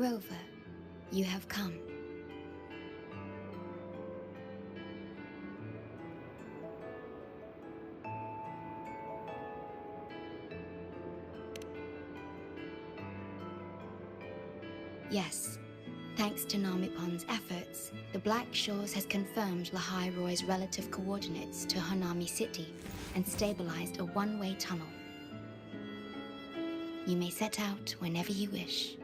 Rover, you have come. Yes, thanks to Namipon's efforts, the Black Shores has confirmed Lahai Roy's relative coordinates to Hanami City and stabilized a one-way tunnel. You may set out whenever you wish.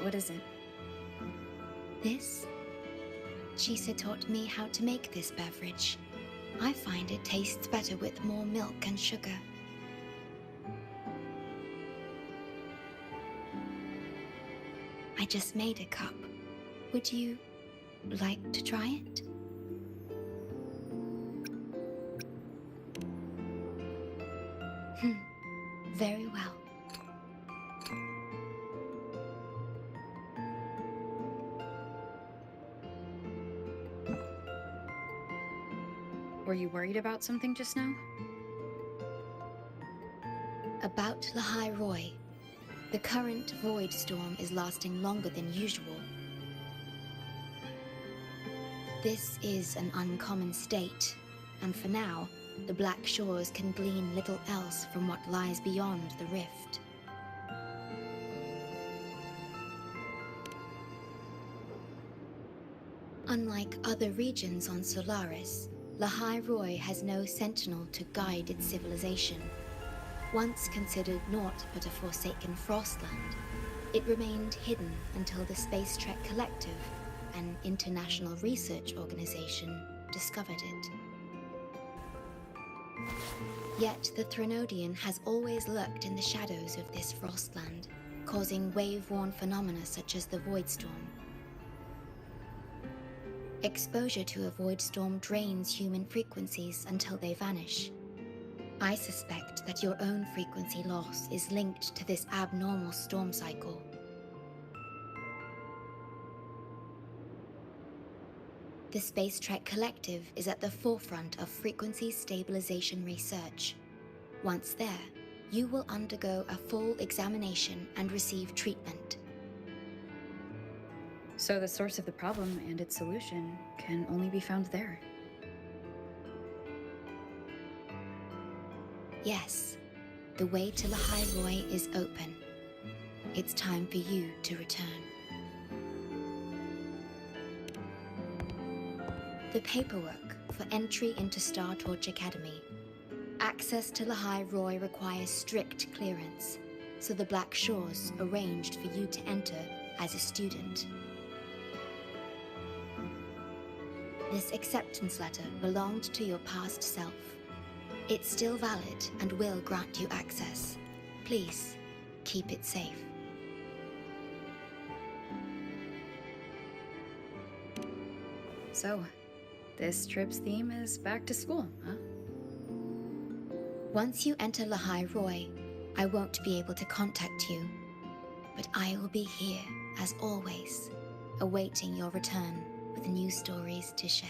What is it? This? Chisa taught me how to make this beverage. I find it tastes better with more milk and sugar. I just made a cup. Would you like to try it? Very well. Were you worried about something just now? About Lahai Roy. The current void storm is lasting longer than usual. This is an uncommon state, and for now, the Black Shores can glean little else from what lies beyond the rift. Unlike other regions on Solaris, Lahai Roy has no sentinel to guide its civilization. Once considered naught but a forsaken frostland, it remained hidden until the Space Trek Collective, an international research organization, discovered it. Yet the Threnodian has always lurked in the shadows of this frostland, causing wave-worn phenomena such as the void storm. Exposure to a void storm drains human frequencies until they vanish. I suspect that your own frequency loss is linked to this abnormal storm cycle. The Space Trek Collective is at the forefront of frequency stabilization research. Once there, you will undergo a full examination and receive treatment. So the source of the problem and its solution can only be found there. Yes, the way to Lahai Roy is open. It's time for you to return. The paperwork for entry into Star Torch Academy. Access to Lahai Roy requires strict clearance, so the Black Shores arranged for you to enter as a student. This acceptance letter belonged to your past self. It's still valid and will grant you access. Please, keep it safe. So, this trip's theme is back to school, huh? Once you enter Lahai Roy, I won't be able to contact you, but I will be here, as always, awaiting your return with new stories to share.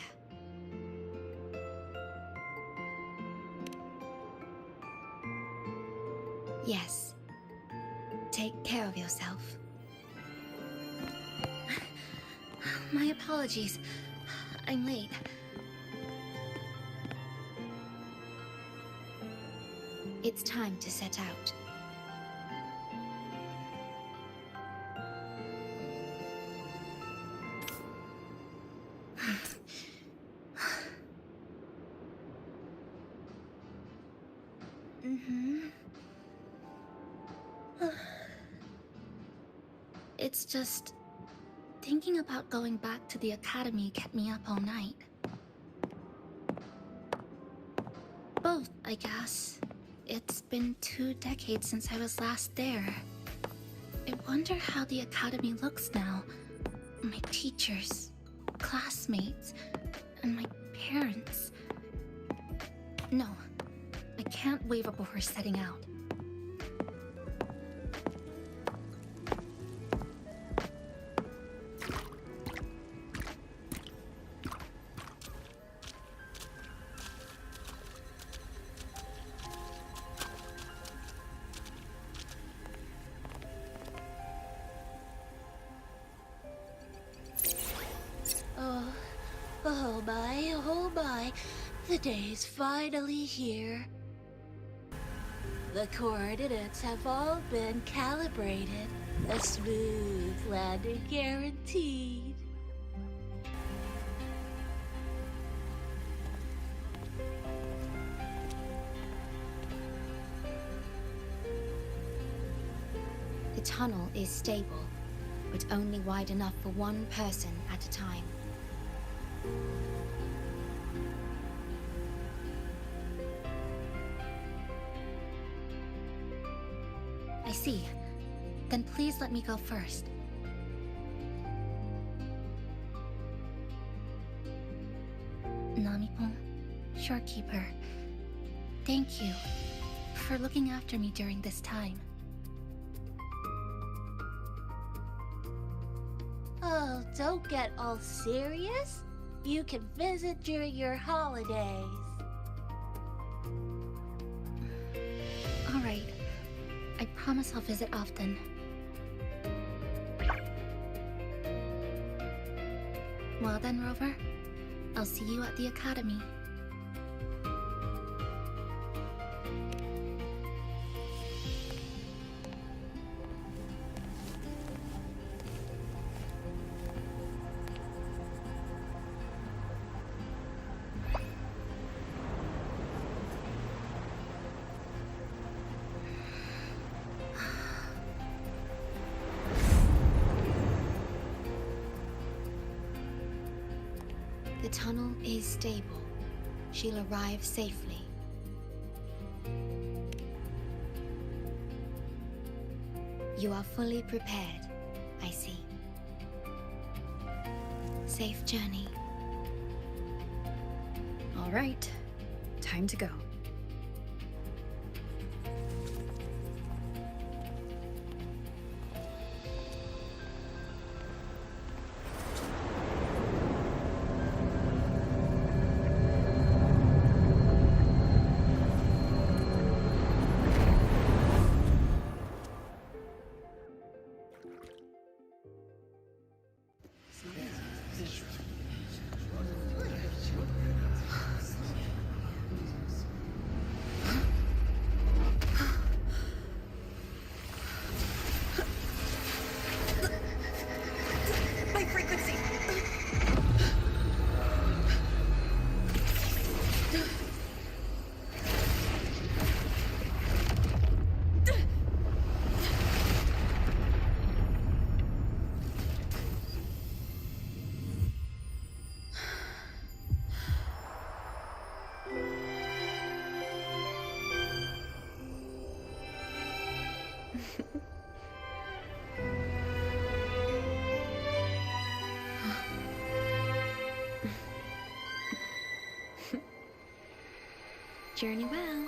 Yes. Take care of yourself. My apologies. I'm late. It's time to set out. It's just... thinking about going back to the academy kept me up all night. Both, I guess. It's been 2 decades since I was last there. I wonder how the academy looks now. My teachers, classmates, and my parents. No, I can't waver before setting out. The day's finally here. The coordinates have all been calibrated. A smooth landing guaranteed. The tunnel is stable, but only wide enough for one person at a time. I see. Then please let me go first. Namipon, Shorekeeper, thank you for looking after me during this time. Oh, don't get all serious. You can visit during your holidays. All right. I promise I'll visit often. Well then, Rover. I'll see you at the academy. The tunnel is stable. She'll arrive safely. You are fully prepared, I see. Safe journey. All right, time to go. Journey well.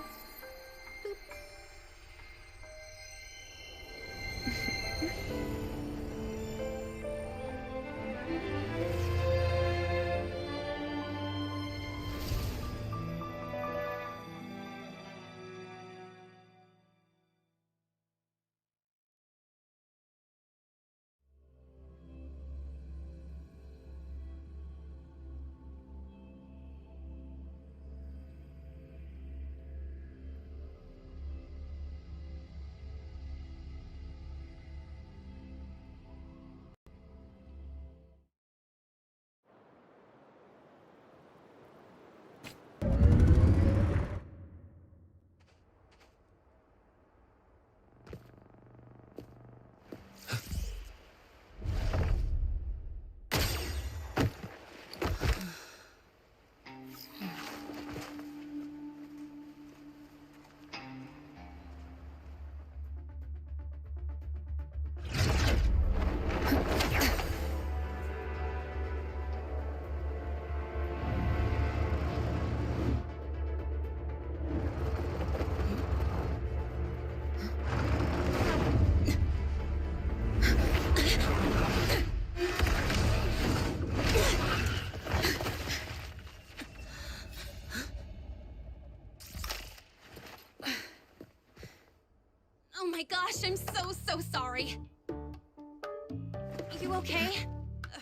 My gosh, I'm so sorry. You okay?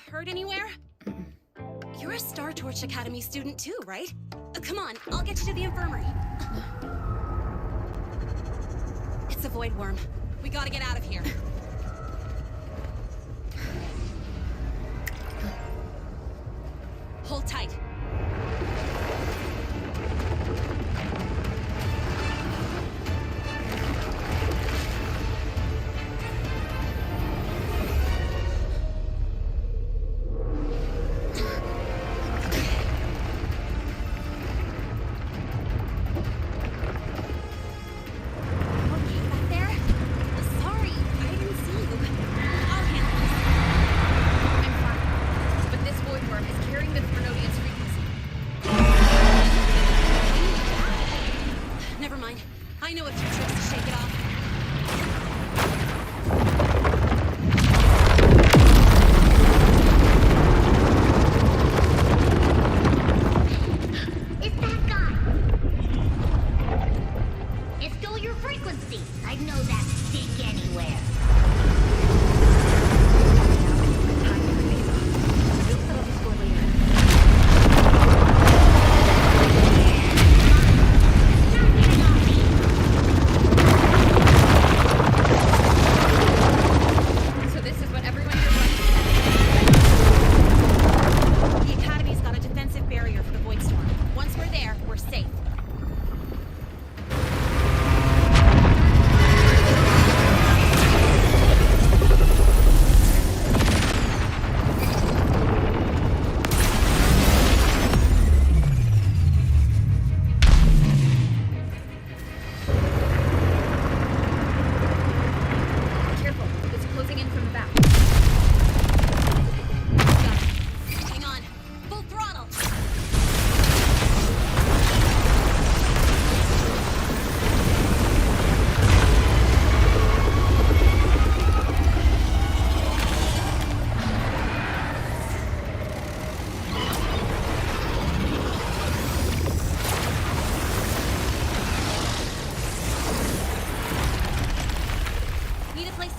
Hurt anywhere? You're a Star Torch Academy student too, right? Come on, I'll get you to the infirmary. It's a void worm. We gotta get out of here. Hold tight. I know a few tricks to shake it off. It's that guy. It's still your frequency. I'd know that stink anywhere.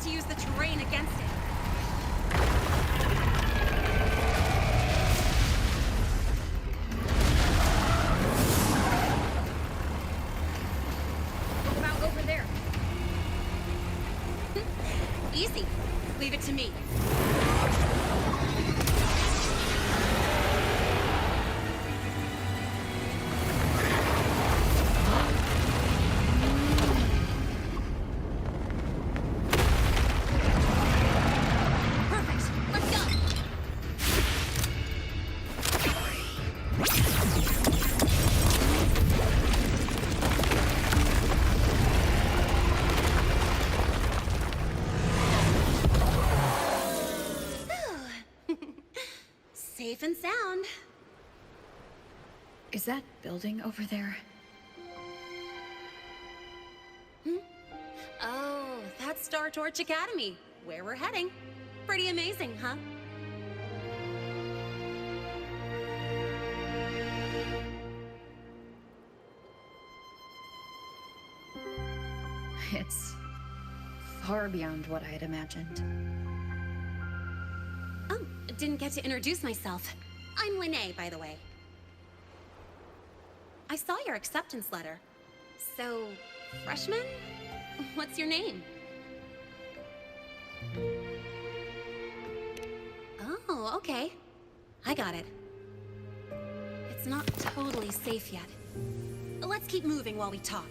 To use the terrain against it. What about over there? Easy. Leave it to me. Safe and sound. Is that building over there? Oh, that's Star Torch Academy, where we're heading. Pretty amazing, huh? It's far beyond what I had imagined. Oh, didn't get to introduce myself. I'm Lene, by the way. I saw your acceptance letter. So, freshman? What's your name? Oh, okay. I got it. It's not totally safe yet. Let's keep moving while we talk.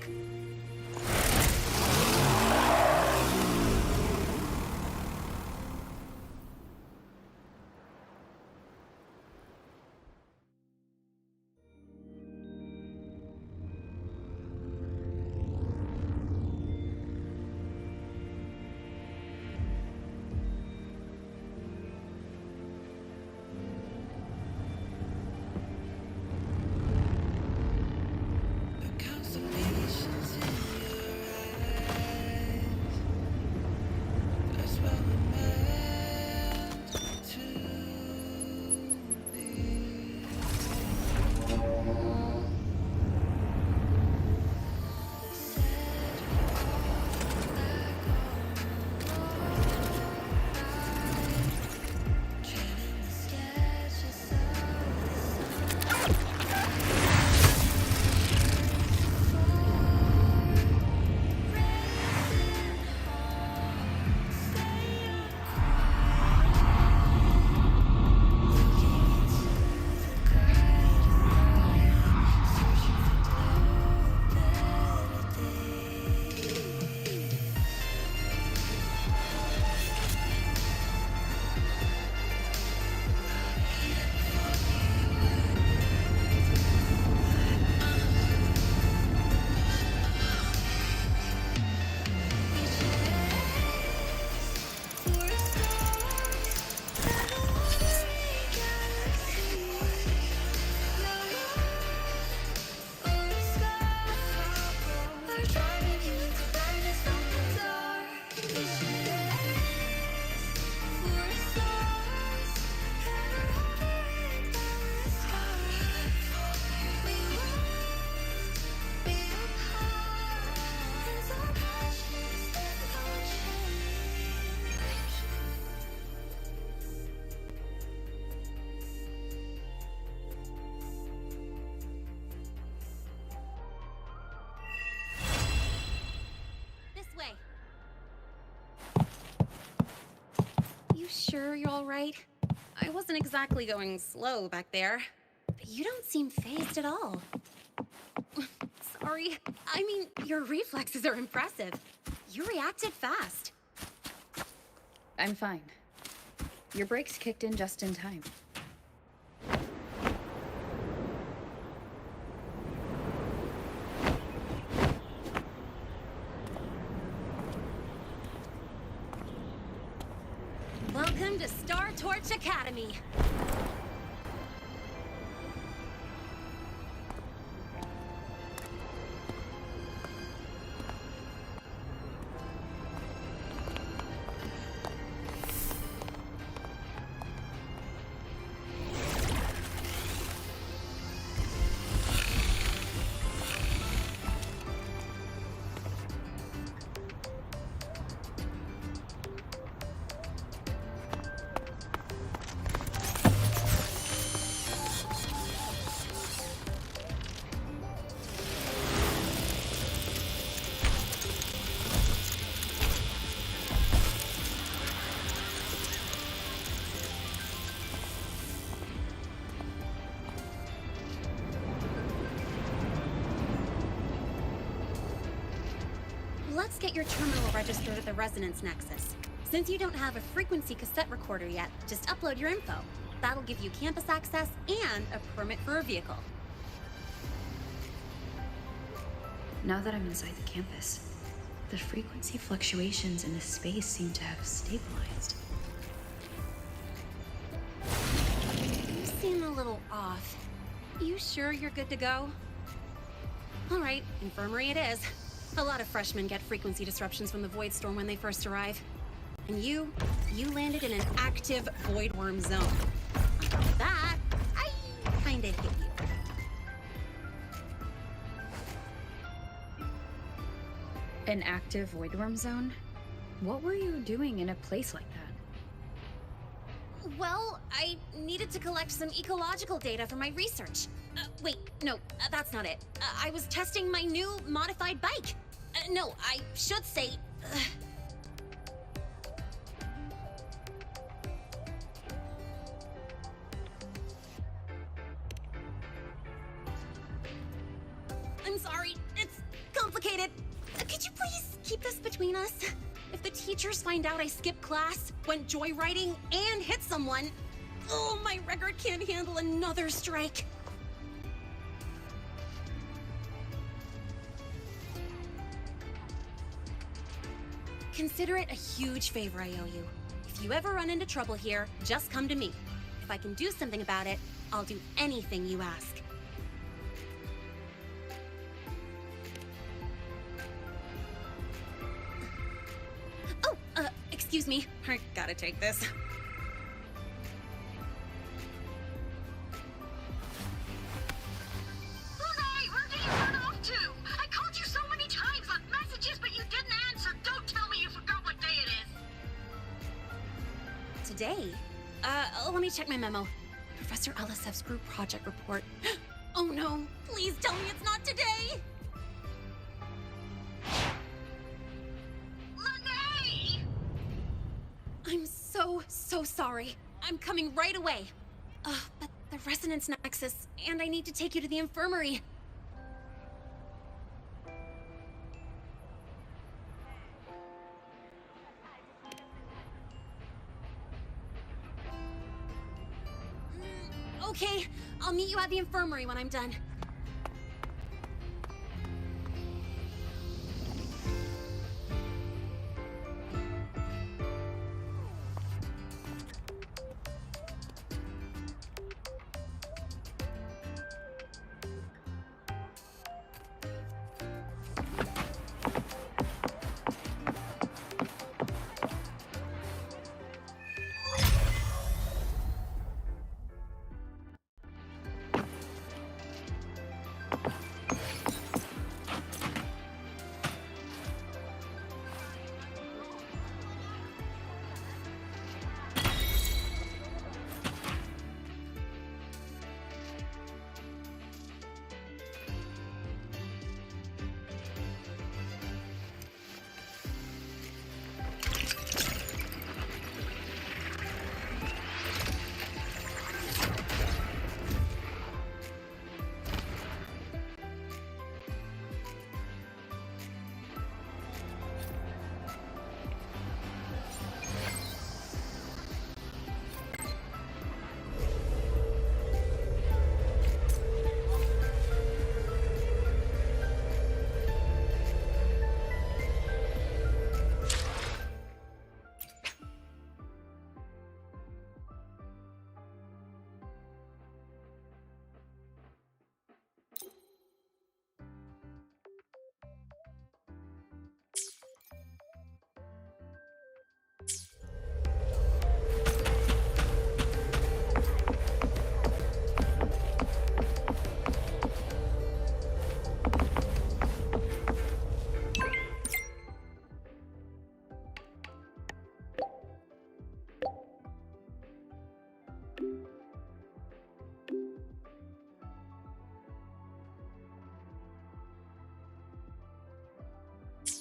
sure you're all right? I wasn't exactly going slow back there, but you don't seem fazed at all. Sorry. I mean, your reflexes are impressive. You reacted fast. I'm fine. Your brakes kicked in just in time. Welcome to Star Torch Academy. Let's get your terminal registered at the Resonance Nexus. Since you don't have a frequency cassette recorder yet, just upload your info. That'll give you campus access and a permit for a vehicle. Now that I'm inside the campus, the frequency fluctuations in the space seem to have stabilized. You seem a little off. You sure you're good to go? All right, infirmary it is. A lot of freshmen get frequency disruptions from the Void Storm when they first arrive. And you landed in an active Void Worm zone. On top of that, I kinda hit you. An active Void Worm zone? What were you doing in a place like that? Well, I needed to collect some ecological data for my research. Wait, no, that's not it. I was testing my new modified bike. No, I should say... I'm sorry, it's complicated. Could you please keep this between us? If the teachers find out I skipped class, went joyriding, and hit someone, oh, my record can't handle another strike. Consider it a huge favor I owe you. If you ever run into trouble here, just come to me. If I can do something about it, I'll do anything you ask. Oh, excuse me. I gotta take this. Lahai, where did you run off to? I called you so many times, left messages, but you didn't answer. Don't tell me you forgot what day it is. Today? Let me check my memo. Professor Elisev's group project report. Oh no, please tell me it's not today! Lahai! I'm so sorry. I'm coming right away. But the Resonance Nexus, and I need to take you to the infirmary. Okay, I'll meet you at the infirmary when I'm done.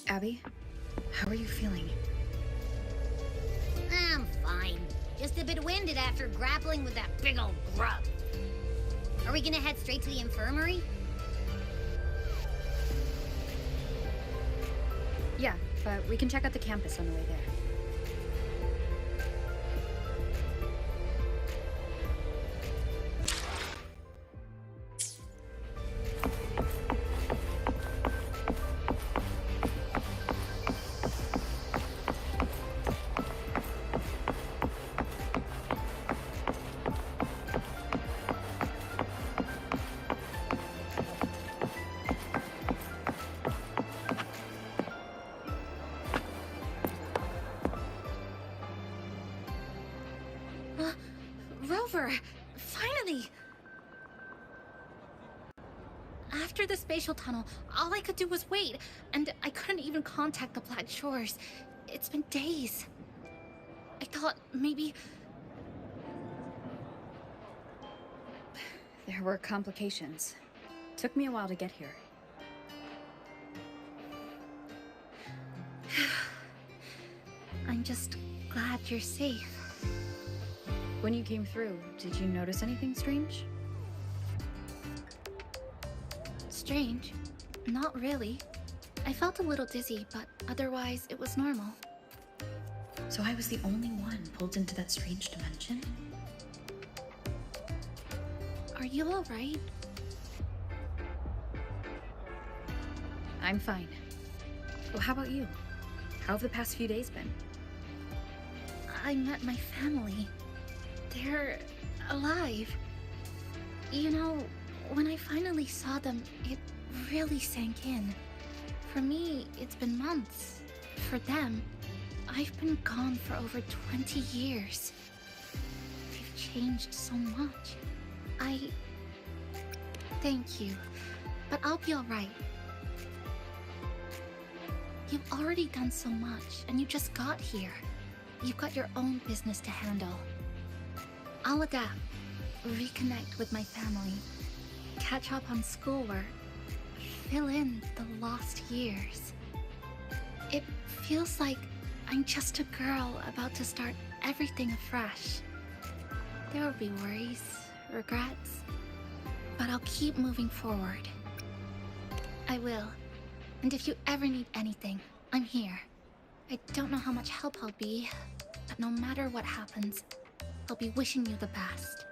Abby, how are you feeling? I'm fine. Just a bit winded after grappling with that big old grub. Are we gonna head straight to the infirmary? Yeah, but we can check out the campus on the way there. Rover! Finally! After the spatial tunnel, all I could do was wait, and I couldn't even contact the Black Shores. It's been days. I thought maybe... There were complications. Took me a while to get here. I'm just glad you're safe. When you came through, did you notice anything strange? Strange? Not really. I felt a little dizzy, but otherwise it was normal. So I was the only one pulled into that strange dimension? Are you alright? I'm fine. Well, how about you? How have the past few days been? I met my family. They're alive. You know, when I finally saw them, it really sank in. For me, it's been months. For them, I've been gone for over 20 years. They've changed so much. Thank you, but I'll be alright. You've already done so much, and you just got here. You've got your own business to handle. I'll adapt, reconnect with my family, catch up on schoolwork, fill in the lost years. It feels like I'm just a girl about to start everything afresh. There will be worries, regrets, but I'll keep moving forward. I will, and if you ever need anything, I'm here. I don't know how much help I'll be, but no matter what happens, I'll be wishing you the best.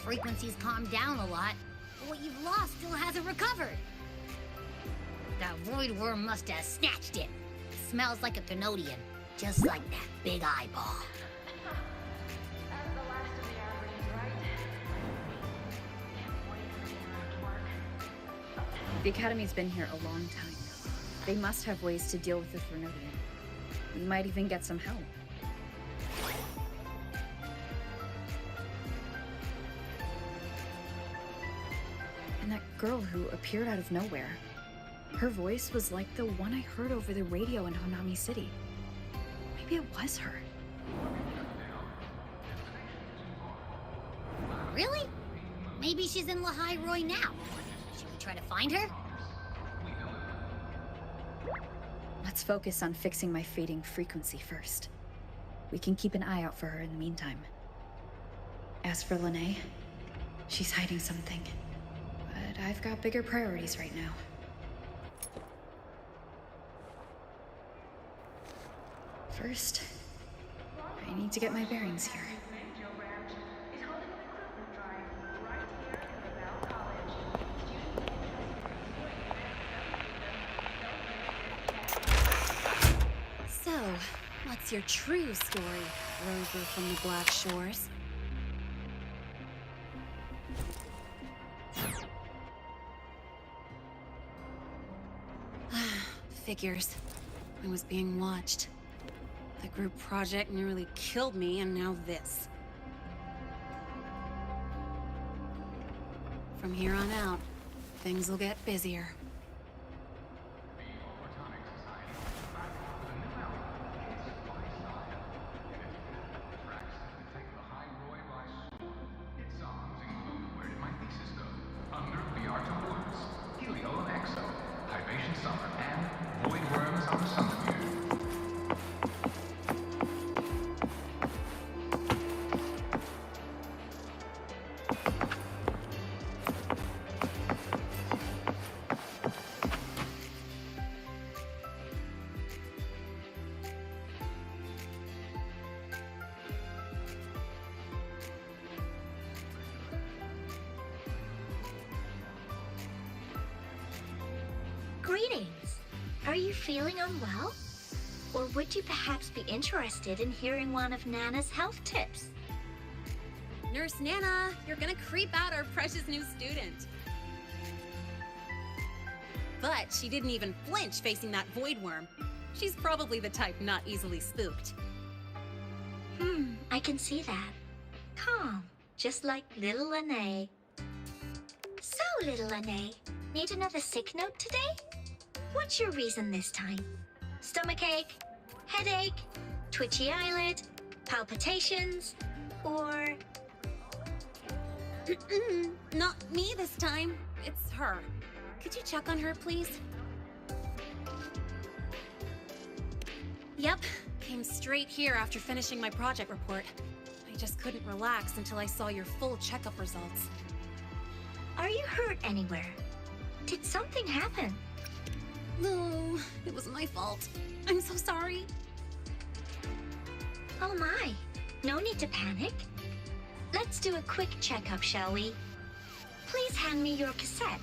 Frequency's calmed down a lot, but what you've lost still hasn't recovered. That void worm must have snatched it. Smells like a Thenodian, just like that big eyeball. The Academy's been here a long time. They must have ways to deal with the Thenodian. We might even get some help. And that girl who appeared out of nowhere. Her voice was like the one I heard over the radio in Honami City. Maybe it was her. Really? Maybe she's in Lahai Roy now. Should we try to find her? Let's focus on fixing my fading frequency first. We can keep an eye out for her in the meantime. As for Lahai, she's hiding something. But I've got bigger priorities right now. First, I need to get my bearings here. So, what's your true story, Rover from the Black Shores? Figures. I was being watched. The group project nearly killed me, and now this. From here on out, things will get busier. Greetings. Are you feeling unwell? Or would you perhaps be interested in hearing one of Nana's health tips? Nurse Nana, you're gonna creep out our precious new student. But she didn't even flinch facing that void worm. She's probably the type not easily spooked. I can see that. Calm, just like little Lahai. So, little Lahai, need another sick note today? What's your reason this time? Stomachache? Headache? Twitchy eyelid? Palpitations? Or... Not me this time. It's her. Could you check on her, please? Yep. Came straight here after finishing my project report. I just couldn't relax until I saw your full checkup results. Are you hurt anywhere? Did something happen? No, it was my fault. I'm so sorry. Oh my, no need to panic. Let's do a quick checkup, shall we? Please hand me your cassette.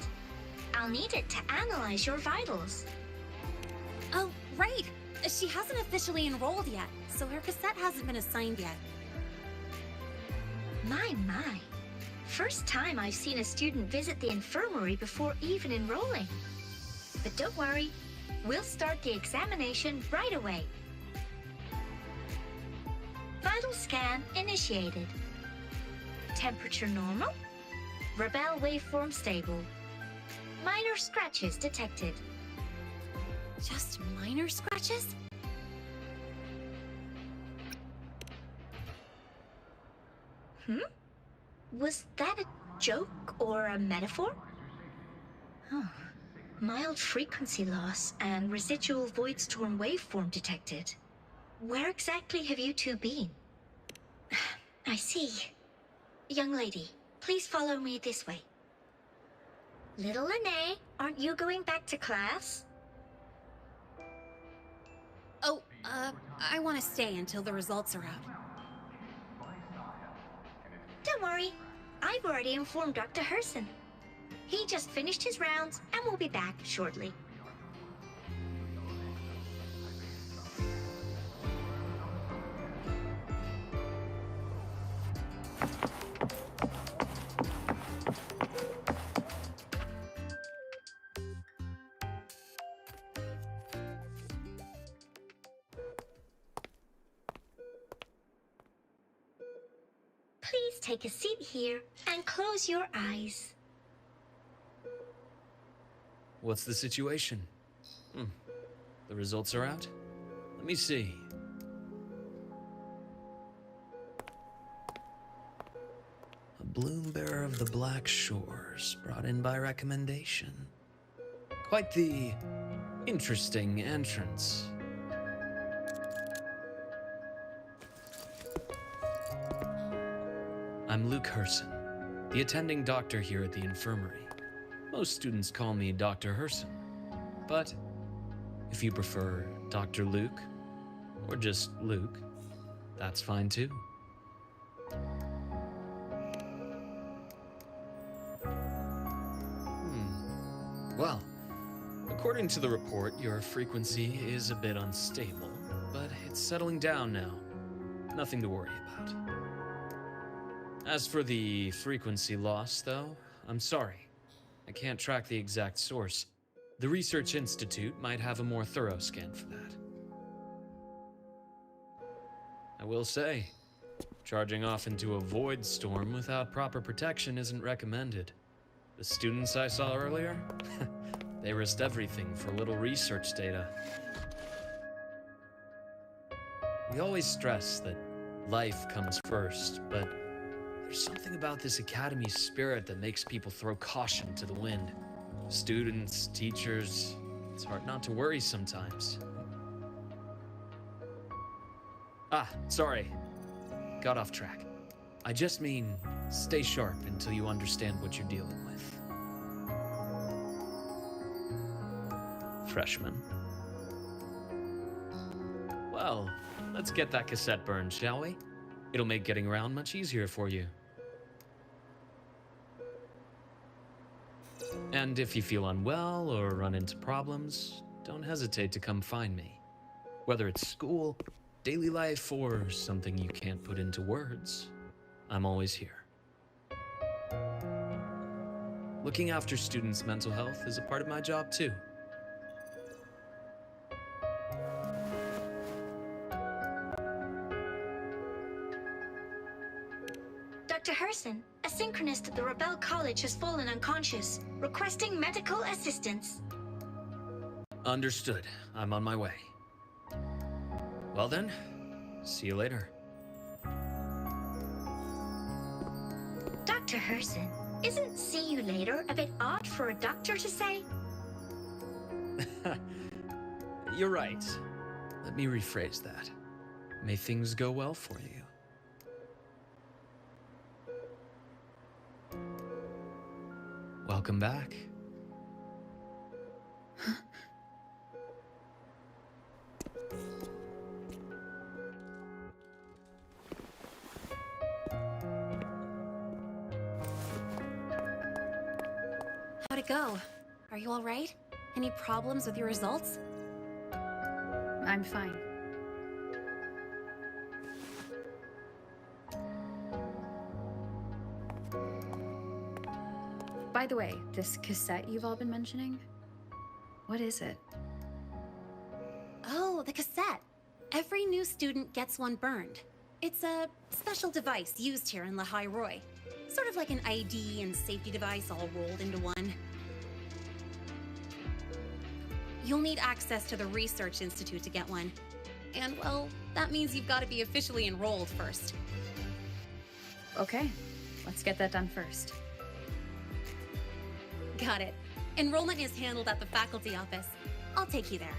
I'll need it to analyze your vitals. Oh, right. She hasn't officially enrolled yet, so her cassette hasn't been assigned yet. My. First time I've seen a student visit the infirmary before even enrolling. But don't worry, we'll start the examination right away. Vital scan initiated. Temperature normal. Rebel waveform stable. Minor scratches detected. Just minor scratches? Was that a joke or a metaphor? Oh. Mild frequency loss and residual void storm waveform detected. Where exactly have you two been? I see. Young lady, please follow me this way. Little Lahai, aren't you going back to class? Oh, I want to stay until the results are out. Don't worry, I've already informed Dr. Herson. He just finished his rounds and will be back shortly. Please take a seat here and close your eyes. What's the situation? The results are out? Let me see. A bloom bearer of the Black Shores, brought in by recommendation. Quite the interesting entrance. I'm Luke Herson, the attending doctor here at the infirmary. Most students call me Dr. Herson, but if you prefer Dr. Luke, or just Luke, that's fine too. Well, according to the report, your frequency is a bit unstable, but it's settling down now. Nothing to worry about. As for the frequency loss, though, I'm sorry. I can't track the exact source. The Research Institute might have a more thorough scan for that. I will say, charging off into a void storm without proper protection isn't recommended. The students I saw earlier, they risked everything for a little research data. We always stress that life comes first, but there's something about this academy spirit that makes people throw caution to the wind. Students, teachers, it's hard not to worry sometimes. Sorry. Got off track. I just mean, stay sharp until you understand what you're dealing with. Freshman. Well, let's get that cassette burned, shall we? It'll make getting around much easier for you. And if you feel unwell or run into problems, don't hesitate to come find me. Whether it's school, daily life, or something you can't put into words, I'm always here. Looking after students' mental health is a part of my job too. Dr. Herson, a synchronist at the Rebel College has fallen unconscious, requesting medical assistance. Understood. I'm on my way. Well then, see you later. Dr. Herson, isn't see you later a bit odd for a doctor to say? You're right. Let me rephrase that. May things go well for you. Welcome back. How'd it go? Are you all right? Any problems with your results? I'm fine. By the way, this cassette you've all been mentioning, what is it? Oh, the cassette. Every new student gets one burned. It's a special device used here in Lahai Roy. Sort of like an ID and safety device all rolled into one. You'll need access to the Research Institute to get one. And, well, that means you've got to be officially enrolled first. Okay, let's get that done first. Got it. Enrollment is handled at the faculty office. I'll take you there.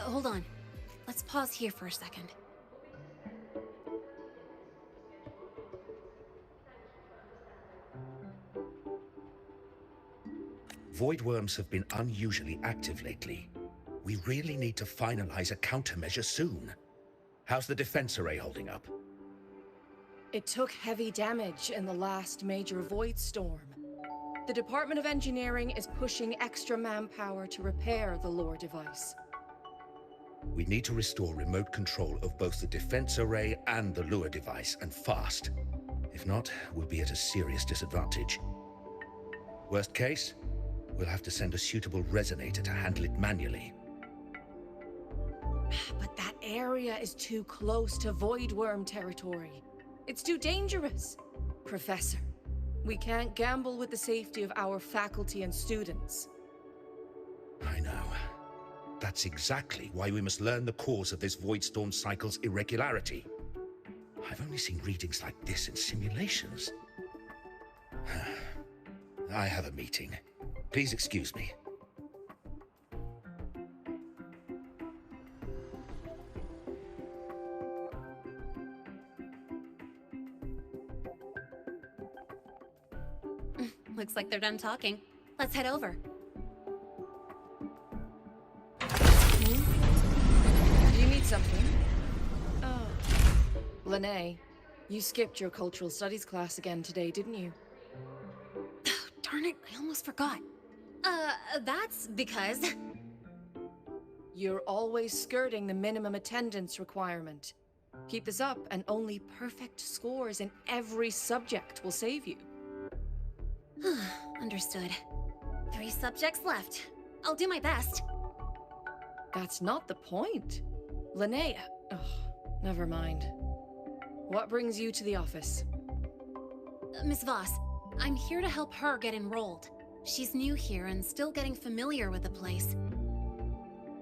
Hold on. Let's pause here for a second. Void worms have been unusually active lately. We really need to finalize a countermeasure soon. How's the defense array holding up? It took heavy damage in the last major void storm. The Department of Engineering is pushing extra manpower to repair the lore device. We need to restore remote control of both the defense array and the lure device, and fast. If not, we'll be at a serious disadvantage. Worst case, we'll have to send a suitable resonator to handle it manually. But that area is too close to Void Worm territory. It's too dangerous. Professor, we can't gamble with the safety of our faculty and students. I know. That's exactly why we must learn the cause of this Voidstorm cycle's irregularity. I've only seen readings like this in simulations. I have a meeting. Please excuse me. Looks like they're done talking. Let's head over. Do you need something? Oh. Lahai, you skipped your cultural studies class again today, didn't you? Darn it, I almost forgot. That's because... You're always skirting the minimum attendance requirement. Keep this up, and only perfect scores in every subject will save you. Understood. 3 subjects left. I'll do my best. That's not the point. Linnea. Ugh, never mind. What brings you to the office? Miss Voss, I'm here to help her get enrolled. She's new here and still getting familiar with the place.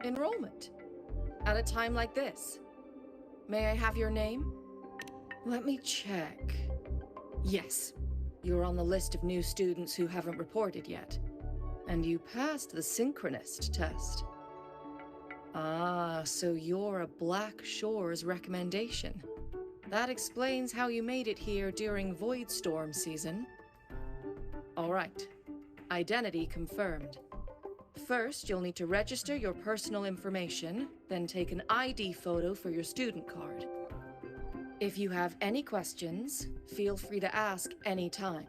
Enrollment? At a time like this? May I have your name? Let me check. Yes, you're on the list of new students who haven't reported yet. And you passed the synchronist test. Ah, so you're a Black Shores recommendation. That explains how you made it here during Voidstorm season. All right. Identity confirmed. First, you'll need to register your personal information, then take an ID photo for your student card. If you have any questions, feel free to ask any time.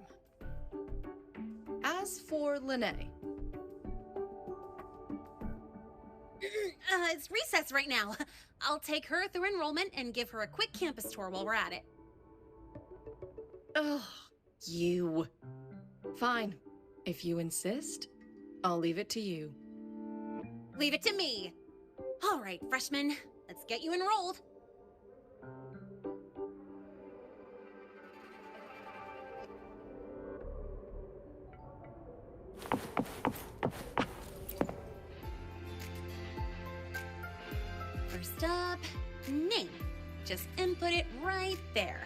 As for Lahai, It's recess right now. I'll take her through enrollment and give her a quick campus tour while we're at it. oh, you. Fine. If you insist, I'll leave it to you. Leave it to me. All right, freshmen, let's get you enrolled. First up, name. Just input it right there.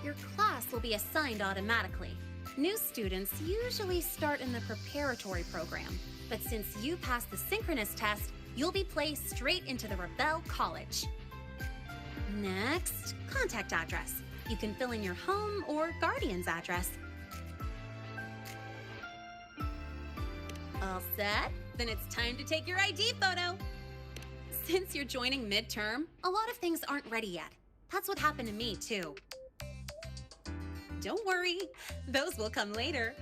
Your class will be assigned automatically. New students usually start in the preparatory program, but since you passed the synchronous test, you'll be placed straight into the Rebel College. Next, contact address. You can fill in your home or guardian's address. All set? Then it's time to take your ID photo. Since you're joining midterm, a lot of things aren't ready yet. That's what happened to me, too. Don't worry, those will come later.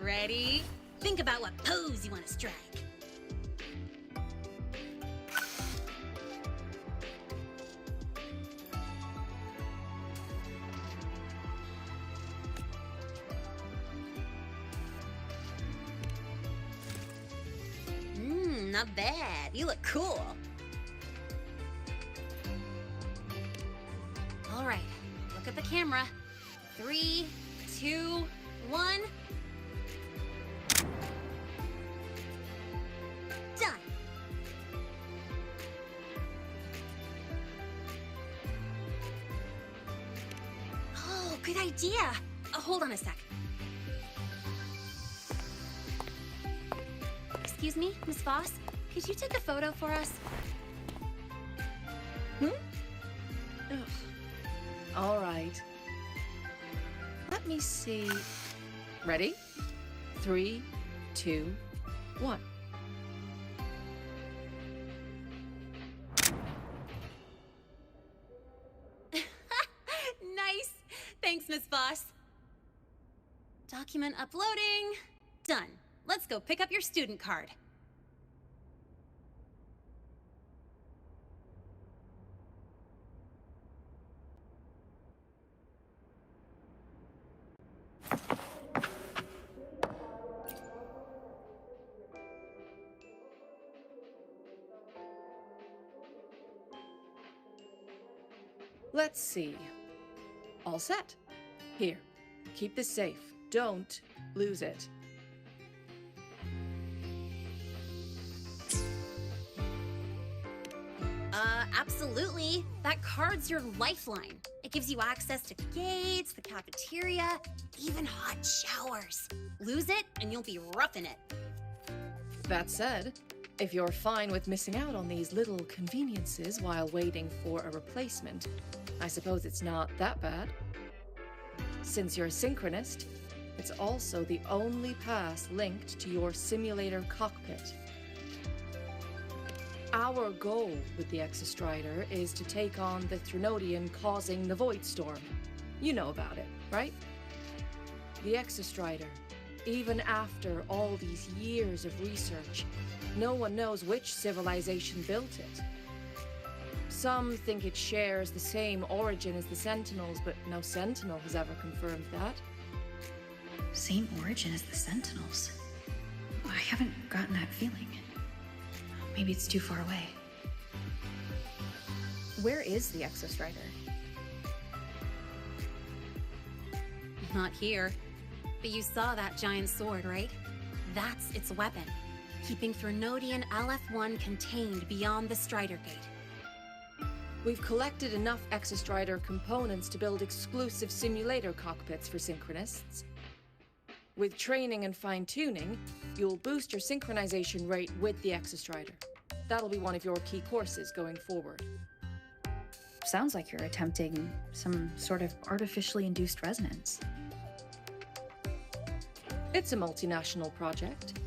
Ready? Think about what pose you want to strike. Not bad. You look cool. All right, look at the camera. 3, 2, 1. Done. Oh, good idea. Hold on a sec. Excuse me, Miss Voss? Could you take a photo for us? Ugh. All right. Let me see. Ready? 3, 2, 1. boss. Document uploading. Done. Let's go pick up your student card. Let's see. All set. Here, keep this safe. Don't lose it. Absolutely. That card's your lifeline. It gives you access to gates, the cafeteria, even hot showers. Lose it, and you'll be roughing it. That said, if you're fine with missing out on these little conveniences while waiting for a replacement, I suppose it's not that bad. Since you're a synchronist, it's also the only pass linked to your simulator cockpit. Our goal with the Exostrider is to take on the Threnodian causing the Void Storm. You know about it, right? The Exostrider, even after all these years of research, no one knows which civilization built it. Some think it shares the same origin as the Sentinels, but no Sentinel has ever confirmed that. Same origin as the Sentinels? I haven't gotten that feeling. Maybe it's too far away. Where is the Exostrider? Not here. But you saw that giant sword, right? That's its weapon, keeping Threnodian LF-1 contained beyond the Strider Gate. We've collected enough Exostrider components to build exclusive simulator cockpits for synchronists. With training and fine-tuning, you'll boost your synchronization rate with the Exostrider. That'll be one of your key courses going forward. Sounds like you're attempting some sort of artificially induced resonance. It's a multinational project.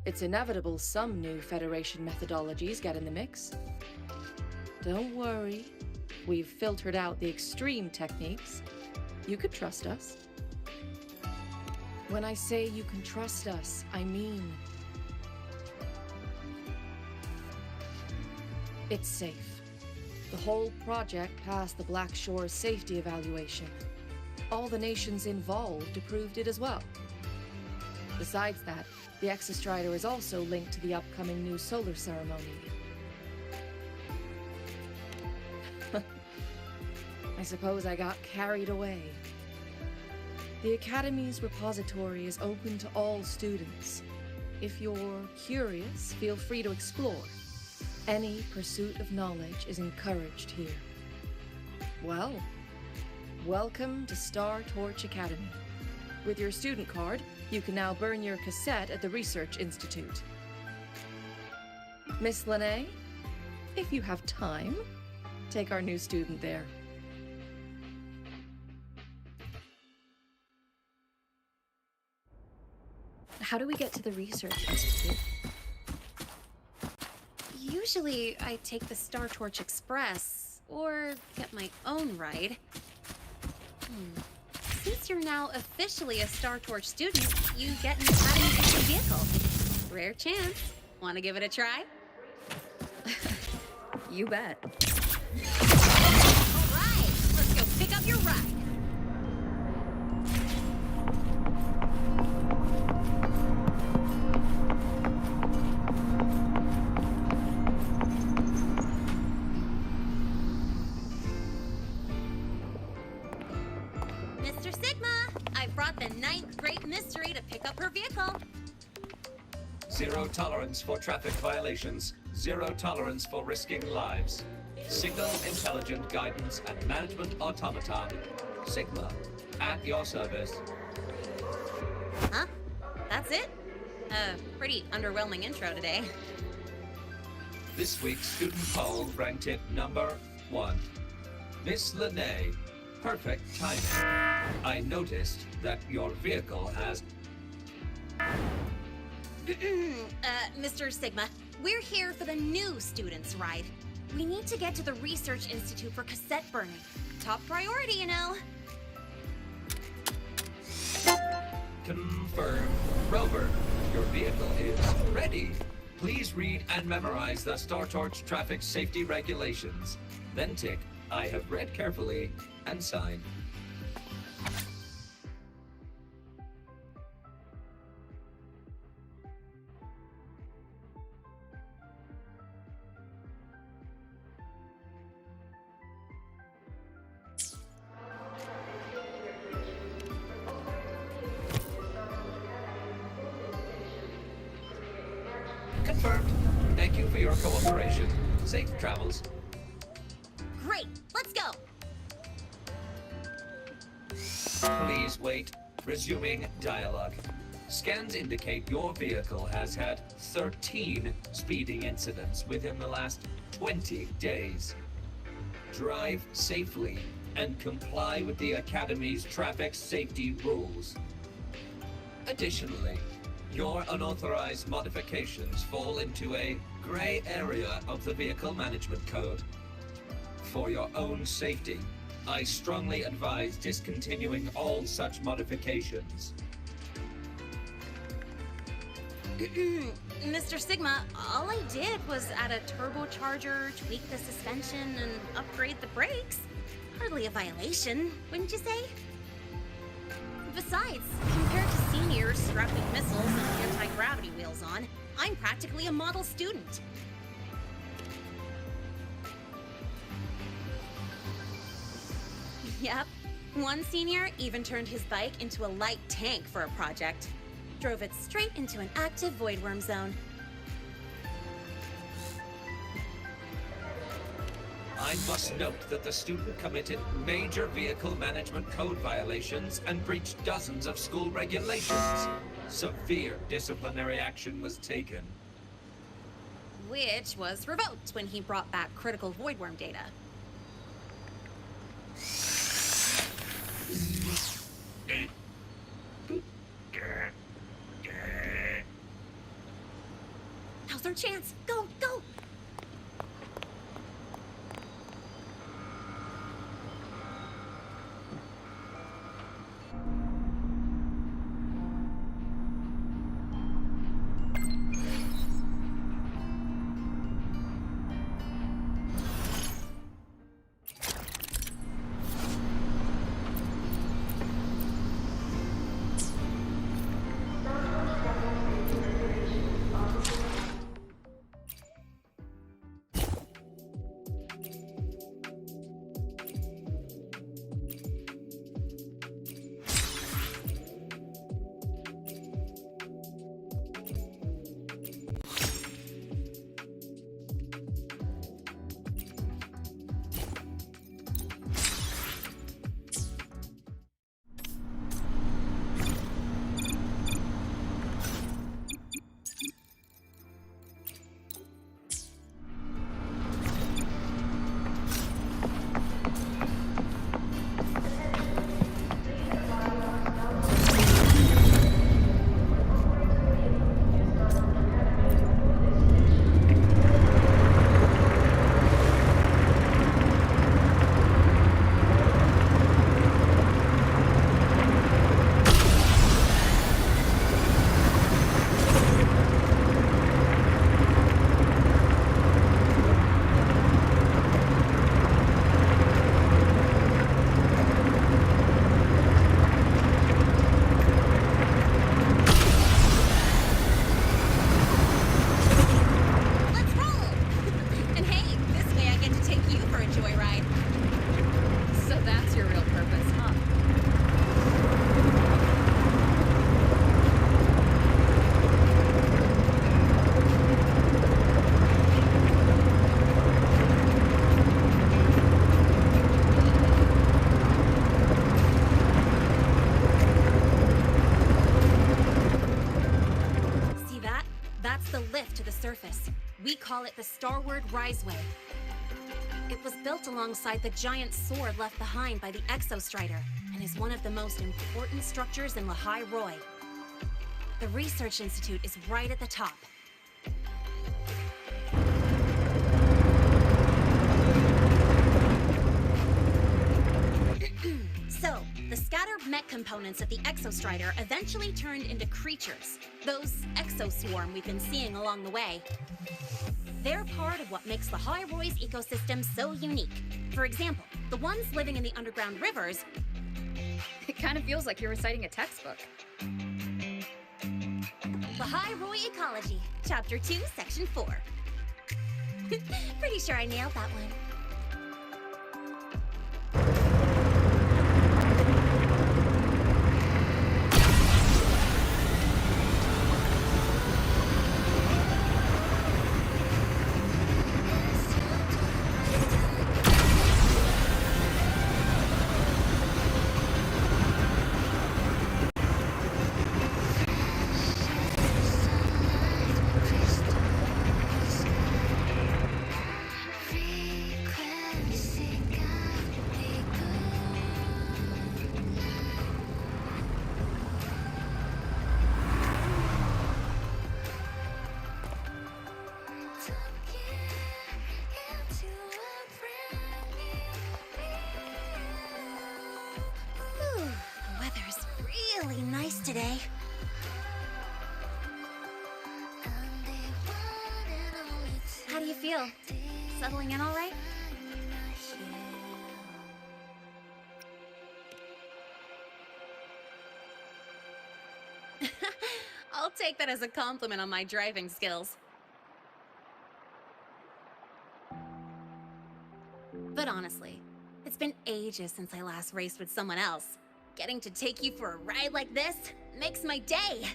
It's inevitable some new Federation methodologies get in the mix. Don't worry, we've filtered out the extreme techniques. You could trust us. When I say you can trust us, I mean it's safe. The whole project passed the Black Shore's safety evaluation. All the nations involved approved it as well. Besides that, the Exostrider is also linked to the upcoming new solar ceremony. I suppose I got carried away. The Academy's repository is open to all students. If you're curious, feel free to explore. Any pursuit of knowledge is encouraged here. Well, welcome to Star Torch Academy. With your student card, you can now burn your cassette at the Research Institute. Miss Lahai, if you have time, take our new student there. How do we get to the Research Institute? Usually, I take the Star Torch Express, or get my own ride. Since you're now officially a Star Torch student, you get an Academy vehicle. Rare chance. Want to give it a try? You bet. All right, let's go pick up your ride. Mr. Sigma, I brought the 9th Great Mystery to pick up her vehicle. Zero tolerance for traffic violations. Zero tolerance for risking lives. Signal intelligent guidance and management automaton. Sigma, at your service. Huh? That's it? Pretty underwhelming intro today. This week's student poll ranked it number 1. Miss Lahai, perfect timing. I noticed that your vehicle has... Mr. Sigma, we're here for the new students' ride. We need to get to the Research Institute for cassette burning. Top priority, you know. Confirmed. Rover, your vehicle is ready. Please read and memorize the Star Torch traffic safety regulations. Then tick, I have read carefully, and sign. Confirmed. Thank you for your cooperation. Safe travels. Great, let's go. Please wait. Resuming dialogue. Scans indicate your vehicle has had 13 speeding incidents within the last 20 days. Drive safely and comply with the Academy's traffic safety rules. Additionally, your unauthorized modifications fall into a gray area of the Vehicle Management Code. For your own safety, I strongly advise discontinuing all such modifications. Mr. Sigma, all I did was add a turbocharger, tweak the suspension, and upgrade the brakes. Hardly a violation, wouldn't you say? Besides, compared to seniors strapping missiles and anti-gravity wheels on, I'm practically a model student. Yep. One senior even turned his bike into a light tank for a project. Drove it straight into an active voidworm zone. I must note that the student committed major vehicle management code violations and breached dozens of school regulations. Severe disciplinary action was taken. Which was revoked when he brought back critical voidworm data. Now's our chance. Go, go! We call it the Starward Riseway. It was built alongside the giant sword left behind by the Exostrider and is one of the most important structures in Lahai Roy. The Research Institute is right at the top. So, the scattered mech components of the Exostrider eventually turned into creatures. Those exoswarm we've been seeing along the way. They're part of what makes the Lahai ecosystem so unique. For example, the ones living in the underground rivers. It kind of feels like you're reciting a textbook. Lahai Ecology, Chapter 2, Section 4. Pretty sure I nailed that one. Today. How do you feel? Settling in all right? I'll take that as a compliment on my driving skills. But honestly, it's been ages since I last raced with someone else. Getting to take you for a ride like this makes my day!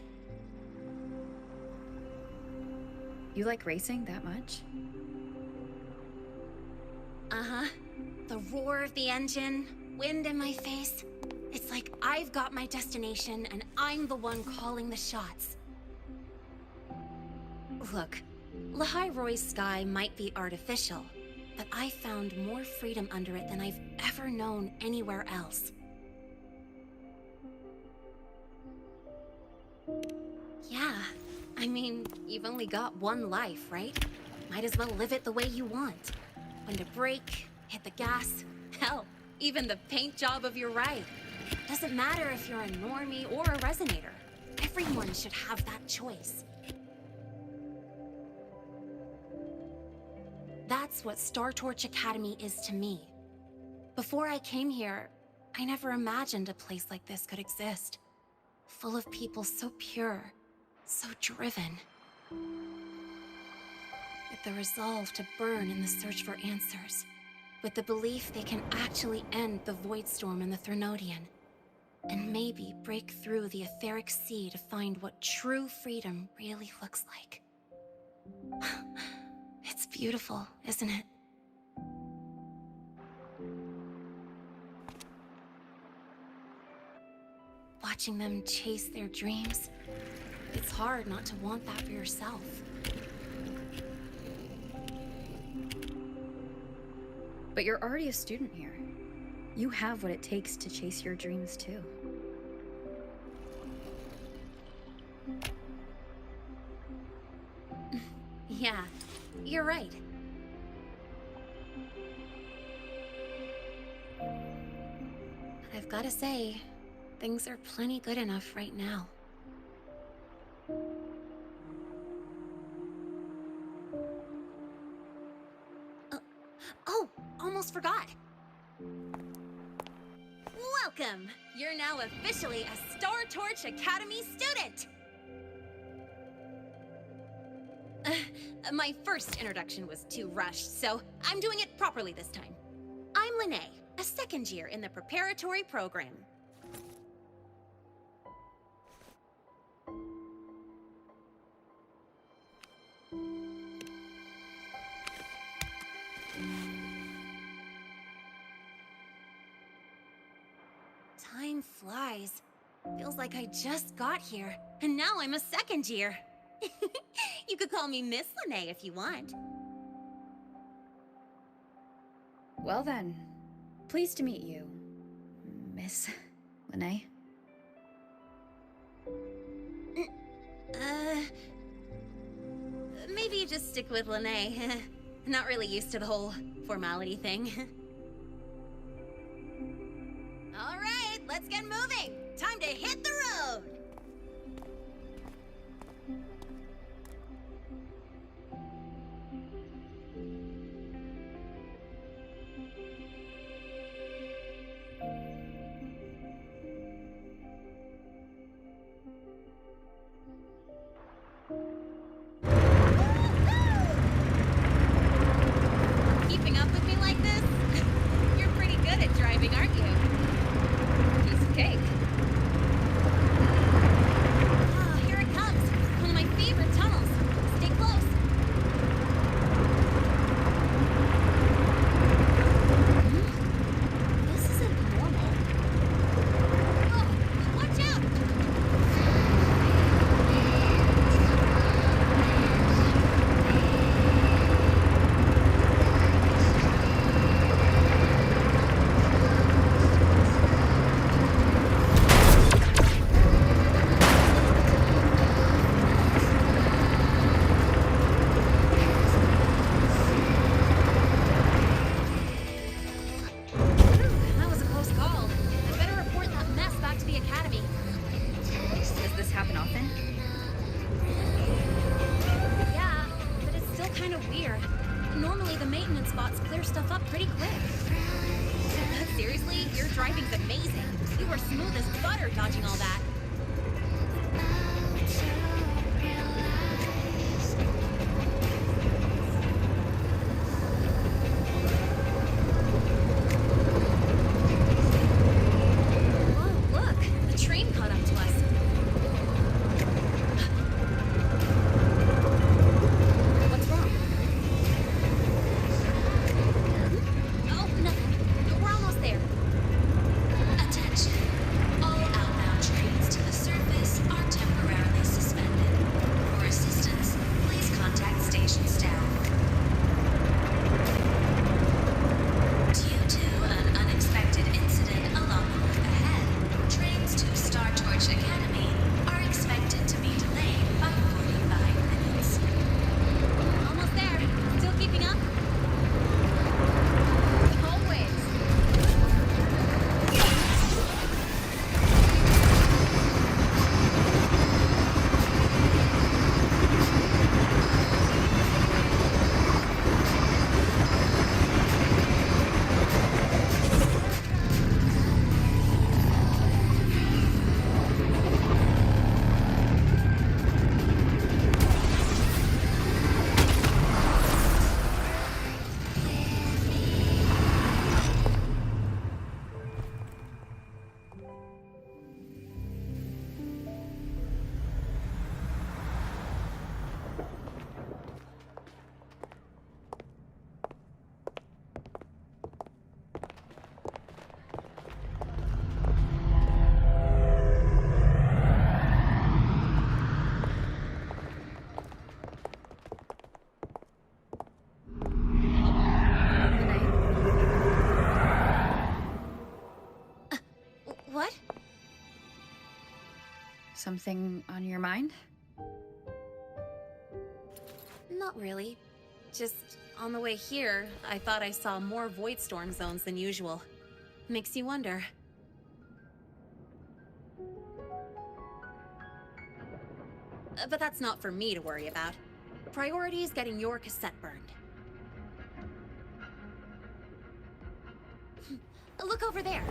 You like racing that much? Uh-huh. The roar of the engine, wind in my face. It's like I've got my destination and I'm the one calling the shots. Look, Lahai Roy's sky might be artificial, but I found more freedom under it than I've ever known anywhere else. Yeah, I mean, you've only got one life, right? Might as well live it the way you want. When to brake, hit the gas, hell, even the paint job of your ride. Doesn't matter if you're a normie or a resonator. Everyone should have that choice. That's what Star Torch Academy is to me. Before I came here, I never imagined a place like this could exist. Full of people so pure, so driven. With the resolve to burn in the search for answers. With the belief they can actually end the Void Storm and the Threnodian. And maybe break through the etheric sea to find what true freedom really looks like. It's beautiful, isn't it? Watching them chase their dreams, it's hard not to want that for yourself. But you're already a student here. You have what it takes to chase your dreams too. Yeah, you're right. But I've gotta say, things are plenty good enough right now. Oh, almost forgot. Welcome! You're now officially a Star Torch Academy student! My first introduction was too rushed, so I'm doing it properly this time. I'm Lene, a second year in the preparatory program. Time flies. Feels like I just got here, and now I'm a second year. You could call me Miss Lene if you want. Well then, pleased to meet you, Miss Lene. Maybe just stick with Lene. Not really used to the whole formality thing. All right, let's get stuff up pretty quick. Seriously, your driving's amazing. You were smooth as butter dodging all that. Whoa, look! The train caught up to us. What's wrong? Oh, nothing. We're almost there. Attention. All outbound trains to the surface are temporarily suspended. For assistance, please contact station staff. Due to an unexpected incident along the route ahead, trains to Star Torch Academy are expected to be delayed by 45 minutes. Almost there. Still keeping up? Always. What? Something on your mind? Not really. Just on the way here, I thought I saw more void storm zones than usual. Makes you wonder. But that's not for me to worry about. Priority is getting your cassette burned. Look over there.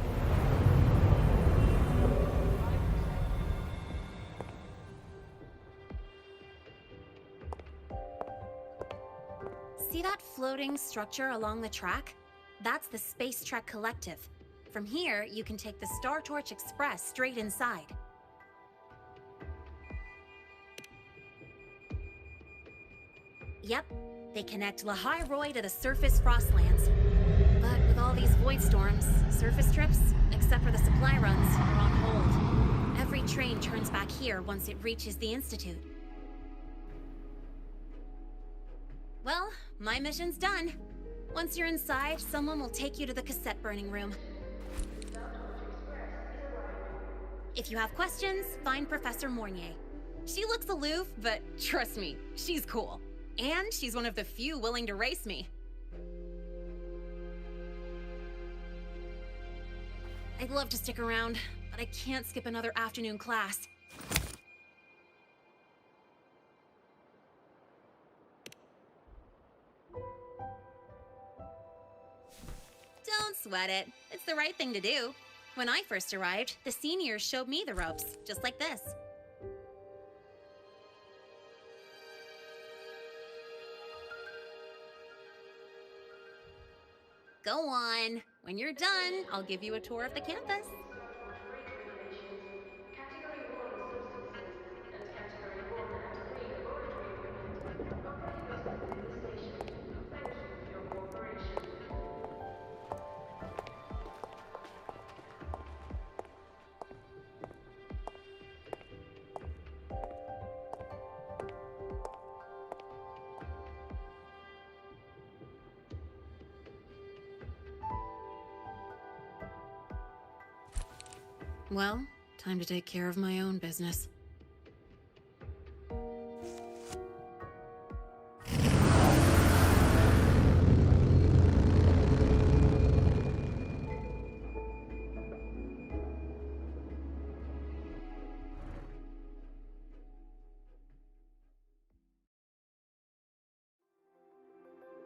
See that floating structure along the track? That's the Space Trek Collective. From here, you can take the Star Torch Express straight inside. Yep, they connect Lahai Roy to the surface Frostlands. But with all these void storms, surface trips, except for the supply runs, are on hold. Every train turns back here once it reaches the Institute. Well, my mission's done. Once you're inside, someone will take you to the cassette burning room. If you have questions, find Professor Mornier. She looks aloof, but trust me, she's cool. And she's one of the few willing to race me. I'd love to stick around, but I can't skip another afternoon class. Don't sweat it. It's the right thing to do. When I first arrived, the seniors showed me the ropes, just like this. Go on. When you're done, I'll give you a tour of the campus. Category 1 substances and Category 1 and 3 laboratory equipment are prohibited within the station. Thank you for your cooperation. Well, time to take care of my own business.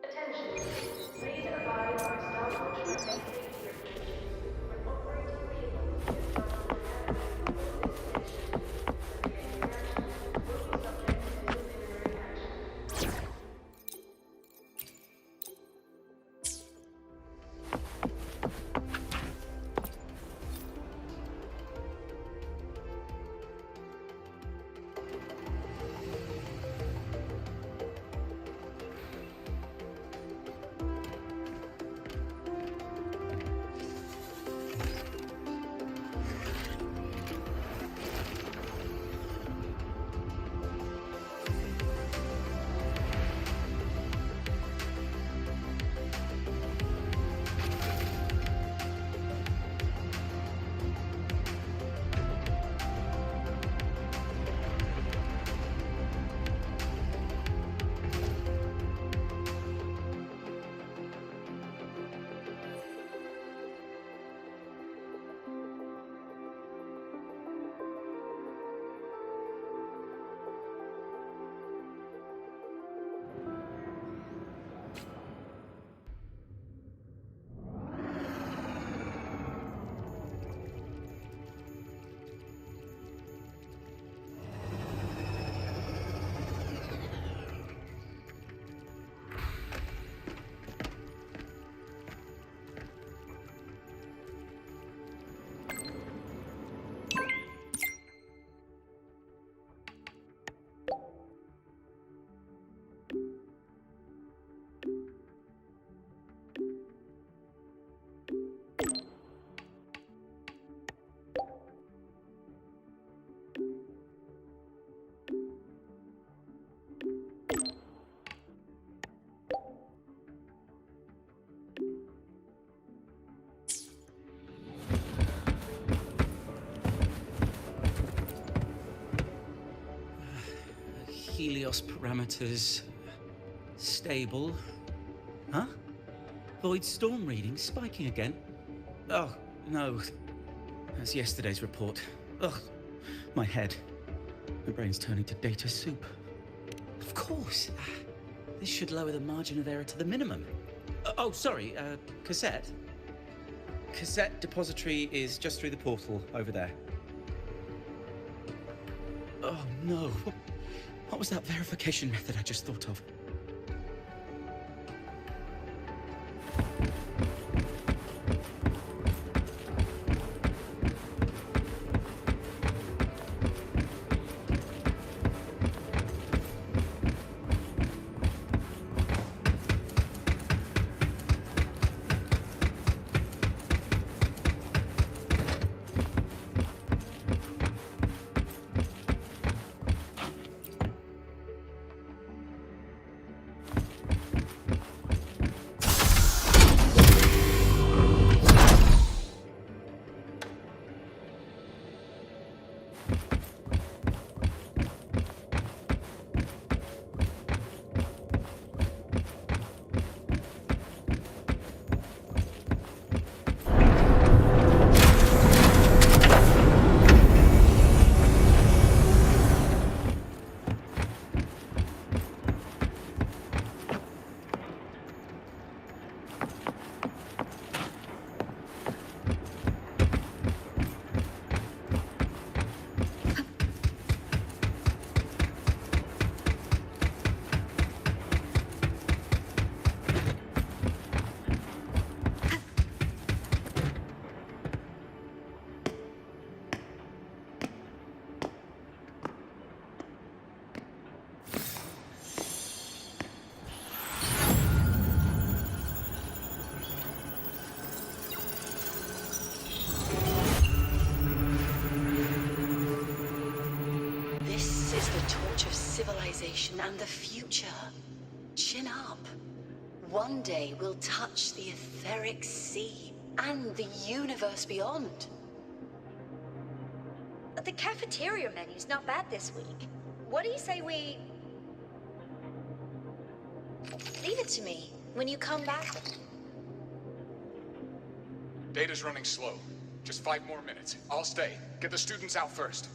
Attention. Please abide Helios parameters stable. Huh? Void storm reading spiking again? Oh, no. That's yesterday's report. Ugh, my head. My brain's turning to data soup. Of course. This should lower the margin of error to the minimum. Oh, sorry, cassette. Cassette depository is just through the portal over there. Oh, no. What was that verification method I just thought of? Civilization and the future. Chin up. One day we'll touch the etheric sea and the universe beyond. The cafeteria menu's not bad this week. What do you say we... Leave it to me. When you come back... Data's running slow. Just 5 more minutes. I'll stay. Get the students out first.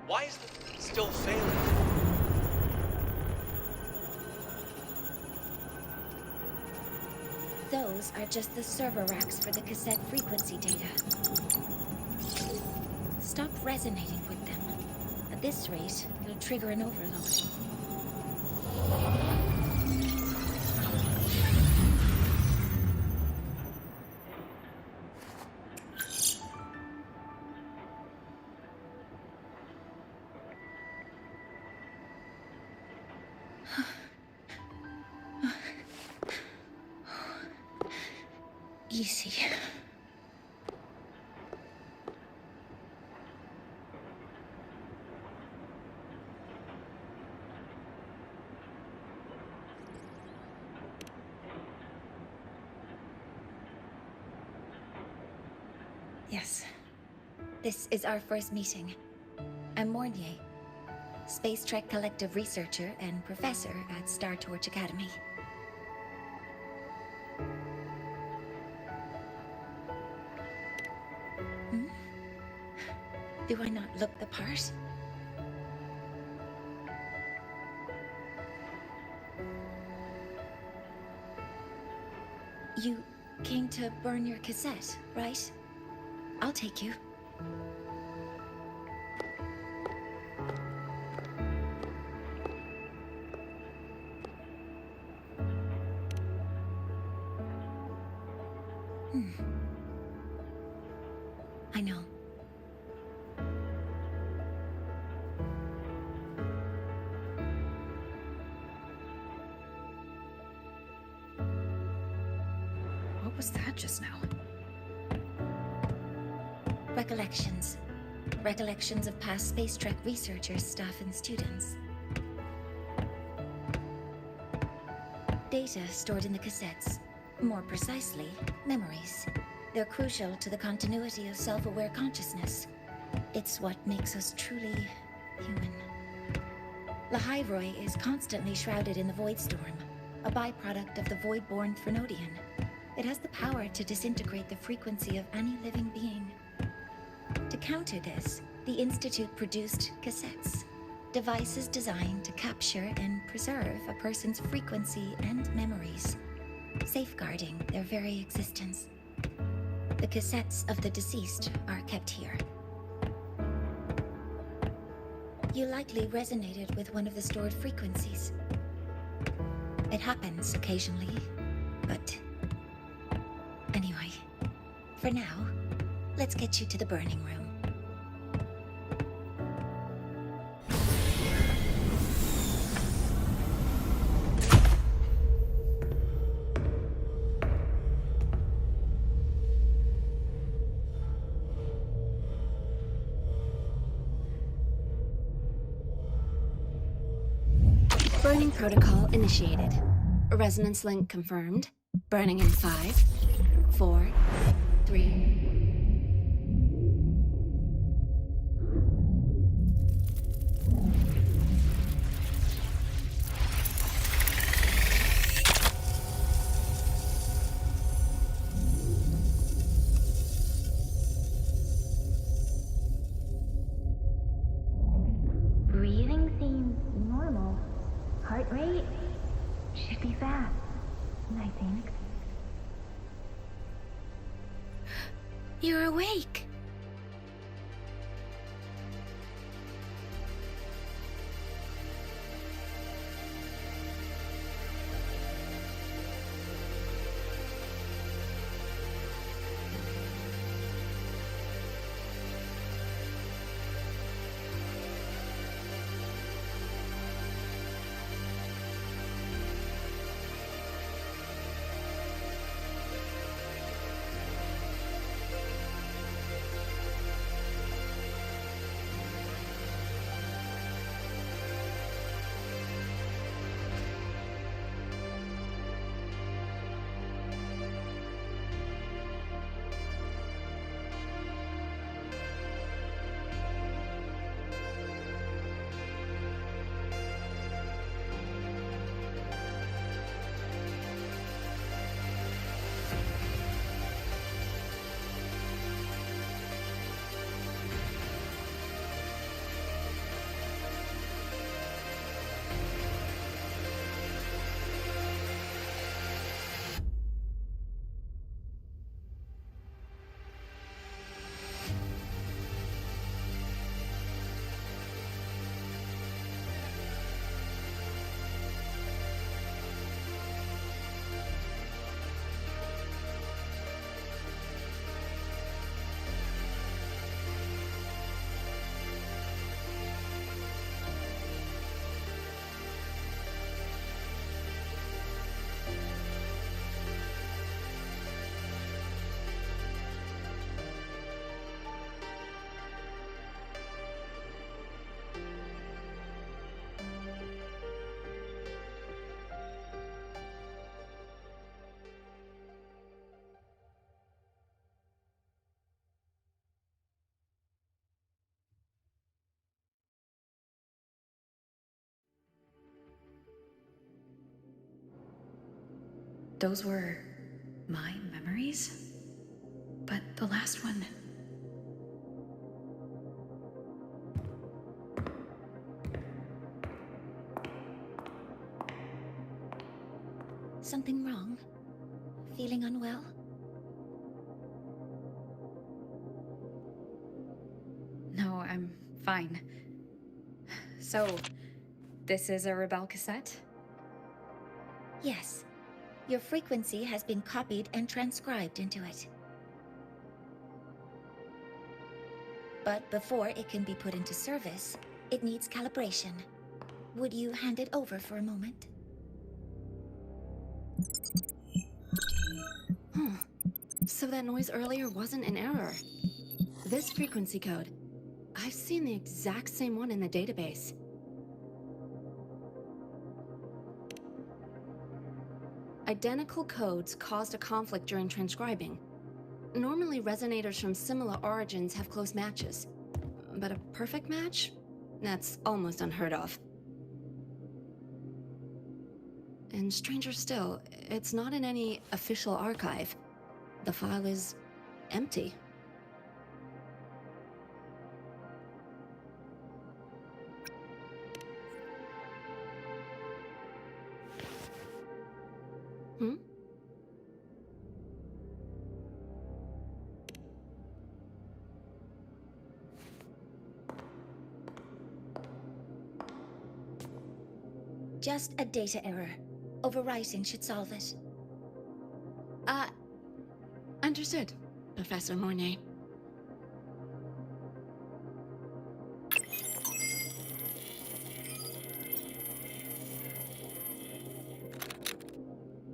Why is it still failing? Those are just the server racks for the cassette frequency data. Stop resonating with them. At this rate, it'll trigger an overload. Easy. Yes. This is our first meeting. I'm Mornier, Space Trek Collective researcher and professor at Star Torch Academy. Do I not look the part? You came to burn your cassette, right? I'll take you. I know. What was that just now? Recollections. recollections of past space trek researchers, staff, and students. Data stored in the cassettes. More precisely, memories. They're crucial to the continuity of self-aware consciousness. It's what makes us truly human. Lahai is constantly shrouded in the Void Storm, a byproduct of the Void-born Threnodian. It has the power to disintegrate the frequency of any living being. To counter this, the Institute produced cassettes, devices designed to capture and preserve a person's frequency and memories, safeguarding their very existence. The cassettes of the deceased are kept here. You likely resonated with one of the stored frequencies. It happens occasionally, but... Anyway, for now, let's get you to the burning room. Burning protocol initiated. Resonance link confirmed. Burning in 5, 4, 3... Breathing seems normal. Heart rate should be fast, I think. You're awake. Those were my memories? But the last one... Something wrong? Feeling unwell? No, I'm fine. So, this is a Rebel cassette? Yes. Your frequency has been copied and transcribed into it. But before it can be put into service, it needs calibration. Would you hand it over for a moment? So that noise earlier wasn't an error. This frequency code, I've seen the exact same one in the database. Identical codes caused a conflict during transcribing. Normally, resonators from similar origins have close matches. But a perfect match? That's almost unheard of. And stranger still, it's not in any official archive. The file is empty. Hmm? Just a data error. Overwriting should solve it. Understood, Professor Mornay.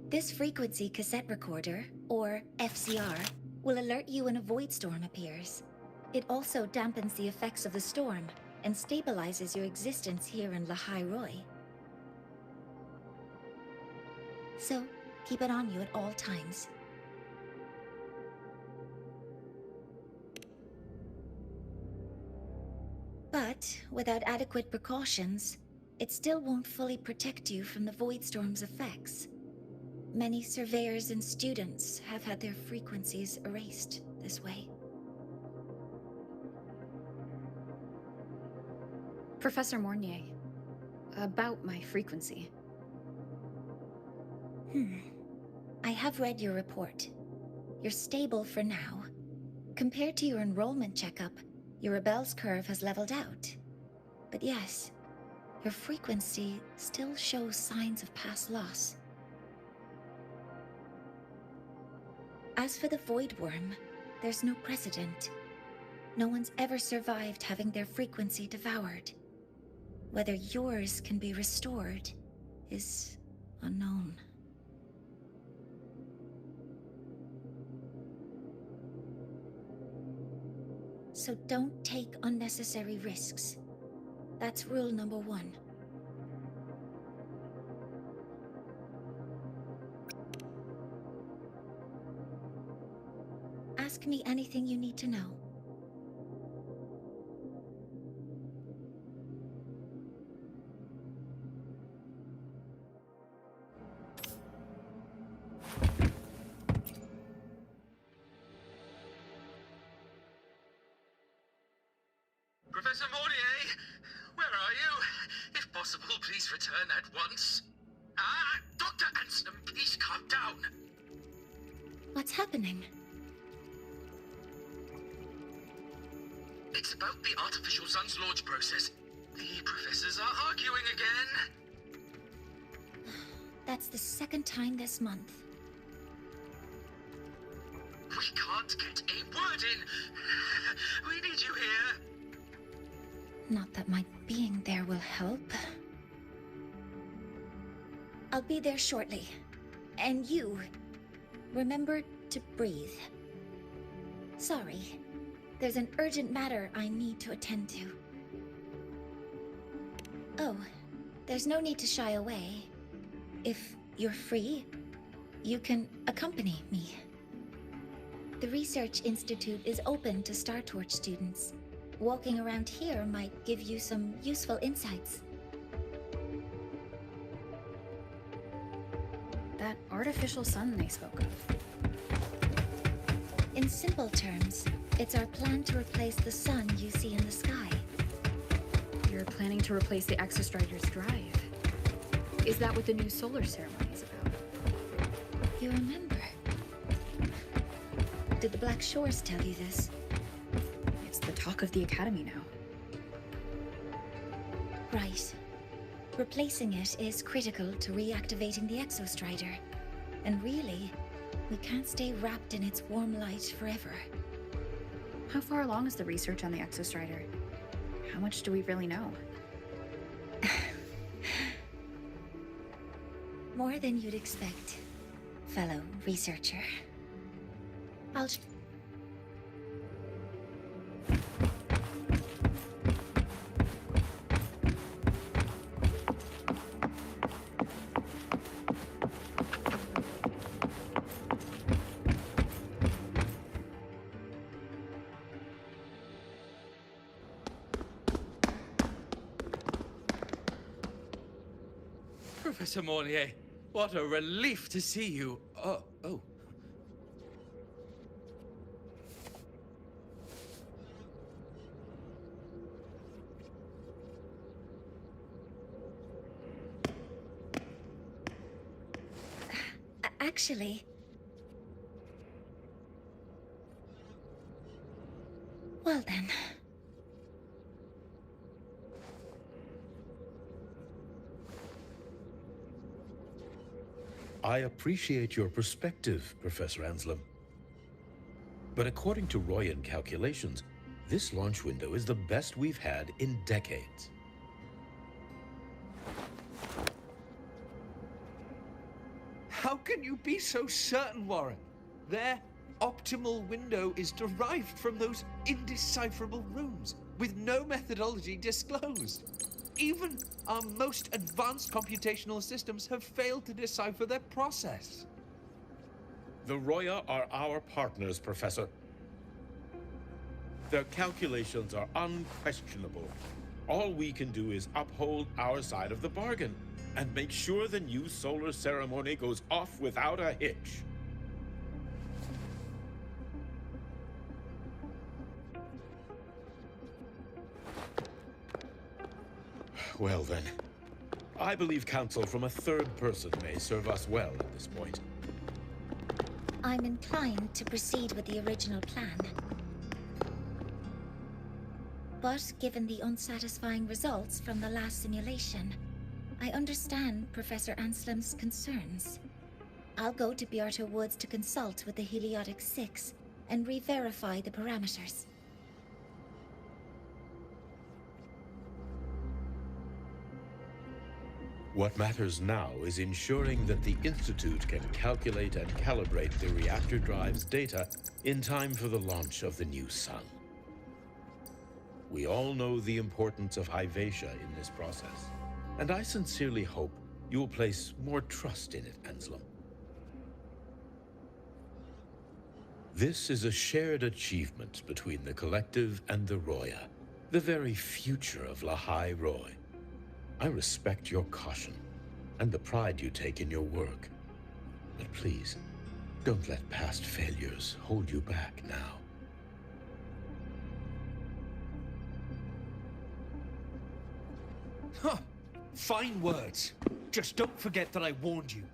This frequency cassette recorder, or FCR, will alert you when a void storm appears. It also dampens the effects of the storm and stabilizes your existence here in Lahai Roy. So, keep it on you at all times. But, without adequate precautions, it still won't fully protect you from the void storm's effects. Many surveyors and students have had their frequencies erased this way. Professor Mornier, about my frequency. I have read your report. You're stable for now. Compared to your enrollment checkup, your rebel's curve has leveled out. But yes, your frequency still shows signs of past loss. As for the Void Worm, there's no precedent. No one's ever survived having their frequency devoured. Whether yours can be restored is unknown. So don't take unnecessary risks. That's rule number 1. Ask me anything you need to know. Professor Mornier, where are you? If possible, please return at once. Dr. Anson, please calm down. What's happening? It's about the artificial sun's launch process. The professors are arguing again. That's the second time this month. We can't get a word in. We need you here. Not that my being there will help. I'll be there shortly. And you, remember to breathe. Sorry, there's an urgent matter I need to attend to. Oh, there's no need to shy away. If you're free, you can accompany me. The Research Institute is open to Star Torch students. Walking around here might give you some useful insights. That artificial sun they spoke of. In simple terms, it's our plan to replace the sun you see in the sky. You're planning to replace the Exostrider's drive. Is that what the new solar ceremony is about? You remember? Did the Black Shores tell you this? It's the talk of the Academy now. Right. Replacing it is critical to reactivating the Exostrider. And really, we can't stay wrapped in its warm light forever. How far along is the research on the Exostrider? How much do we really know? More than you'd expect, fellow researcher. Professor Mornier, what a relief to see you. Oh. Actually... Well then... I appreciate your perspective, Professor Anselm. But according to Royan calculations, this launch window is the best we've had in decades. How can you be so certain, Warren? Their optimal window is derived from those indecipherable runes, with no methodology disclosed. Even our most advanced computational systems have failed to decipher their process. The Roya are our partners, Professor. Their calculations are unquestionable. All we can do is uphold our side of the bargain and make sure the new solar ceremony goes off without a hitch. Well then, I believe counsel from a third person may serve us well at this point. I'm inclined to proceed with the original plan. But given the unsatisfying results from the last simulation, I understand Professor Anselm's concerns. I'll go to Beata Woods to consult with the Heliotic 6 and re-verify the parameters. What matters now is ensuring that the Institute can calculate and calibrate the reactor drive's data in time for the launch of the new sun. We all know the importance of Hyvatia in this process, and I sincerely hope you'll place more trust in it, Anselm. This is a shared achievement between the Collective and the Roya, the very future of Lahai Roy. I respect your caution and the pride you take in your work. But please, don't let past failures hold you back now. Huh. Fine words. Just don't forget that I warned you.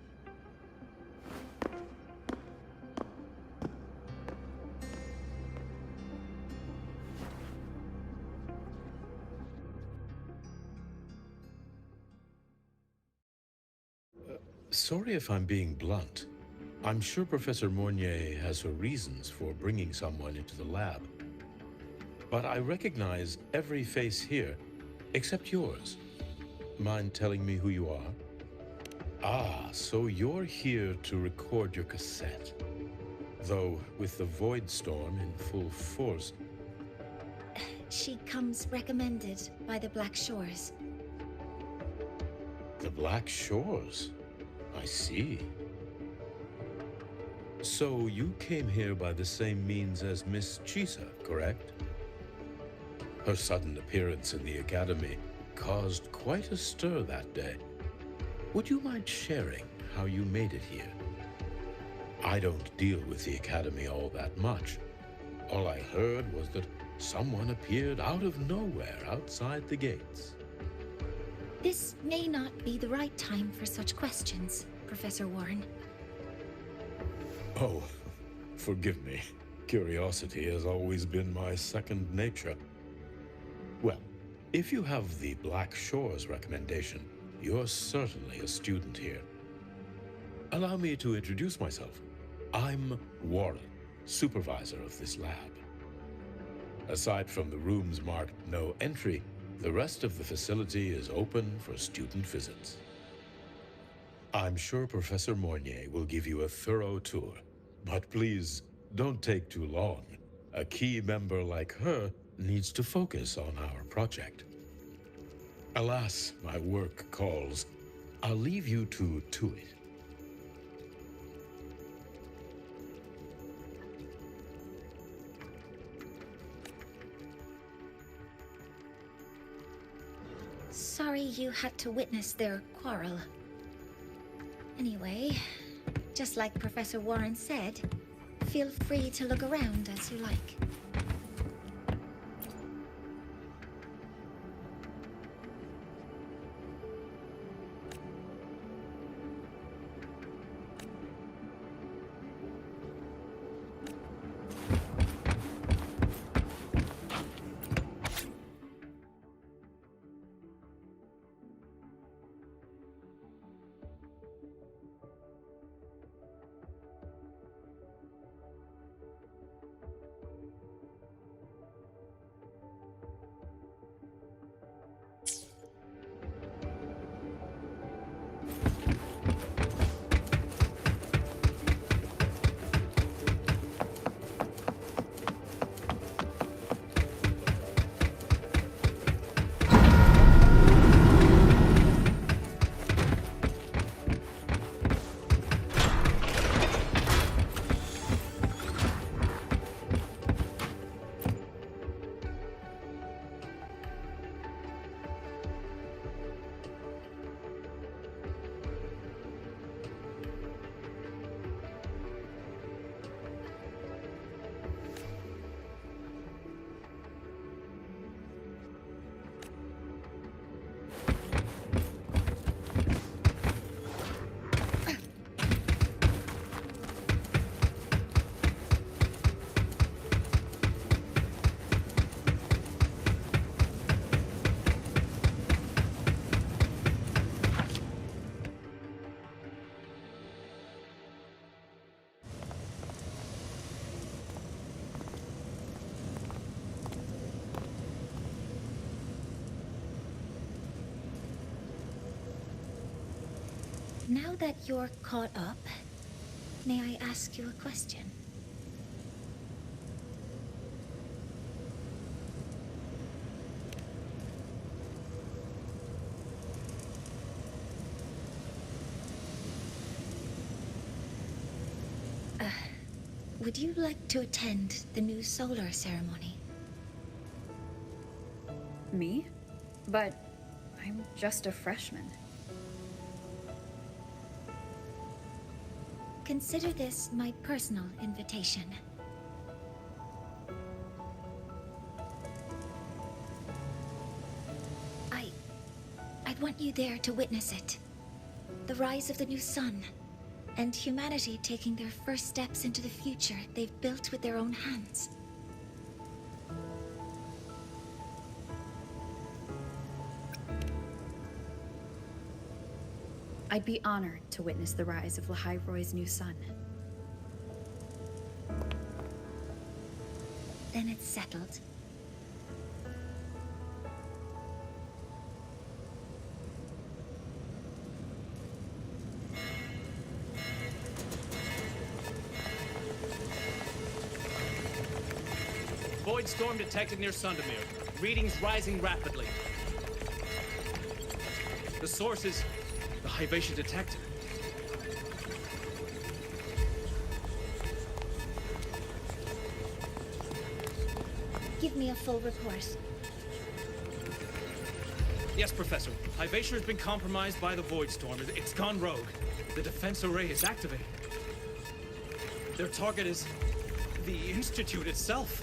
Sorry if I'm being blunt. I'm sure Professor Mornier has her reasons for bringing someone into the lab. But I recognize every face here, except yours. Mind telling me who you are? Ah, so you're here to record your cassette. Though, with the Void Storm in full force... She comes recommended by the Black Shores. The Black Shores? I see. So you came here by the same means as Miss Chisa, correct? Her sudden appearance in the Academy caused quite a stir that day. Would you mind sharing how you made it here? I don't deal with the Academy all that much. All I heard was that someone appeared out of nowhere outside the gates. This may not be the right time for such questions, Professor Warren. Oh, forgive me. Curiosity has always been my second nature. Well, if you have the Black Shores recommendation, you're certainly a student here. Allow me to introduce myself. I'm Warren, supervisor of this lab. Aside from the rooms marked no entry, the rest of the facility is open for student visits. I'm sure Professor Mornier will give you a thorough tour, but please don't take too long. A key member like her needs to focus on our project. Alas, my work calls. I'll leave you to it. Sorry you had to witness their quarrel. Anyway, just like Professor Warren said, feel free to look around as you like. Now that you're caught up, may I ask you a question? Would you like to attend the new solar ceremony? Me? But I'm just a freshman. Consider this my personal invitation. I'd want you there to witness it. The rise of the new sun, and humanity taking their first steps into the future they've built with their own hands. I'd be honored to witness the rise of Lahai Roy's new sun. Then it's settled. Void storm detected near Sundermere. Readings rising rapidly. The source is the Hyvatia detector. Give me a full report. Yes, Professor. Hyvatia has been compromised by the Void Storm. It's gone rogue. The defense array is activated. Their target is the Institute itself.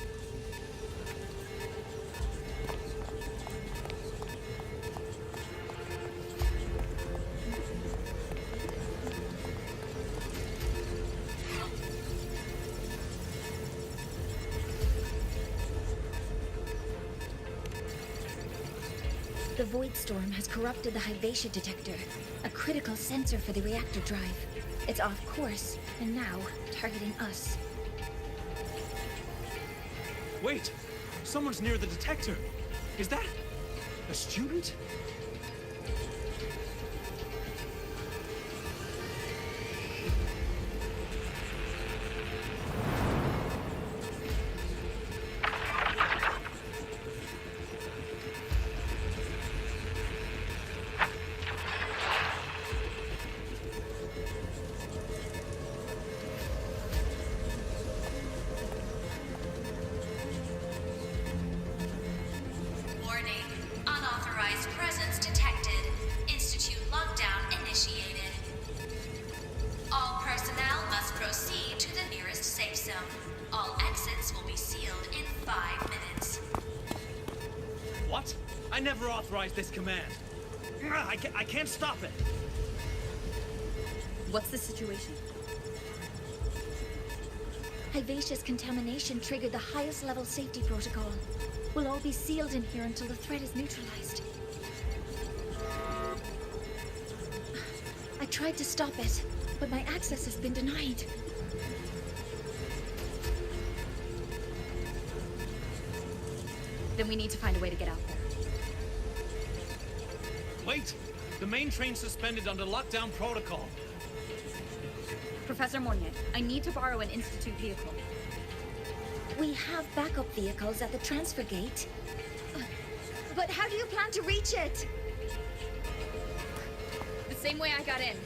The Void Storm has corrupted the Hyvatia detector, a critical sensor for the reactor drive. It's off course, and now targeting us. Wait! Someone's near the detector! Is that a student? zone. All exits will be sealed in 5 minutes. What? I never authorized this command. I can't stop it. What's the situation? Vivacious contamination triggered the highest level safety protocol. We'll all be sealed in here until the threat is neutralized. I tried to stop it, but my access has been denied. Then we need to find a way to get out there. Wait! The main train's suspended under lockdown protocol. Professor Mornier, I need to borrow an Institute vehicle. We have backup vehicles at the transfer gate. But how do you plan to reach it? The same way I got in.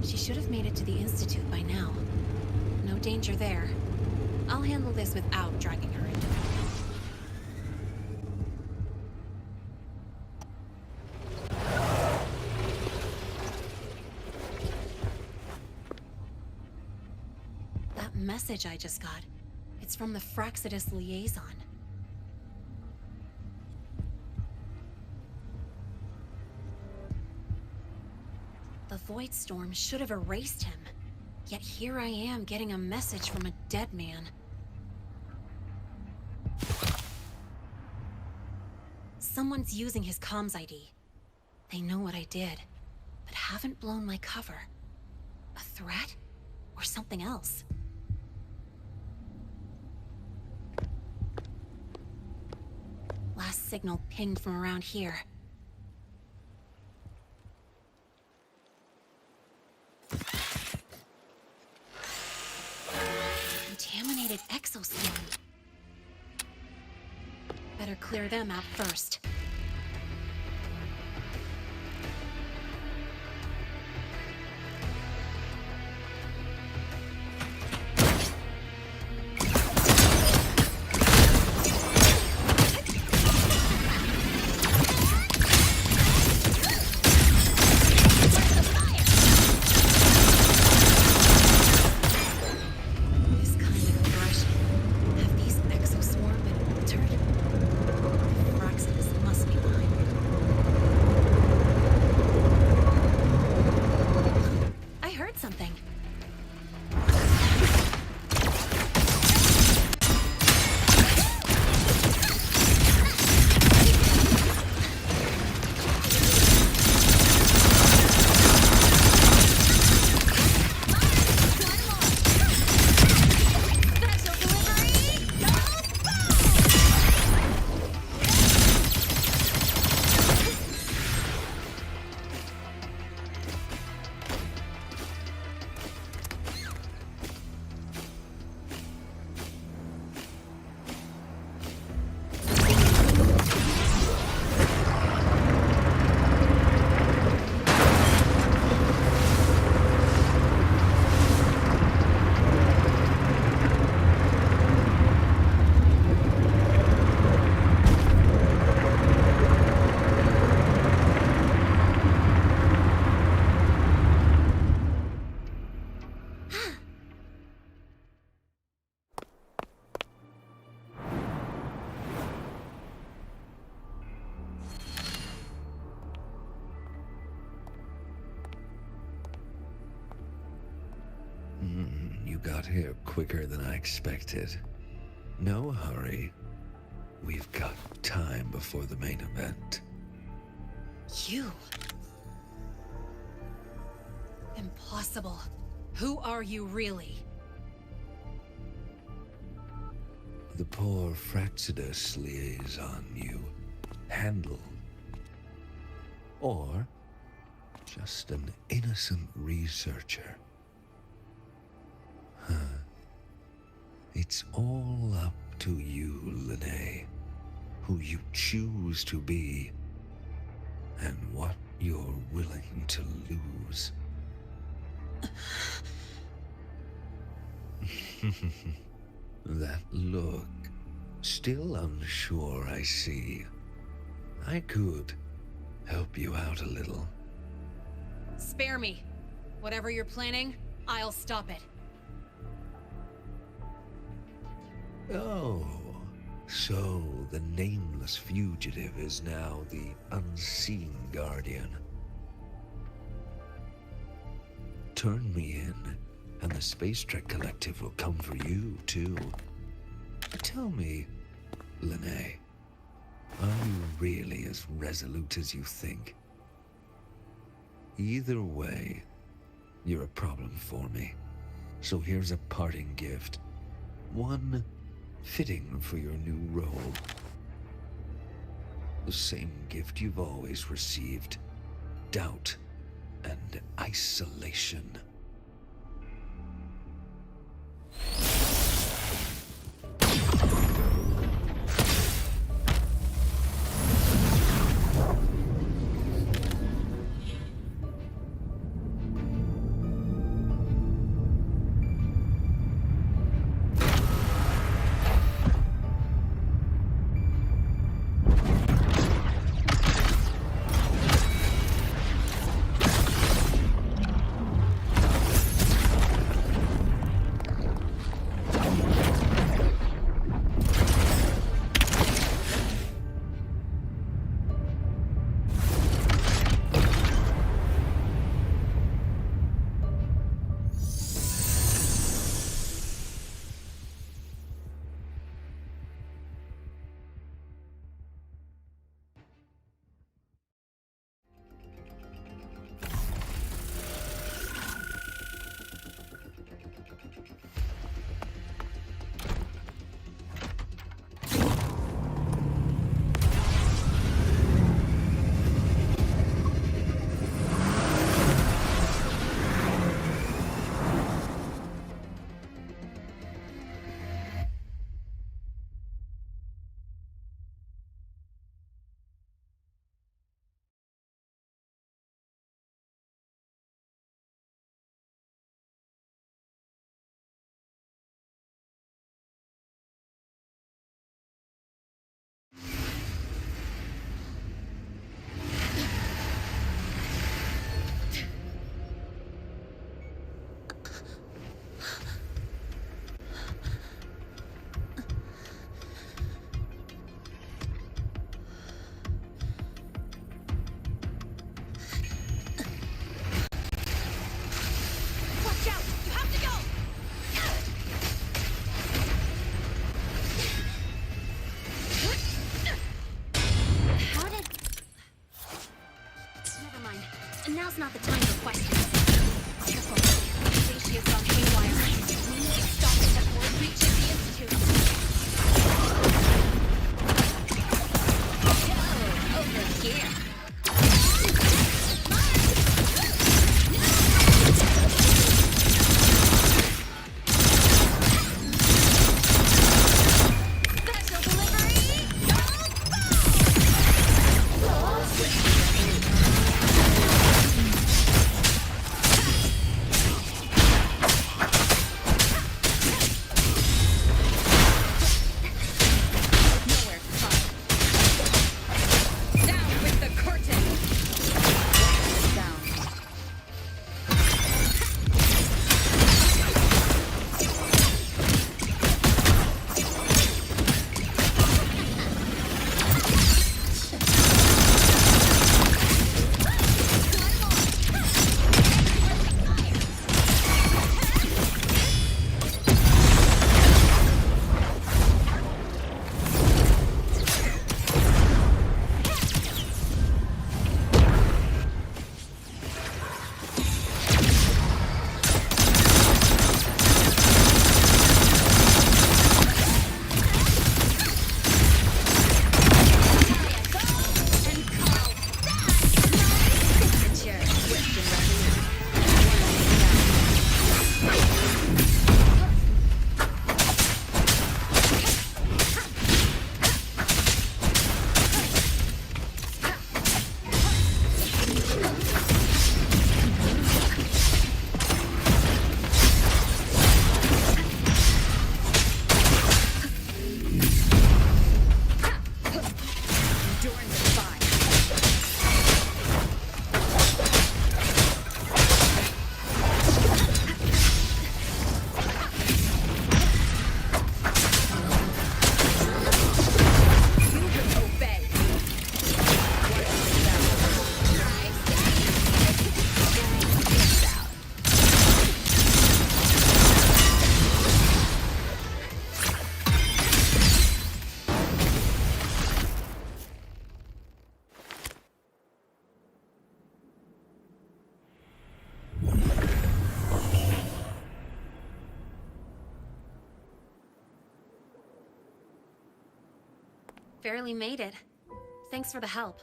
She should have made it to the Institute by now. No danger there. I'll handle this without dragging her into it. That message I just got, it's from the Fraxidus liaison. The Void Storm should have erased him. Yet here I am getting a message from a dead man. Someone's using his comms ID. They know what I did, but haven't blown my cover. A threat? Or something else? Last signal pinged from around here. Contaminated exoskin. Better clear them out first. You got here quicker than I expected. No hurry. We've got time before the main event. You? Impossible. Who are you really? The poor Fraxidus liaison you handled. Or just an innocent researcher. Huh. It's all up to you, Lahai. Who you choose to be, and what you're willing to lose. That look. Still unsure, I see. I could help you out a little. Spare me. Whatever you're planning, I'll stop it. Oh, so the nameless fugitive is now the unseen guardian. Turn me in, and the Space Trek Collective will come for you, too. Tell me, Lahai, are you really as resolute as you think? Either way, you're a problem for me. So here's a parting gift. One fitting for your new role. The same gift you've always received. Doubt and isolation. Now's not the time for questions. Careful. Satia's gone haywire. We need to stop it before it reaches the Institute. Go! Over here. Barely made it. Thanks for the help.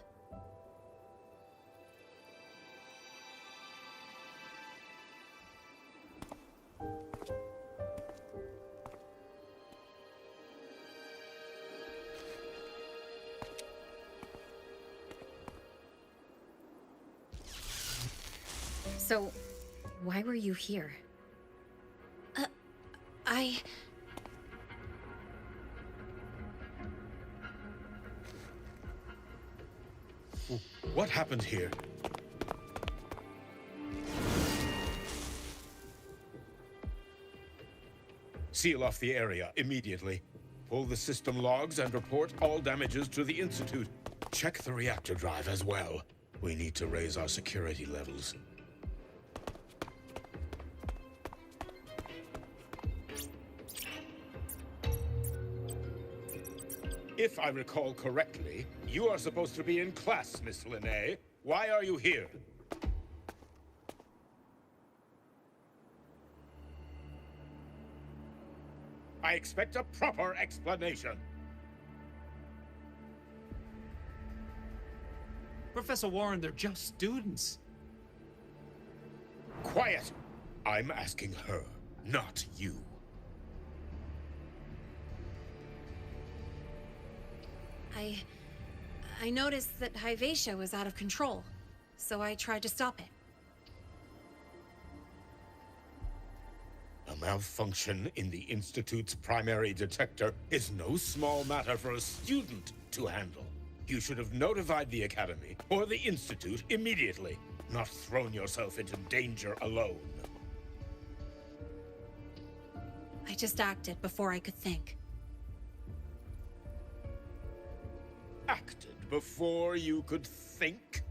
So, why were you here? What happened here? Seal off the area immediately. Pull the system logs and report all damages to the Institute. Check the reactor drive as well. We need to raise our security levels. If I recall correctly, you are supposed to be in class, Miss Lahai. Why are you here? I expect a proper explanation. Professor Warren, they're just students. Quiet! I'm asking her, not you. I noticed that Hyvatia was out of control, so I tried to stop it. A malfunction in the Institute's primary detector is no small matter for a student to handle. You should have notified the Academy or the Institute immediately, not thrown yourself into danger alone. I just acted before I could think. Acted before you could think?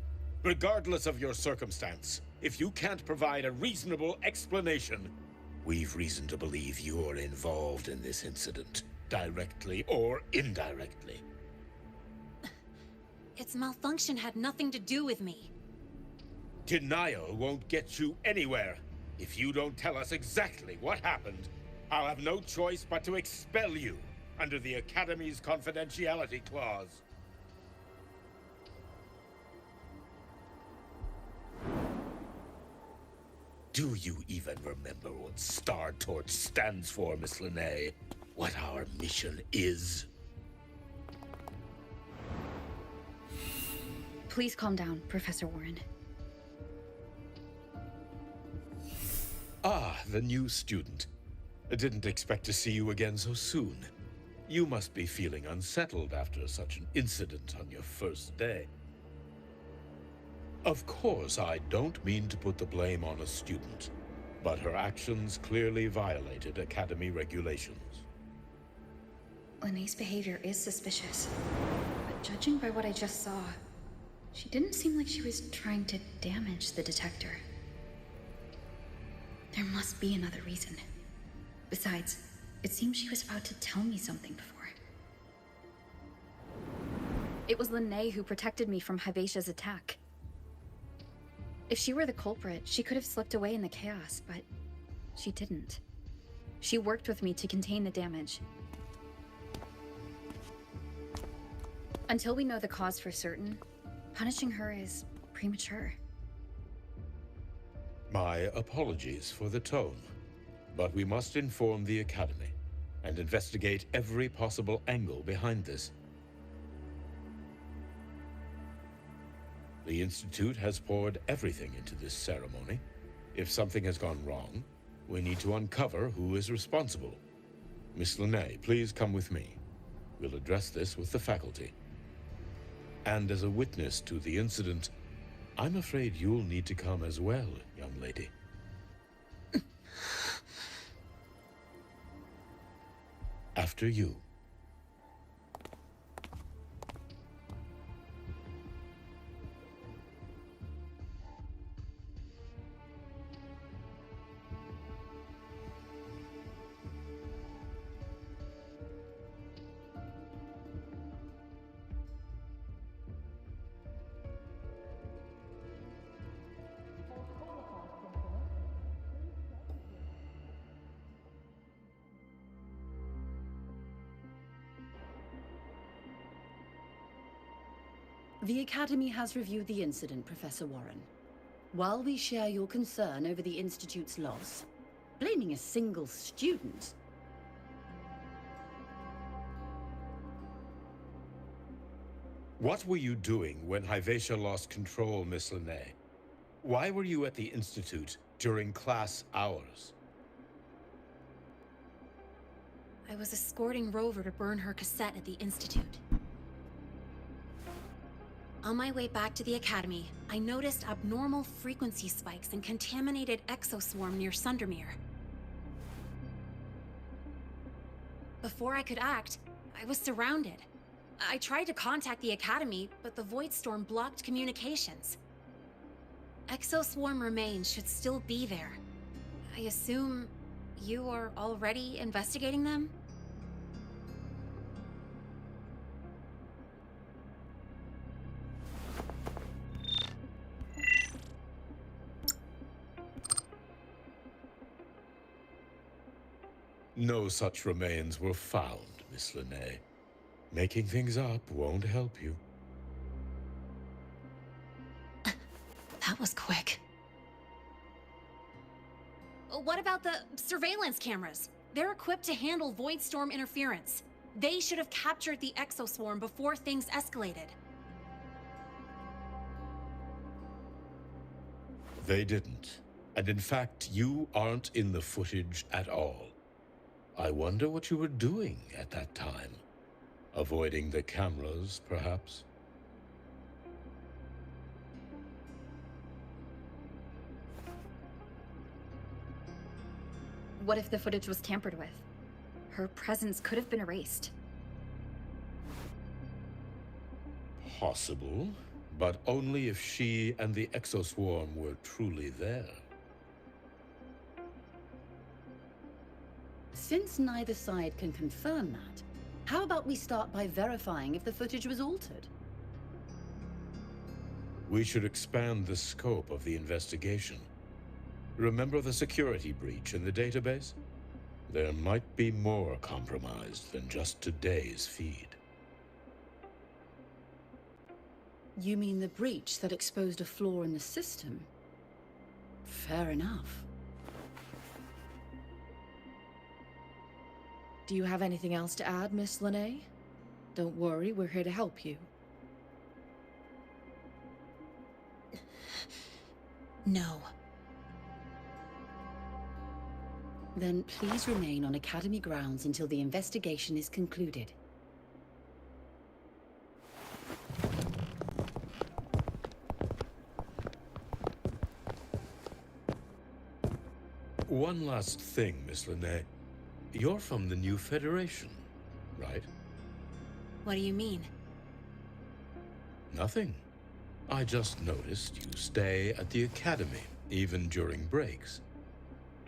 Regardless of your circumstance, if you can't provide a reasonable explanation, we've reason to believe you're involved in this incident, directly or indirectly. Its malfunction had nothing to do with me. Denial won't get you anywhere. If you don't tell us exactly what happened, I'll have no choice but to expel you under the Academy's confidentiality clause. Do you even remember what Star Torch stands for, Miss Lahai? What our mission is? Please calm down, Professor Warren. Ah, the new student. I didn't expect to see you again so soon. You must be feeling unsettled after such an incident on your first day. Of course, I don't mean to put the blame on a student, but her actions clearly violated Academy regulations. Lahai's behavior is suspicious, but judging by what I just saw, she didn't seem like she was trying to damage the detector. There must be another reason. Besides, it seems she was about to tell me something before. It was Lahai who protected me from Hyvatia's attack. If she were the culprit, she could have slipped away in the chaos, but she didn't. She worked with me to contain the damage. Until we know the cause for certain, punishing her is premature. My apologies for the tone, but we must inform the Academy and investigate every possible angle behind this. The Institute has poured everything into this ceremony. If something has gone wrong, we need to uncover who is responsible. Miss Lahai, please come with me. We'll address this with the faculty. And as a witness to the incident, I'm afraid you'll need to come as well, young lady. After you. The Academy has reviewed the incident, Professor Warren. While we share your concern over the Institute's loss, blaming a single student... What were you doing when Hyvatia lost control, Miss Lahai? Why were you at the Institute during class hours? I was escorting Rover to burn her cassette at the Institute. On my way back to the Academy, I noticed abnormal frequency spikes and contaminated exoswarm near Sundermere. Before I could act, I was surrounded. I tried to contact the Academy, but the Void Storm blocked communications. Exoswarm remains should still be there. I assume you are already investigating them? No such remains were found, Miss Lahai. Making things up won't help you. That was quick. What about the surveillance cameras? They're equipped to handle Void Storm interference. They should have captured the exoswarm before things escalated. They didn't. And in fact, you aren't in the footage at all. I wonder what you were doing at that time. Avoiding the cameras, perhaps? What if the footage was tampered with? Her presence could have been erased. Possible, but only if she and the exoswarm were truly there. Since neither side can confirm that, how about we start by verifying if the footage was altered? We should expand the scope of the investigation. Remember the security breach in the database? There might be more compromised than just today's feed. You mean the breach that exposed a flaw in the system? Fair enough. Do you have anything else to add, Miss Lahai? Don't worry, we're here to help you. No. Then please remain on Academy grounds until the investigation is concluded. One last thing, Miss Lahai. You're from the new Federation, right? What do you mean? Nothing. I just noticed you stay at the Academy, even during breaks.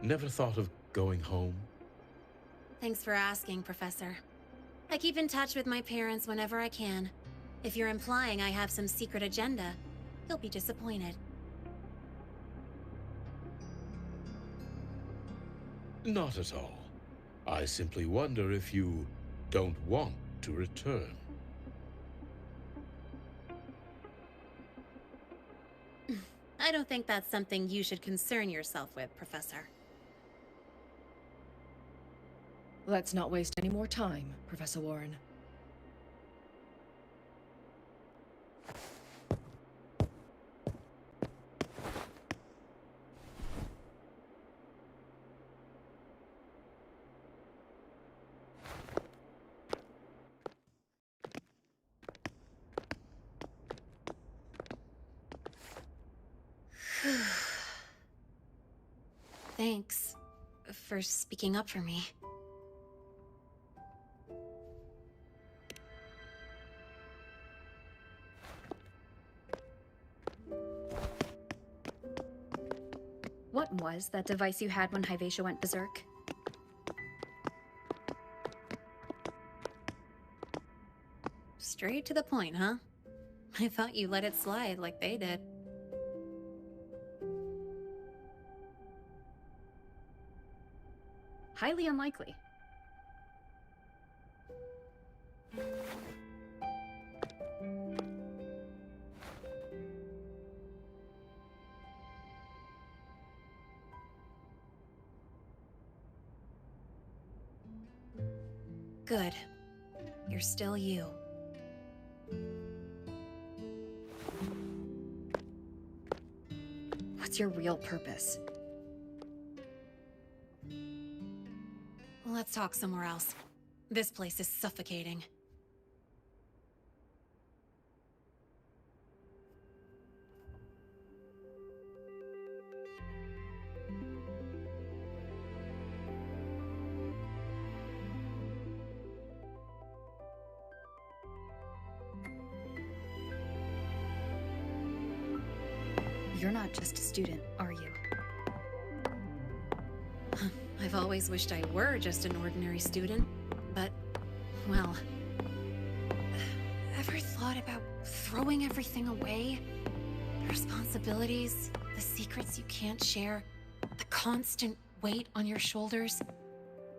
Never thought of going home? Thanks for asking, Professor. I keep in touch with my parents whenever I can. If you're implying I have some secret agenda, you'll be disappointed. Not at all. I simply wonder if you don't want to return. I don't think that's something you should concern yourself with, Professor. Let's not waste any more time, Professor Warren. Thanks for speaking up for me. What was that device you had when Hyvatia went berserk? Straight to the point, huh? I thought you let it slide like they did. Highly unlikely. Good. You're still you. What's your real purpose? Let's talk somewhere else. This place is suffocating. You're not just a student, are you? I've always wished I were just an ordinary student, but, well... Ever thought about throwing everything away? The responsibilities, the secrets you can't share, the constant weight on your shoulders?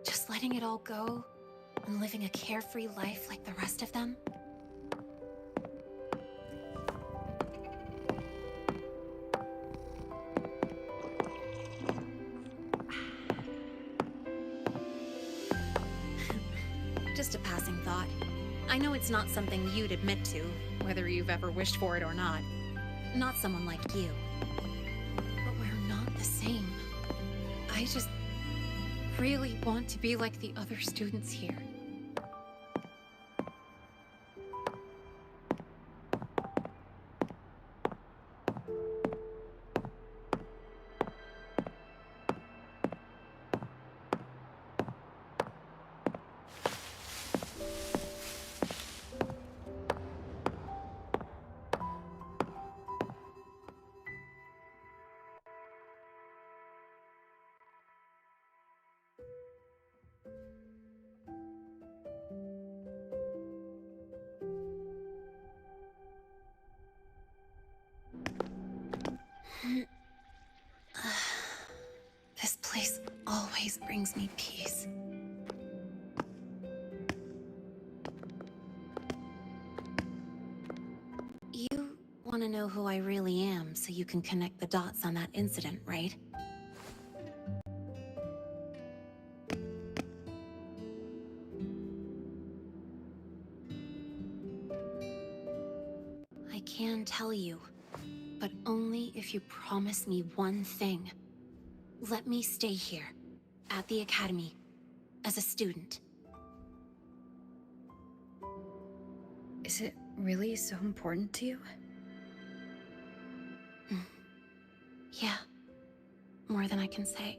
Just letting it all go and living a carefree life like the rest of them? Just a passing thought. I know it's not something you'd admit to, whether you've ever wished for it or not. Not someone like you. But we're not the same. I just really want to be like the other students here. This place always brings me peace. You want to know who I really am so you can connect the dots on that incident, right? I can tell you, but only if you promise me one thing. Let me stay here, at the Academy, as a student. Is it really so important to you? Yeah, more than I can say.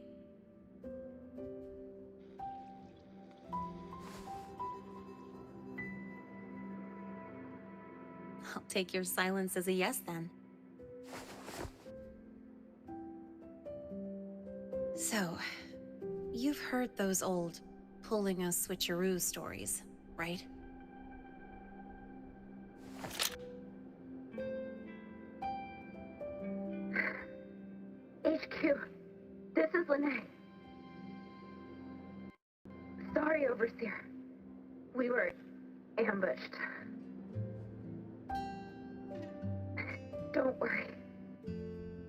I'll take your silence as a yes, then. So, you've heard those old pulling a switcheroo stories, right? HQ, this is Lahai. Sorry, Overseer. We were ambushed. Don't worry.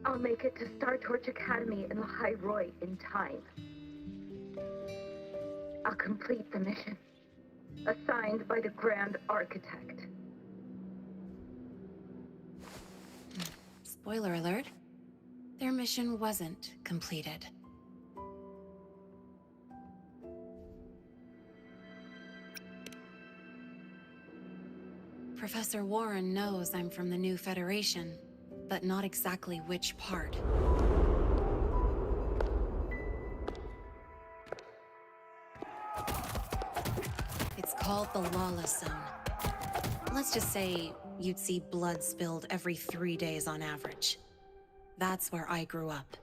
I'll make it to Star Torch Academy in Lahai Roy in time. I'll complete the mission, assigned by the Grand Architect. Spoiler alert, their mission wasn't completed. Professor Warren knows I'm from the new Federation, but not exactly which part. It's called the Lawless Zone. Let's just say you'd see blood spilled every 3 days on average. That's where I grew up.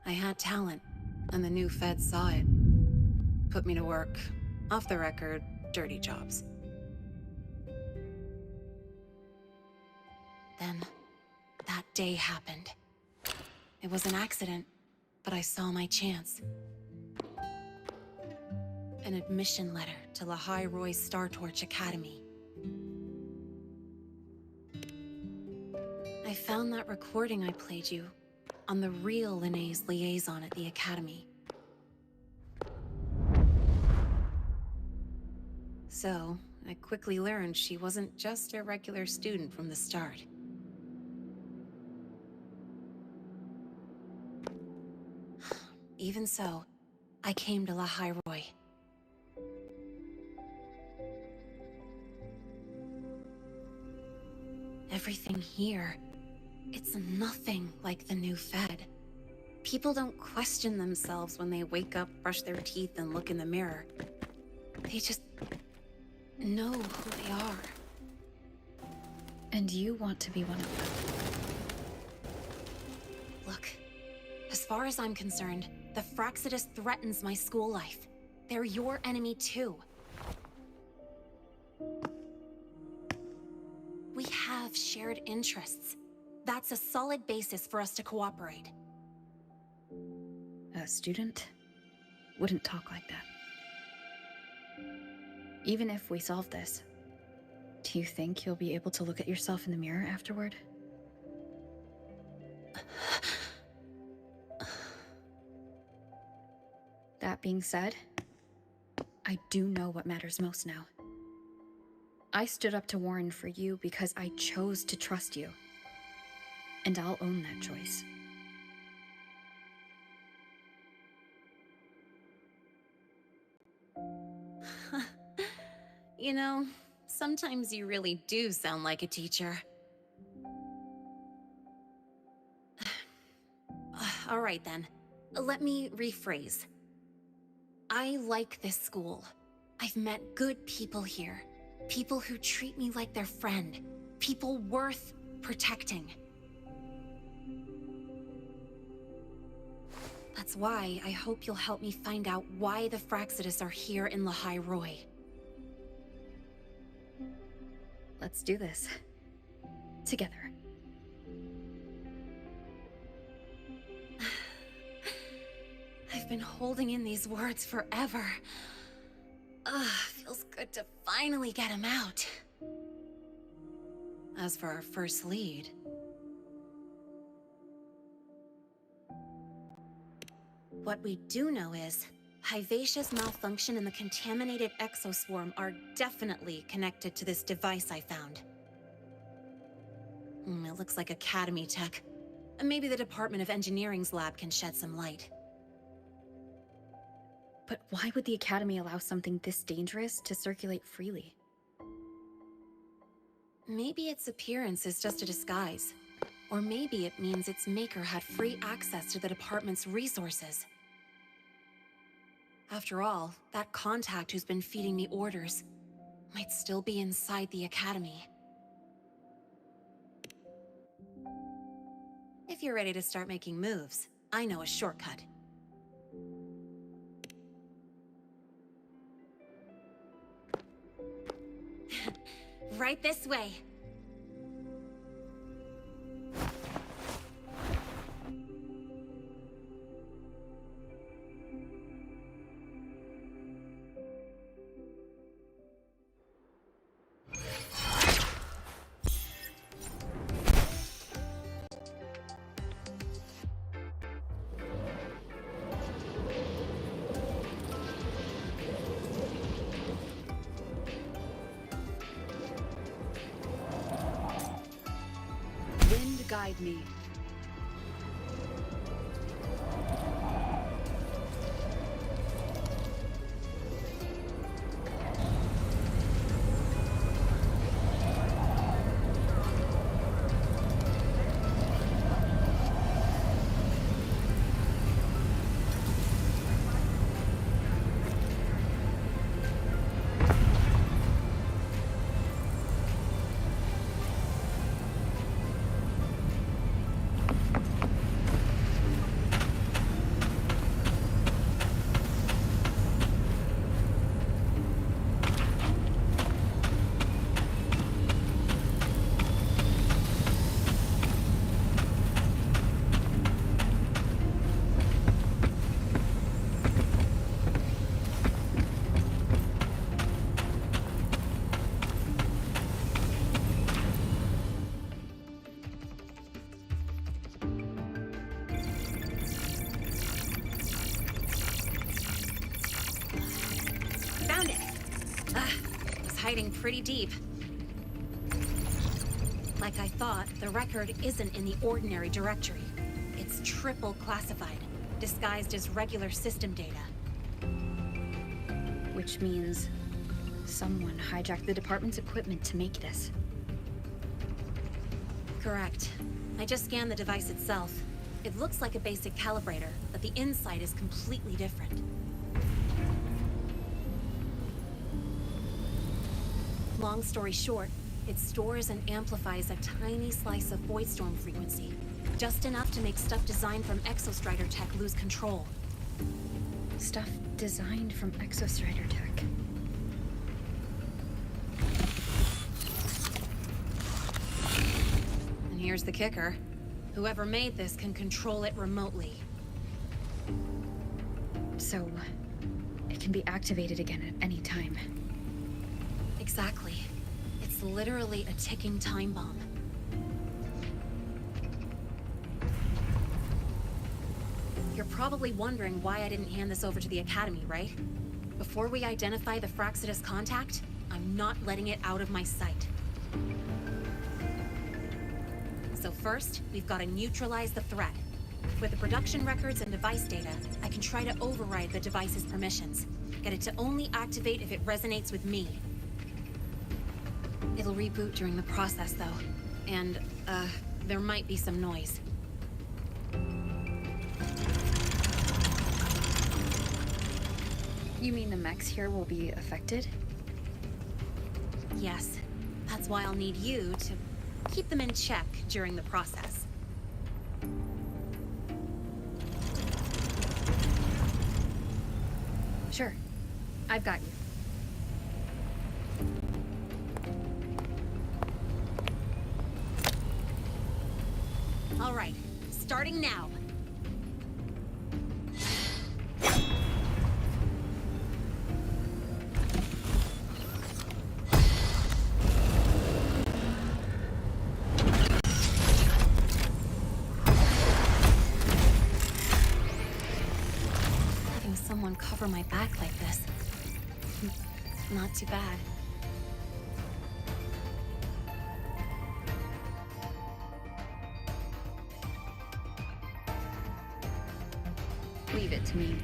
I had talent, and the new feds saw it. Put me to work, off the record, dirty jobs. Then, that day happened. It was an accident, but I saw my chance. An admission letter to Lahai Roy's Star Torch Academy. I found that recording I played you on the real Linnaeus liaison at the Academy. So, I quickly learned she wasn't just a regular student from the start. Even so, I came to Lahai. Everything here, it's nothing like the new Fed. People don't question themselves when they wake up, brush their teeth, and look in the mirror. They just know who they are. And you want to be one of them. Look, as far as I'm concerned, the Fraxidus threatens my school life. They're your enemy too. We have shared interests. That's a solid basis for us to cooperate. A student wouldn't talk like that. Even if we solve this, do you think you'll be able to look at yourself in the mirror afterward? That being said, I do know what matters most now. I stood up to Warren for you because I chose to trust you. And I'll own that choice. You know, sometimes you really do sound like a teacher. All right then, let me rephrase. I like this school. I've met good people here. People who treat me like their friend. People worth protecting. That's why I hope you'll help me find out why the Fraxidus are here in Lahai. Let's do this. Together. I've been holding in these words forever. Feels good to finally get them out. As for our first lead... what we do know is, Hyvatia's malfunction and the contaminated exoswarm are definitely connected to this device I found. It looks like Academy tech. Maybe the Department of Engineering's lab can shed some light. But why would the Academy allow something this dangerous to circulate freely? Maybe its appearance is just a disguise. Or maybe it means its maker had free access to the department's resources. After all, that contact who's been feeding me orders might still be inside the Academy. If you're ready to start making moves, I know a shortcut. Right this way. Guide me. hiding pretty deep. Like I thought, the record isn't in the ordinary directory. It's triple classified, disguised as regular system data. Which means someone hijacked the department's equipment to make this. Correct. I just scanned the device itself. It looks like a basic calibrator, but the inside is completely different. Long story short, it stores and amplifies a tiny slice of Voidstorm frequency. Just enough to make stuff designed from Exostrider tech lose control. Stuff designed from Exostrider tech. And here's the kicker. Whoever made this can control it remotely. So, it can be activated again at any time. Exactly. It's literally a ticking time bomb. You're probably wondering why I didn't hand this over to the Academy, right? Before we identify the Fraxidus contact, I'm not letting it out of my sight. So first, we've got to neutralize the threat. With the production records and device data, I can try to override the device's permissions. Get it to only activate if it resonates with me. It'll reboot during the process, though. And, there might be some noise. You mean the mechs here will be affected? Yes. That's why I'll need you to keep them in check during the process. Sure. I've got you. All right, starting now. Having someone cover my back like this. Not too bad. Leave it to me.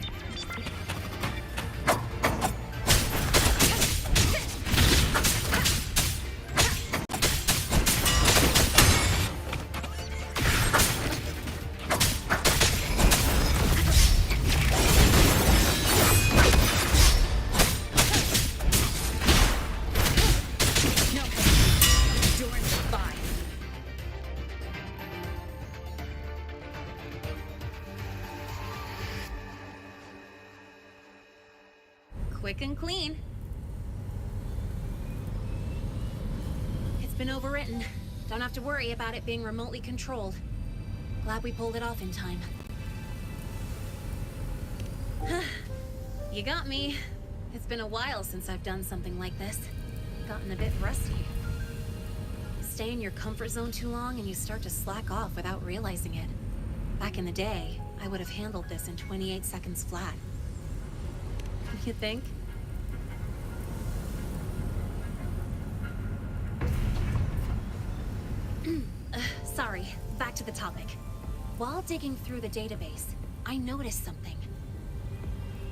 Quick and clean. It's been overwritten. Don't have to worry about it being remotely controlled. Glad we pulled it off in time. You got me. It's been a while since I've done something like this. Gotten a bit rusty. Stay in your comfort zone too long and you start to slack off without realizing it. Back in the day, I would have handled this in 28 seconds flat. You think? Sorry, back to the topic. While digging through the database, I noticed something.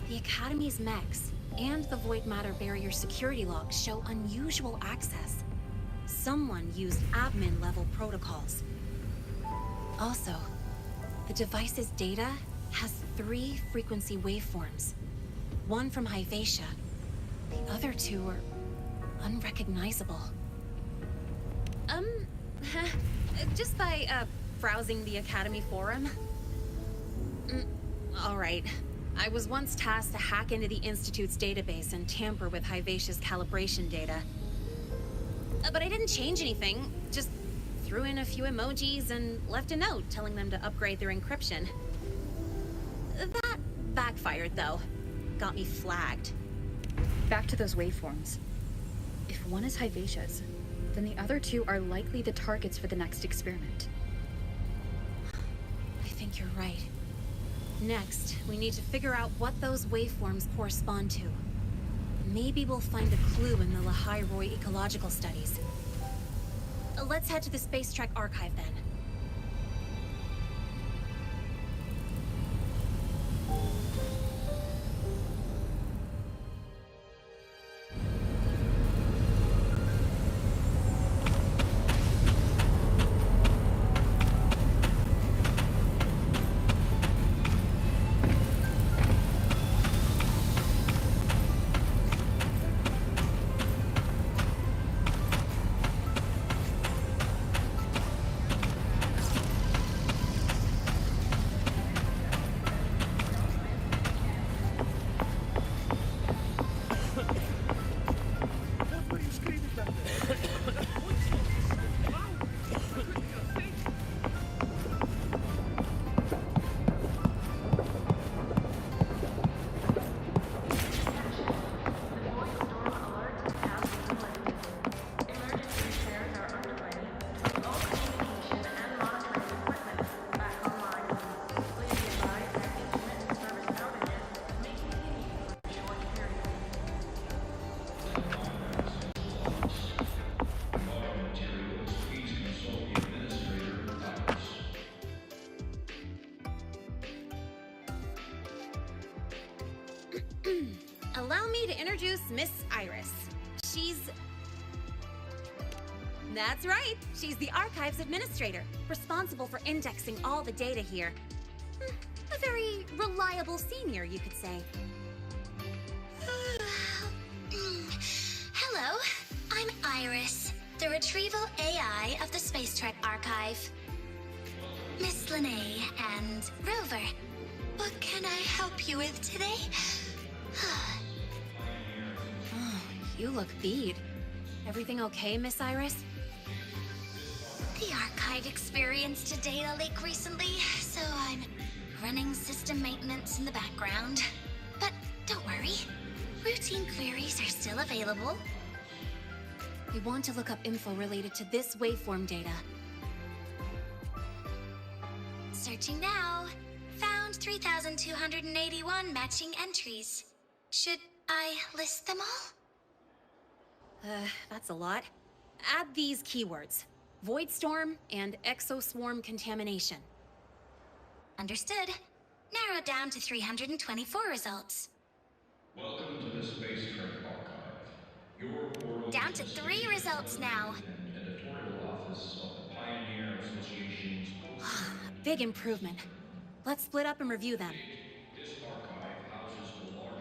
The Academy's mechs and the Void Matter Barrier security logs show unusual access. Someone used admin-level protocols. Also, the device's data has 3 frequency waveforms. One from Hyvatia. The other 2 are unrecognizable. Just by, browsing the Academy forum? Alright. I was once tasked to hack into the Institute's database and tamper with Hyvatia's calibration data. But I didn't change anything, just threw in a few emojis and left a note telling them to upgrade their encryption. That backfired, though. Got me flagged. Back to those waveforms. If one is Hyvatia's, then the other 2 are likely the targets for the next experiment. I think you're right. Next, we need to figure out what those waveforms correspond to. Maybe we'll find a clue in the Lahai ecological studies. Let's head to the Space Trek archive then. Allow me to introduce Miss Iris. That's right. She's the Archives Administrator, responsible for indexing all the data here. A very reliable senior, you could say. Hello, I'm Iris, the Retrieval AI of the Space Trek Archive. Miss Linnae and Rover, what can I help you with today? Oh, you look beat. Everything okay, Miss Iris? The Archive experienced a data leak recently, so I'm running system maintenance in the background. But don't worry, routine queries are still available. We want to look up info related to this waveform data. Searching now. Found 3,281 matching entries. Should I list them all? That's a lot. Add these keywords: Void Storm and Exoswarm Contamination. Understood. Narrowed down to 324 results. Welcome to the Space Trek Archive. Your portal Down to 3 results now. and editorial office of the Pioneer Association's Big improvement. Let's split up and review them. This archive houses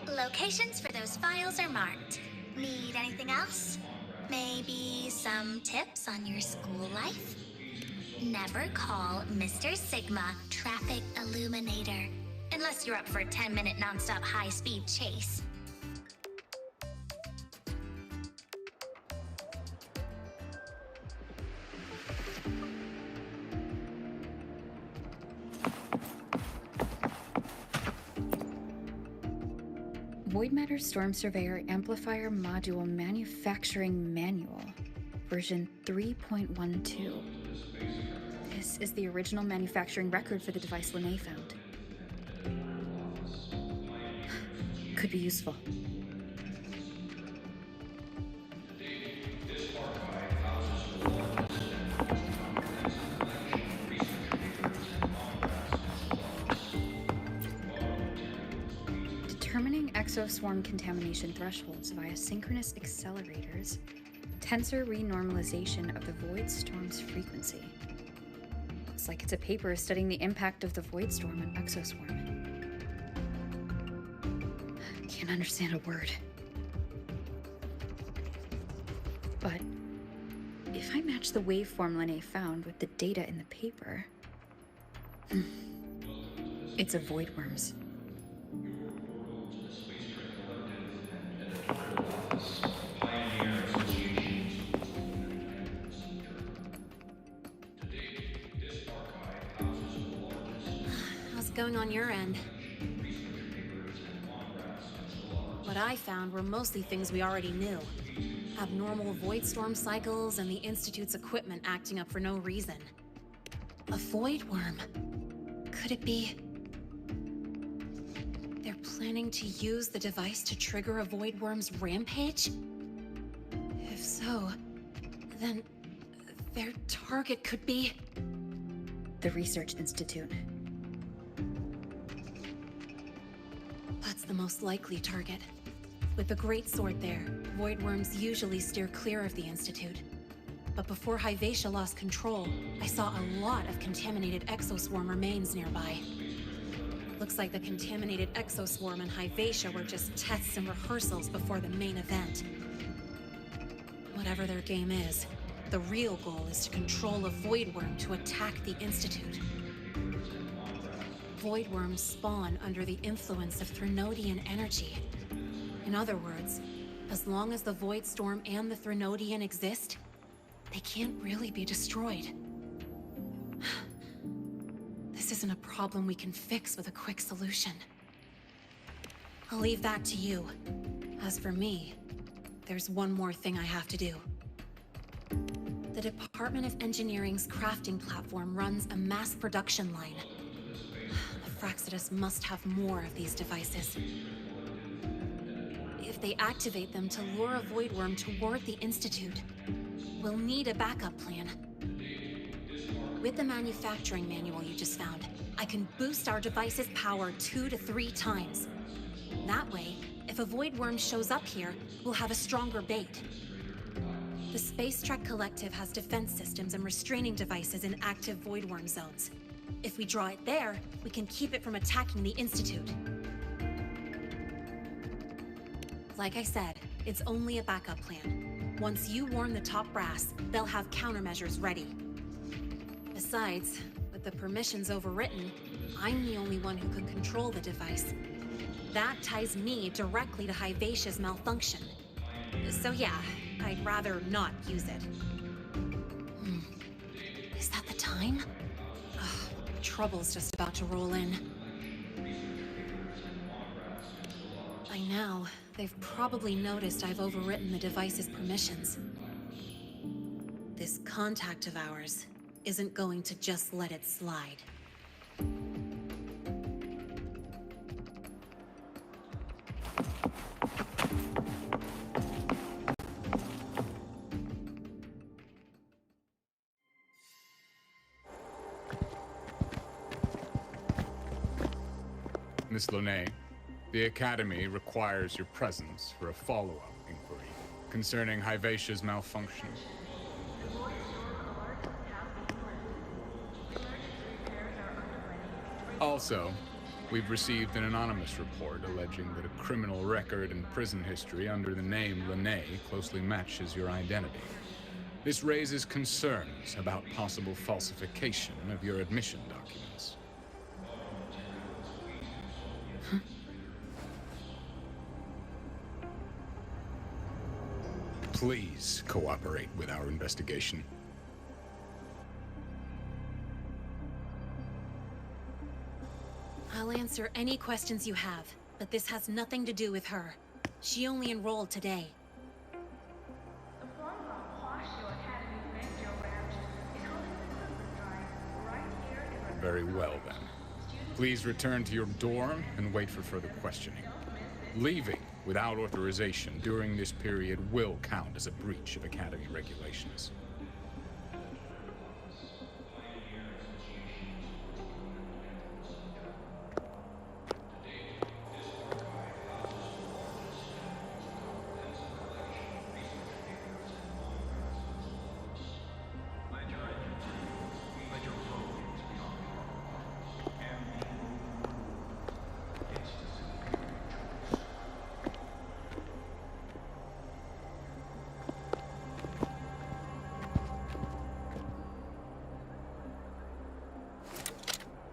the largest Locations for those files are marked. Need anything else? Maybe some tips on your school life? Never call Mr. Sigma Traffic Illuminator, unless you're up for a 10-minute nonstop high-speed chase. Void Matter Storm Surveyor Amplifier Module Manufacturing Manual, version 3.12. This is the original manufacturing record for the device Linnae found. Could be useful. This archive houses the largest and most comprehensive collection of research papers and monographs and Determining exoswarm contamination thresholds via synchronous accelerators, tensor renormalization of the void storm's frequency. Looks like it's a paper studying the impact of the void storm on exoswarm. Can't understand a word. But if I match the waveform Linnae found with the data in the paper, it's a void worms. Pioneer Association's To date, this archive houses the largest How's it going on your end? research papers and monographs and What I found were mostly things we already knew. Abnormal void storm cycles and the Institute's equipment acting up for no reason. A void worm. Could it be... They're planning to use the device to trigger a Void Worm's rampage? If so, then their target could be... The Research Institute. That's the most likely target. With the Great Sword there, Void Worms usually steer clear of the Institute. But before Hyvatia lost control, I saw a lot of contaminated exoswarm remains nearby. Looks like the contaminated exoswarm and Hyvatia were just tests and rehearsals before the main event. Whatever their game is, the real goal is to control a Void Worm to attack the Institute. Void Worms spawn under the influence of Threnodian energy. In other words, as long as the Void Storm and the Threnodian exist, they can't really be destroyed. This isn't a problem we can fix with a quick solution. I'll leave that to you. As for me, there's one more thing I have to do. The Department of Engineering's crafting platform runs a mass production line. The Fraxidus must have more of these devices. If they activate them to lure a Void Worm toward the Institute, we'll need a backup plan. With the manufacturing manual you just found, I can boost our device's power 2 to 3 times. That way, if a Void Worm shows up here, we'll have a stronger bait. The Space Trek Collective has defense systems and restraining devices in active Void Worm zones. If we draw it there, we can keep it from attacking the Institute. Like I said, it's only a backup plan. Once you warn the top brass, they'll have countermeasures ready. Besides, with the permissions overwritten, I'm the only one who can control the device. That ties me directly to Hyvatia's malfunction. So yeah, I'd rather not use it. Is that the time? Ugh, trouble's just about to roll in. By now, they've probably noticed I've overwritten the device's permissions. This contact of ours isn't going to just let it slide. Miss Lahai, the Academy requires your presence for a follow-up inquiry concerning Hyvatia's malfunction. Also, we've received an anonymous report alleging that a criminal record and prison history under the name Lahai closely matches your identity. This raises concerns about possible falsification of your admission documents. Please cooperate with our investigation. I'll answer any questions you have, but this has nothing to do with her. She only enrolled today. Very well, then. Please return to your dorm and wait for further questioning. Leaving without authorization during this period will count as a breach of Academy regulations.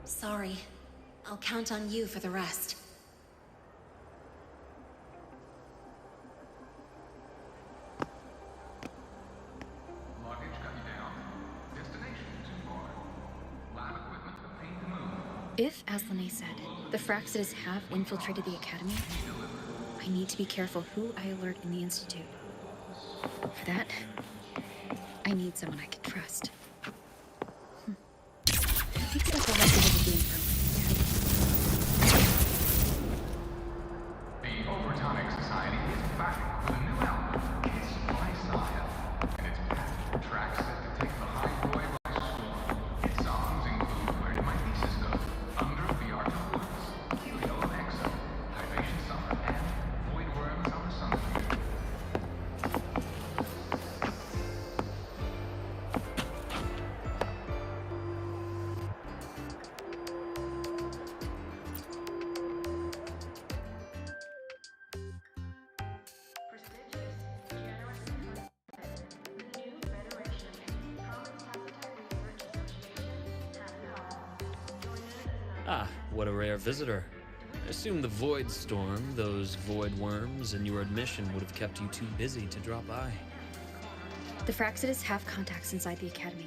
Sorry. I'll count on you for the rest. Luggage coming down. Destination to bar. Lab equipment prepared to move. If, as Lahai said, the Fraxidus have infiltrated the Academy, I need to be careful who I alert in the Institute. For that, I need someone I can trust. It takes up the rest of the game for Ah, what a rare visitor. I assume the void storm, those void worms, and your admission would have kept you too busy to drop by. The Fraxidus have contacts inside the Academy.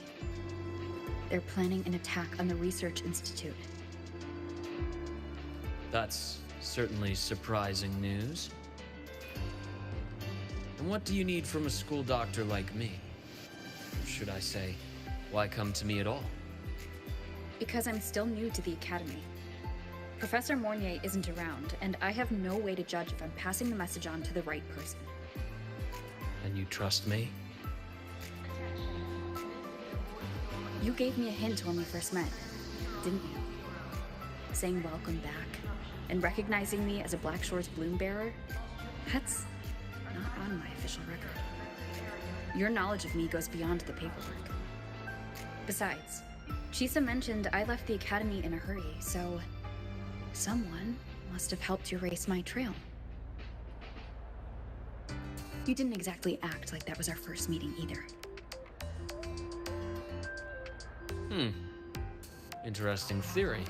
They're planning an attack on the Research Institute. That's certainly surprising news. And what do you need from a school doctor like me? Or should I say, why come to me at all? Because I'm still new to the Academy. Professor Mornier isn't around, and I have no way to judge if I'm passing the message on to the right person. And you trust me? You gave me a hint when we first met, didn't you? Saying welcome back, and recognizing me as a Black Shore's bloom bearer? That's not on my official record. Your knowledge of me goes beyond the paperwork. Besides, Chisa mentioned I left the Academy in a hurry, so someone must have helped you erase my trail. You didn't exactly act like that was our first meeting either. Interesting theory.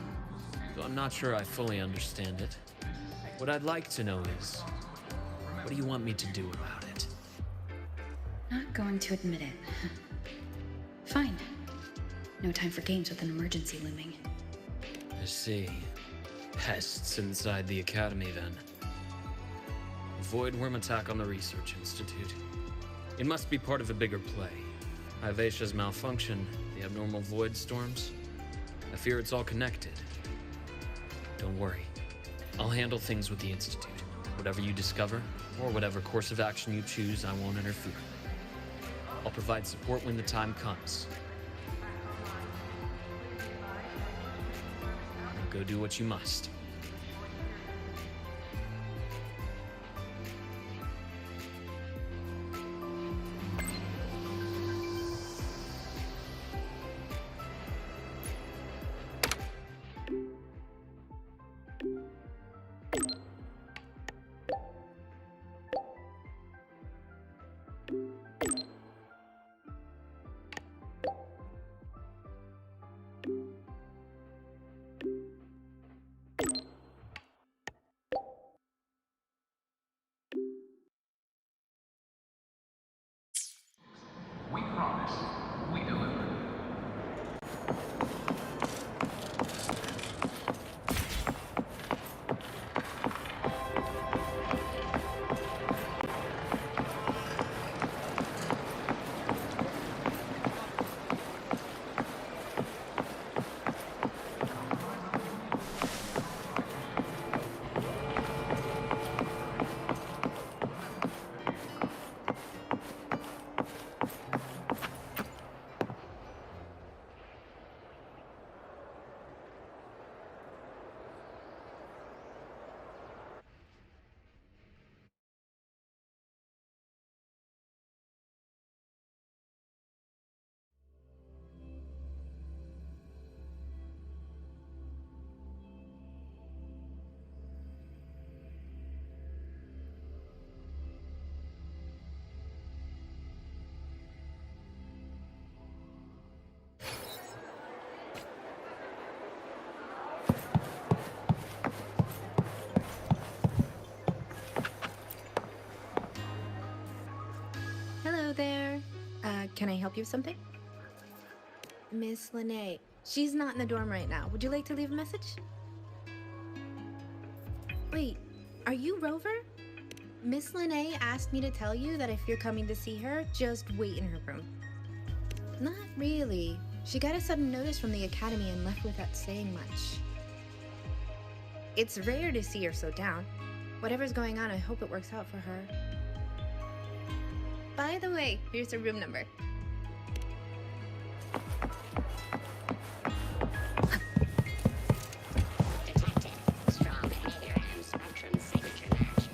Though I'm not sure I fully understand it. What I'd like to know is, what do you want me to do about it? Not going to admit it. Fine. No time for games with an emergency looming. I see. Pests inside the Academy, then. A void worm attack on the Research Institute. It must be part of a bigger play. Ivasia's malfunction, the abnormal void storms. I fear it's all connected. Don't worry. I'll handle things with the Institute. Whatever you discover, or whatever course of action you choose, I won't interfere. I'll provide support when the time comes. Now go do what you must. We promise. We deliver. Hello there. Can I help you with something? Miss Lene. She's not in the dorm right now. Would you like to leave a message? Wait, are you Rover? Miss Lene asked me to tell you that if you're coming to see her, just wait in her room. Not really. She got a sudden notice from the Academy and left without saying much. It's rare to see her so down. Whatever's going on, I hope it works out for her. By the way, here's her room number. Detected. Strong anagram spectrum signature match.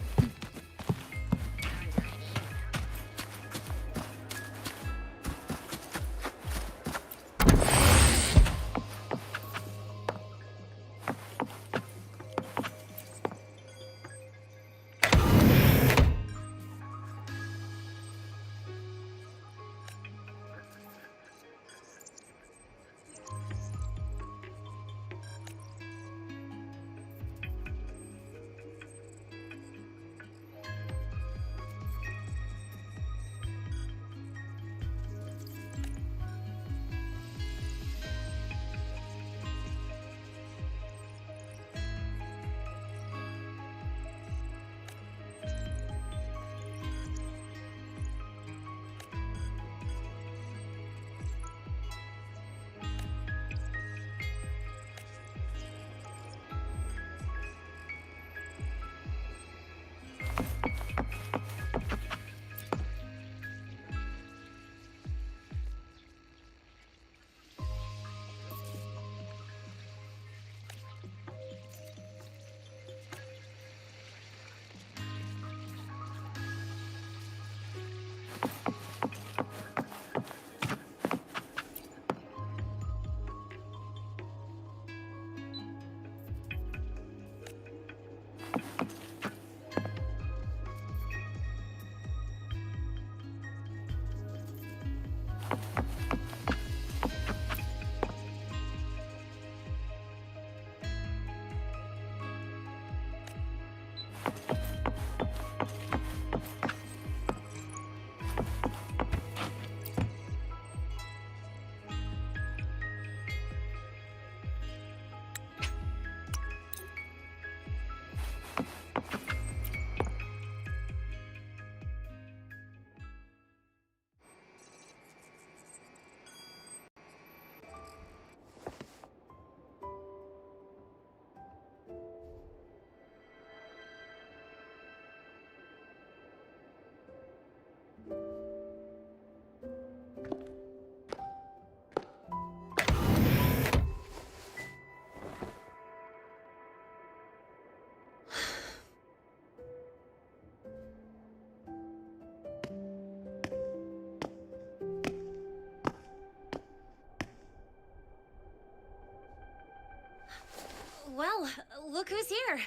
Well, look who's here.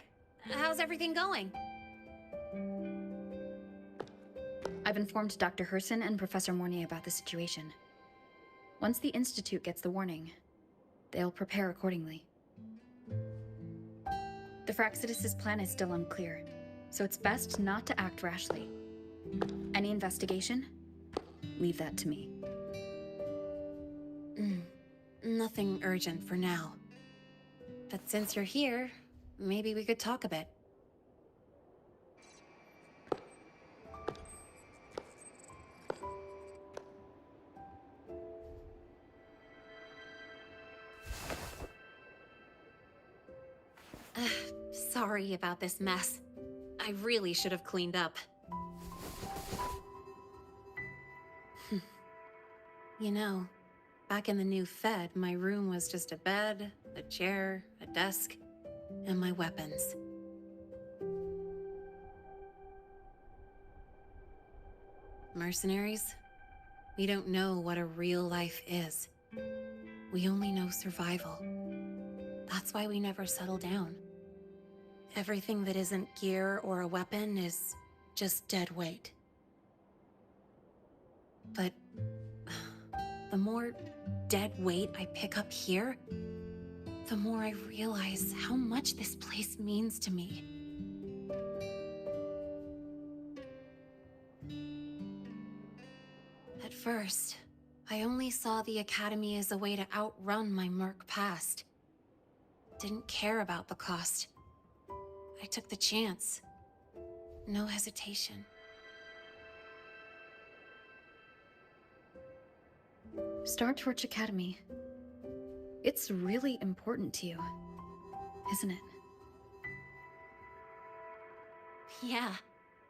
How's everything going? I've informed Dr. Herson and Professor Mornier about the situation. Once the Institute gets the warning, they'll prepare accordingly. The Fraxidus' plan is still unclear, so it's best not to act rashly. Any investigation? Leave that to me. Nothing urgent for now. But since you're here, maybe we could talk a bit. Sorry about this mess. I really should have cleaned up. You know, back in the new Fed, my room was just a bed, a chair, a desk, and my weapons. Mercenaries? We don't know what a real life is. We only know survival. That's why we never settle down. Everything that isn't gear or a weapon is just dead weight. But the more dead weight I pick up here, the more I realize how much this place means to me. At first, I only saw the Academy as a way to outrun my Merc past. Didn't care about the cost. I took the chance. No hesitation. Star Torch Academy. It's really important to you, isn't it? Yeah,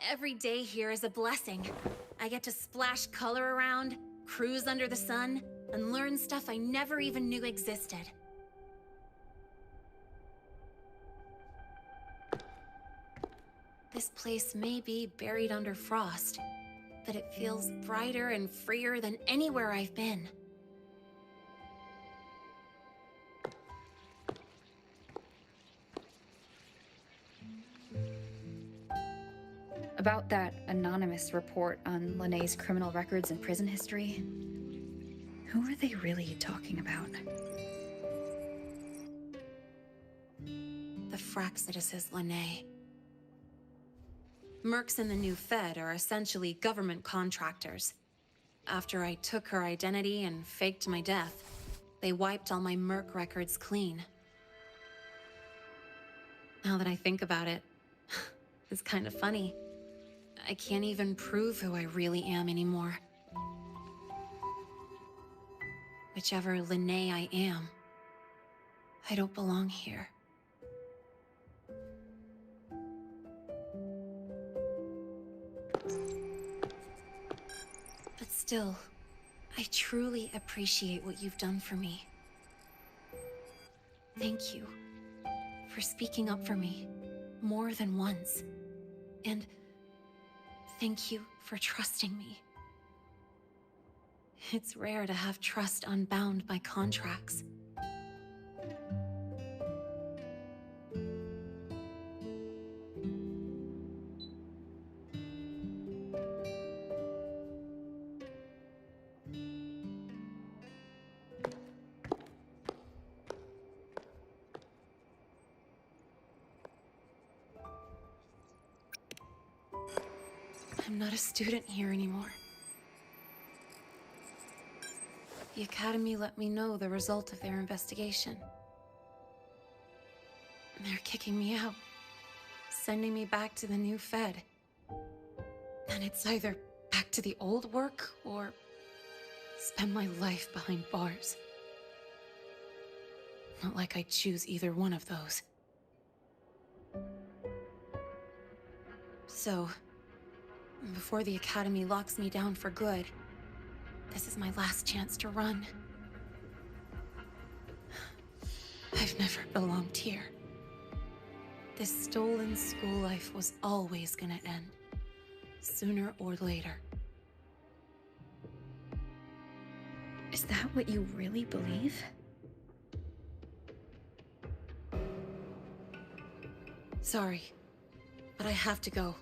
every day here is a blessing. I get to splash color around, cruise under the sun, and learn stuff I never even knew existed. This place may be buried under frost, but it feels brighter and freer than anywhere I've been. About that anonymous report on Linnéa's criminal records and prison history, who are they really talking about? The Fraxidus is Linné. Mercs in the new Fed are essentially government contractors. After I took her identity and faked my death, they wiped all my Merc records clean. Now that I think about it, it's kind of funny. I can't even prove who I really am anymore. Whichever Linné I am, I don't belong here. But still, I truly appreciate what you've done for me. Thank you for speaking up for me more than once. And thank you for trusting me. It's rare to have trust unbound by contracts. I'm not a student here anymore. The Academy let me know the result of their investigation. They're kicking me out, sending me back to the new Fed. And it's either back to the old work or spend my life behind bars. Not like I choose either one of those. So, before the Academy locks me down for good, this is my last chance to run. I've never belonged here. This stolen school life was always gonna end, sooner or later. Is that what you really believe? Sorry, but I have to go.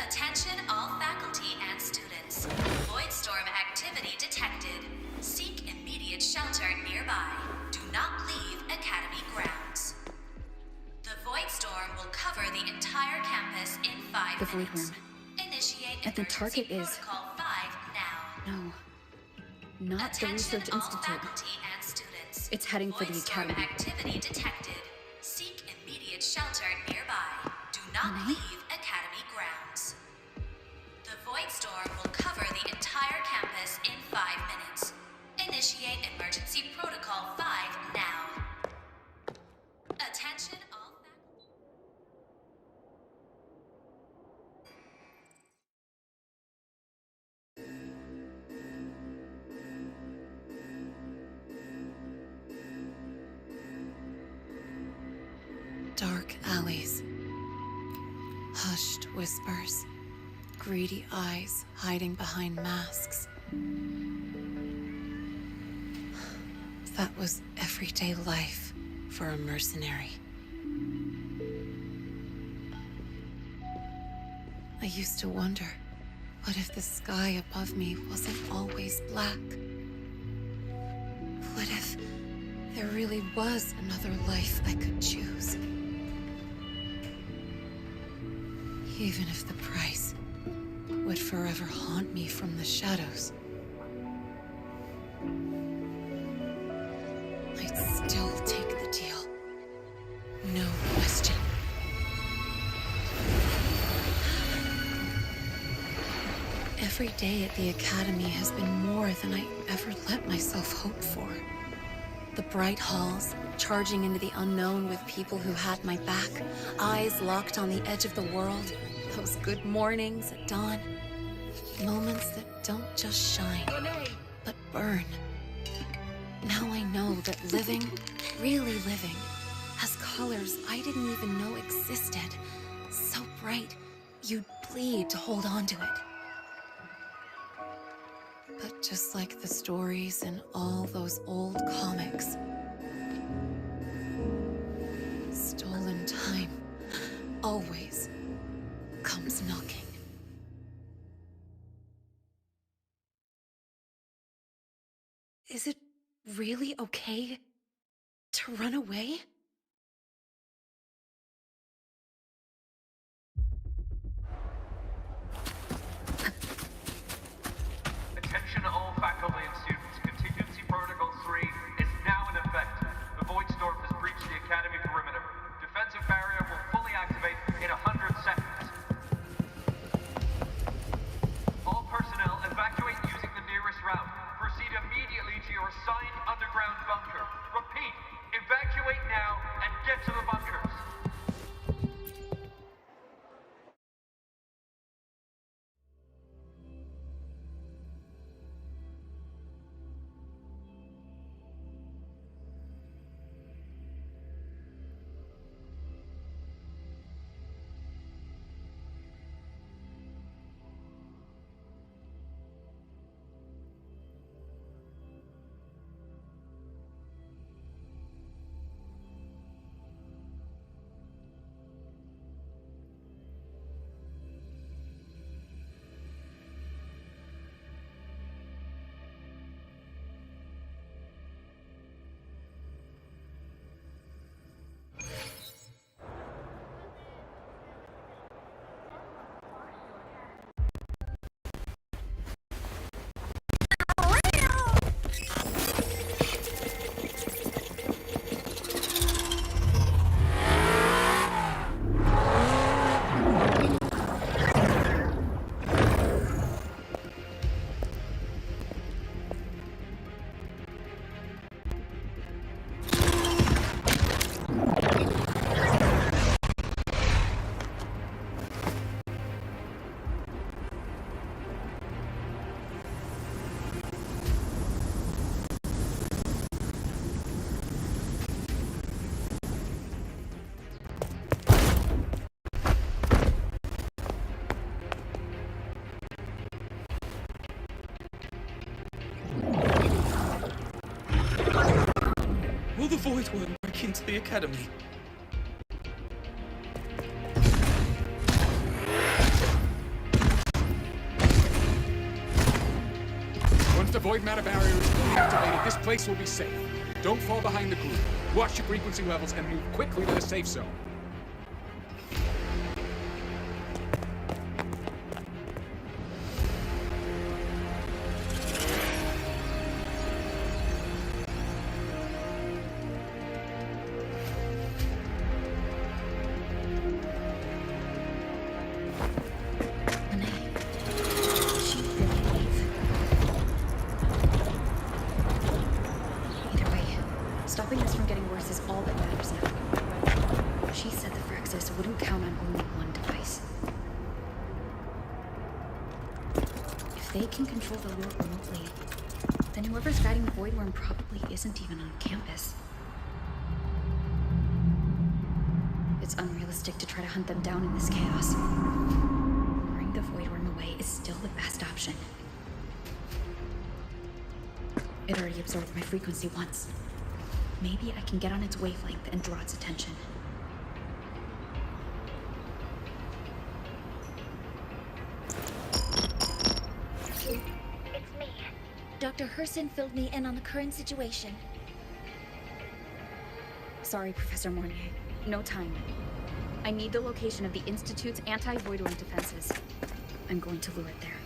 Attention all faculty and students. Voidstorm activity detected. Seek immediate shelter nearby. Do not leave Academy grounds. The Voidstorm will cover the entire campus in 5 The Void minutes. Worm. Initiate And the emergency target is... protocol 5 now. No. Not the Attention Research all Institute. faculty and students. It's heading for the Voidstorm Academy. activity detected. Seek immediate shelter nearby. Do not leave Academy grounds. The Voidstorm will cover the entire campus in 5 minutes. Initiate emergency protocol 5 now. Attention all Dark alleys. Hushed whispers. Greedy eyes hiding behind masks. That was everyday life for a mercenary. I used to wonder, what if the sky above me wasn't always black? What if there really was another life I could choose? Even if the price would forever haunt me from the shadows, I'd still take the deal. No question. Every day at the Academy has been more than I ever let myself hope for. The bright halls, charging into the unknown with people who had my back, eyes locked on the edge of the world, those good mornings at dawn, moments that don't just shine, but burn. Now I know that living, really living, has colors I didn't even know existed. So bright, you'd bleed to hold on to it. But just like the stories in all those old comics, stolen time always comes knocking. Is it really okay to run away? Attention all faculty and students. Contingency Protocol 3 is now in effect. The Voidstorm has breached the Academy perimeter. Defensive barrier will fully activate in 100 seconds. All personnel evacuate using the nearest route. Proceed immediately to your assigned underground bunker. Repeat, evacuate now the Void Worm back into the Academy. Once the void matter barrier is fully activated, this place will be safe. Don't fall behind the group. Watch your frequency levels and move quickly to the safe zone. Either way, stopping this from getting worse is all that matters now. She said the Phyrexis wouldn't count on only one device. If they can control the lure remotely, then whoever's guiding the Void Worm probably isn't even on campus. It's unrealistic to try to hunt them down in this chaos. Luring the Void Worm away is still the best option. It already absorbed my frequency once. Maybe I can get on its wavelength and draw its attention. It's me. Dr. Herson filled me in on the current situation. Sorry, Professor Mornier. No time. I need the location of the Institute's anti-Void Worm defenses. I'm going to lure it there.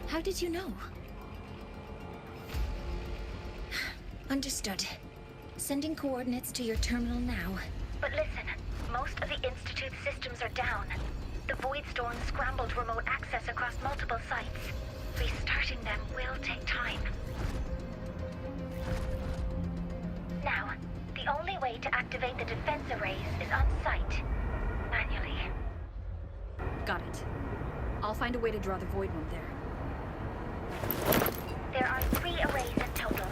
How did you know? Understood. Sending coordinates to your terminal now. But listen, most of the Institute's systems are down. The Void Storm scrambled remote access across multiple sites. Restarting them will take time. Now, the only way to activate the defense arrays is on site. Manually. Got it. I'll find a way to draw the Void Worm there. There are 3 arrays in total.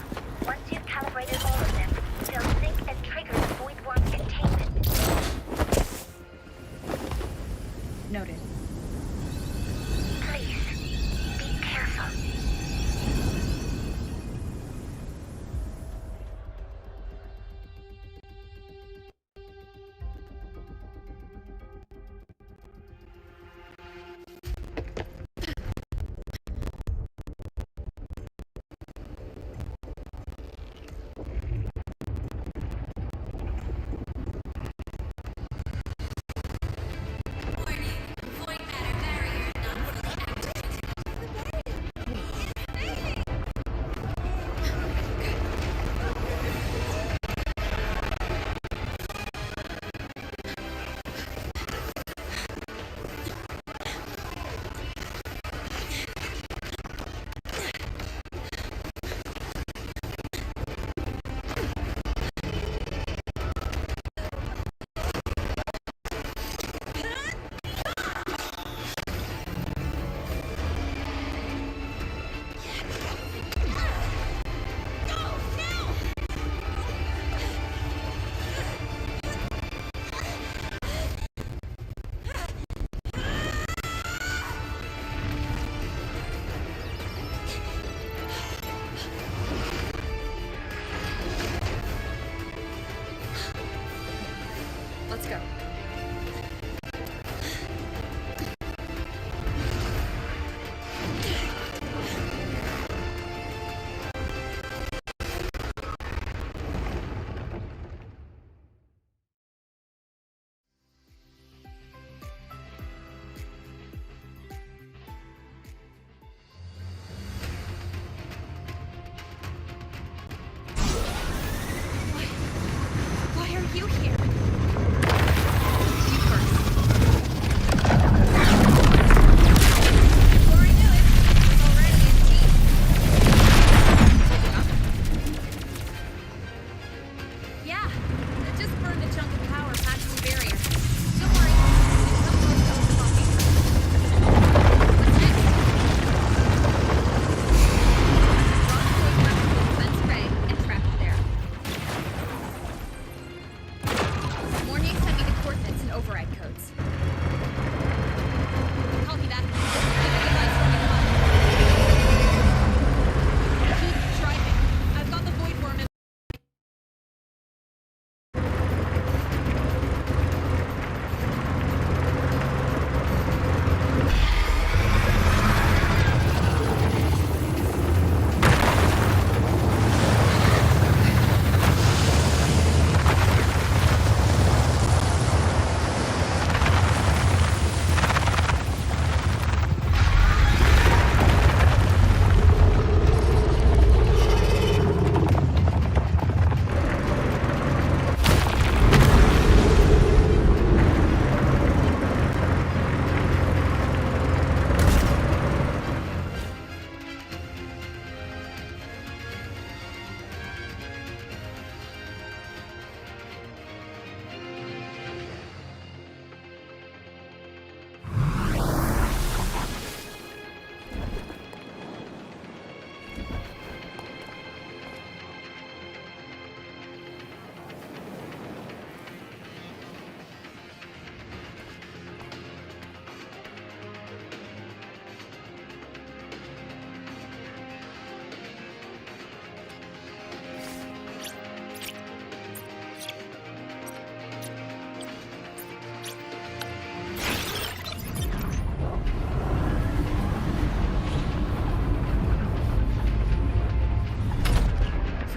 Once you've calibrated all of them, they'll sync and trigger the Void Worm containment. Noted. Please, be careful. Let's go. Why are you here?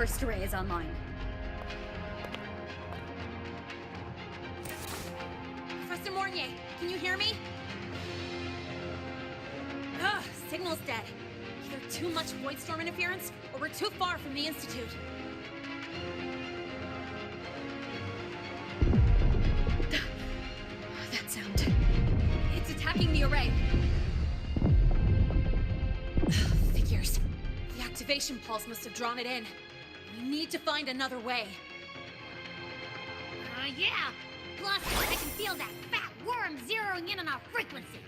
first array is online. Professor Mornier, can you hear me? Ugh, signal's dead. Either too much void storm interference, or we're too far from the Institute. That sound. It's attacking the array. Figures. The activation pulse must have drawn it in. We need to find another way. Yeah! Plus, I can feel that fat worm zeroing in on our frequency.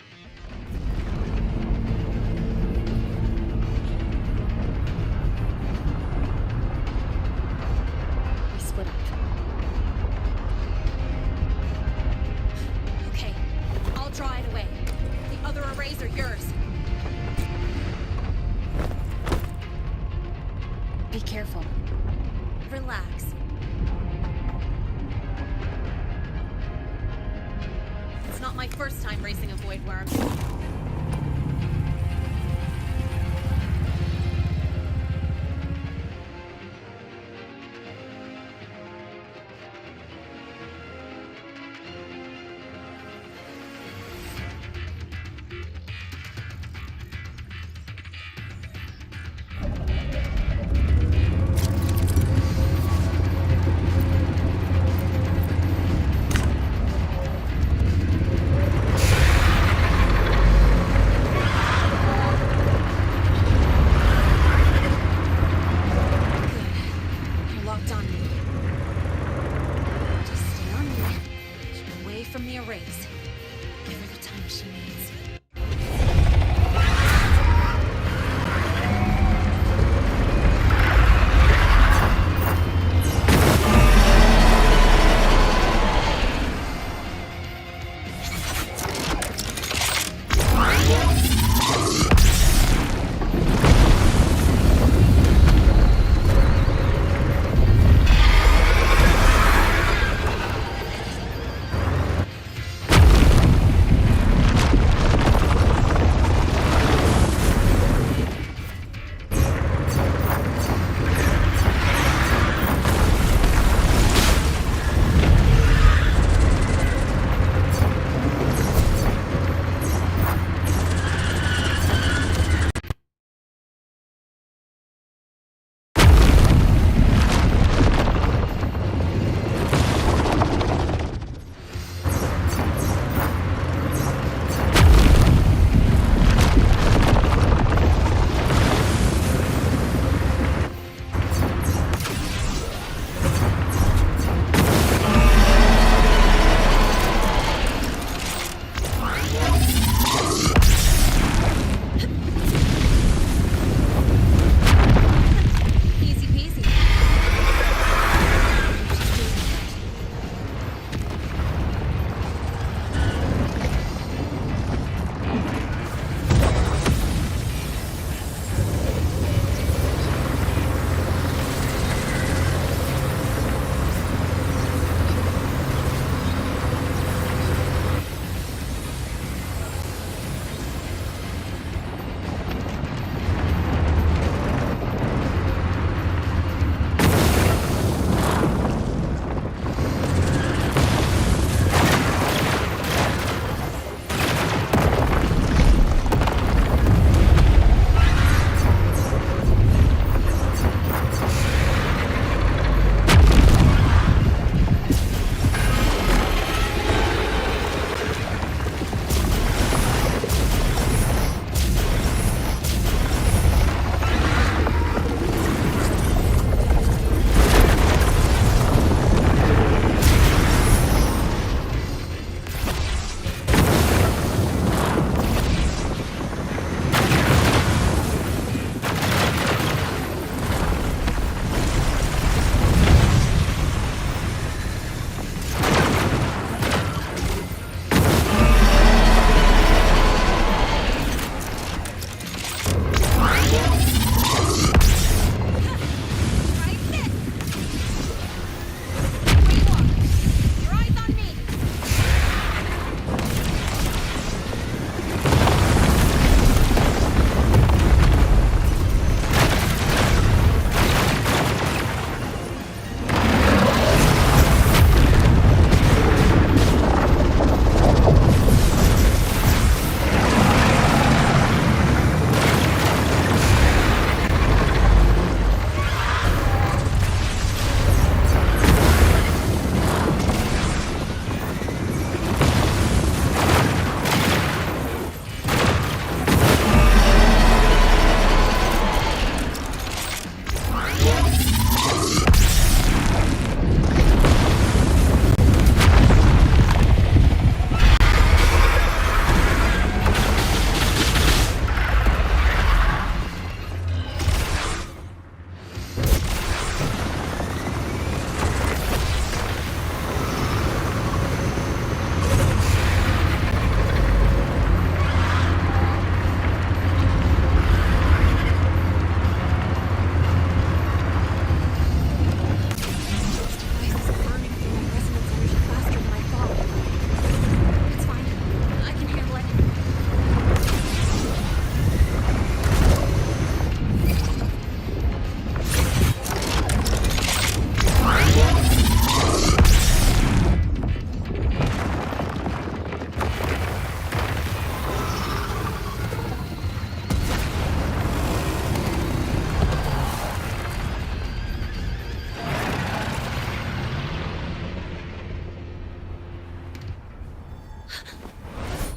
We split up. Okay, I'll draw it away. The other arrays are yours. Be careful. Relax. It's not my first time racing a void worm. You're locked on me. Just stay on me. Keep away from the arrays. Give her the time she needs.